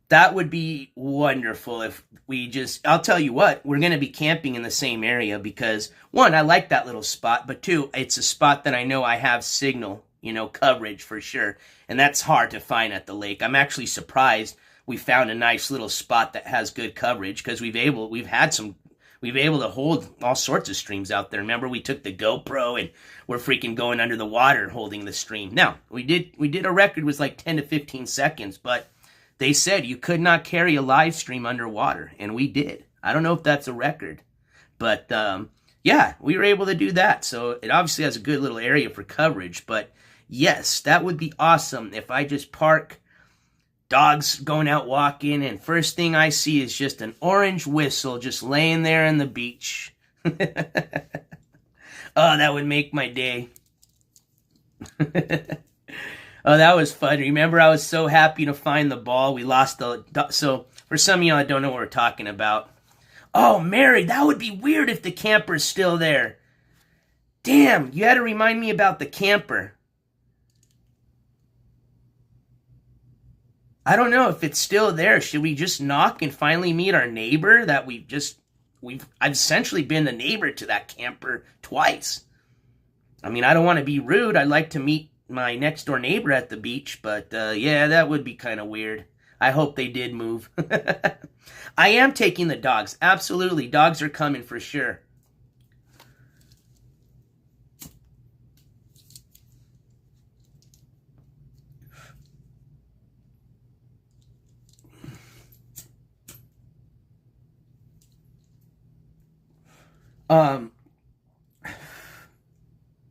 That would be wonderful if we just, I'll tell you what, we're going to be camping in the same area because, one, I like that little spot, but two, it's a spot that I know I have signal, coverage for sure. And that's hard to find at the lake. I'm actually surprised we found a nice little spot that has good coverage because we've been able to hold all sorts of streams out there. Remember, we took the GoPro and we're freaking going under the water holding the stream. Now, we did a record was like 10 to 15 seconds, but they said you could not carry a live stream underwater, and we did. I don't know if that's a record, but yeah, we were able to do that. So it obviously has a good little area for coverage, but yes, that would be awesome if I just park, dogs going out walking, and first thing I see is just an orange whistle just laying there on the beach. Oh, that would make my day. Oh, that was fun. Remember, I was so happy to find the ball. We lost so for some of y'all that don't know what we're talking about. Oh, Mary, that would be weird if the camper's still there. Damn, you had to remind me about the camper. I don't know if it's still there. Should we just knock and finally meet our neighbor that I've essentially been the neighbor to that camper twice. I mean, I don't want to be rude. I'd like to meet my next door neighbor at the beach, but yeah, that would be kind of weird. I hope they did move. I am taking the dogs. Absolutely. Dogs are coming for sure.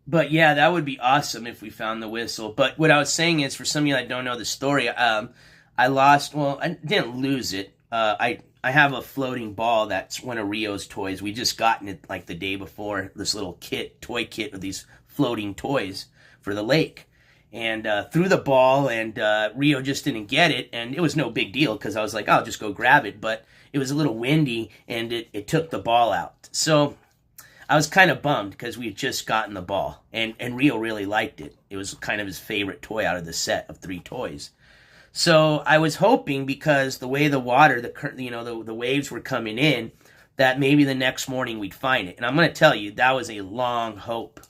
But yeah, that would be awesome if we found the whistle. But what I was saying is, for some of you that don't know the story, I lost, well, I didn't lose it. I have a floating ball that's one of Rio's toys. We just gotten it like the day before, this little toy kit of these floating toys for the lake. And threw the ball, and Rio just didn't get it, and it was no big deal because I was like, I'll just go grab it. But it was a little windy, and it took the ball out. So I was kind of bummed because we had just gotten the ball, and Rio really liked it. It was kind of his favorite toy out of the set of 3 toys. So I was hoping, because the way the water, the waves were coming in, that maybe the next morning we'd find it. And I'm going to tell you, that was a long hope.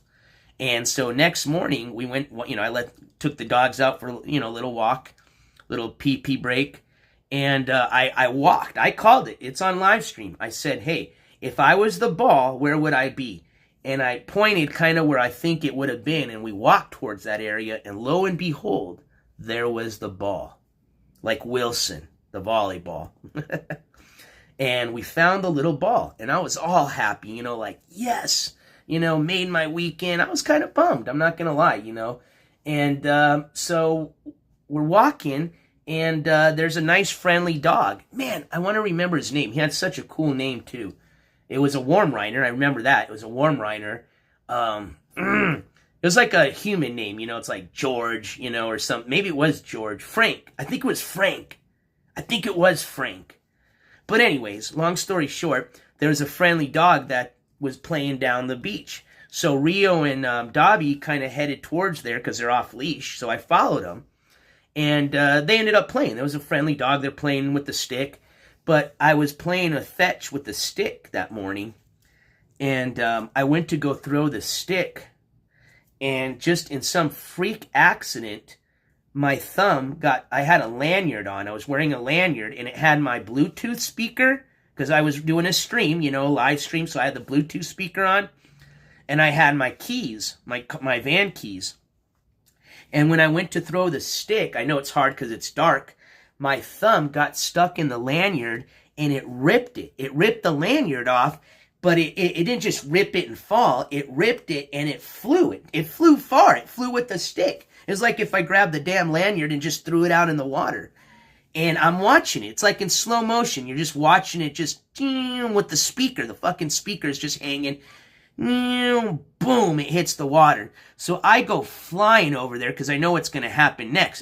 And so next morning we went, took the dogs out for, a little walk, little pee break. And I walked. I called it. It's on live stream. I said, hey, if I was the ball, where would I be? And I pointed kind of where I think it would have been. And we walked towards that area. And lo and behold, there was the ball. Like Wilson, the volleyball. And we found the little ball. And I was all happy, like, yes, made my weekend. I was kind of bummed. I'm not going to lie, And so we're walking. And there's a nice friendly dog. Man, I want to remember his name. He had such a cool name too. It was a Warmreiner. I remember that. It was a Warmreiner. It was like a human name, you know. It's like George, you know, or something. Maybe it was George. Frank. I think it was Frank. But anyways, long story short, there was a friendly dog that was playing down the beach. So Rio and Dobby kind of headed towards there because they're off leash. So I followed them. And they ended up playing. There was a friendly dog. They're playing with the stick. But I was playing a fetch with the stick that morning. And I went to go throw the stick. And just in some freak accident, my thumb I had a lanyard on. I was wearing a lanyard, and it had my Bluetooth speaker, because I was doing a stream, you know, a live stream, so I had the Bluetooth speaker on. And I had my keys, my van keys. And when I went to throw the stick, I know it's hard because it's dark, my thumb got stuck in the lanyard, and it ripped it. It ripped the lanyard off. But it didn't just rip it and fall. It ripped it and it flew. It flew far. It flew with the stick. It was like if I grabbed the damn lanyard and just threw it out in the water. And I'm watching it. It's like in slow motion. You're just watching it just with the speaker. The fucking speaker is just hanging. Boom, it hits the water. So I go flying over there because I know what's going to happen next.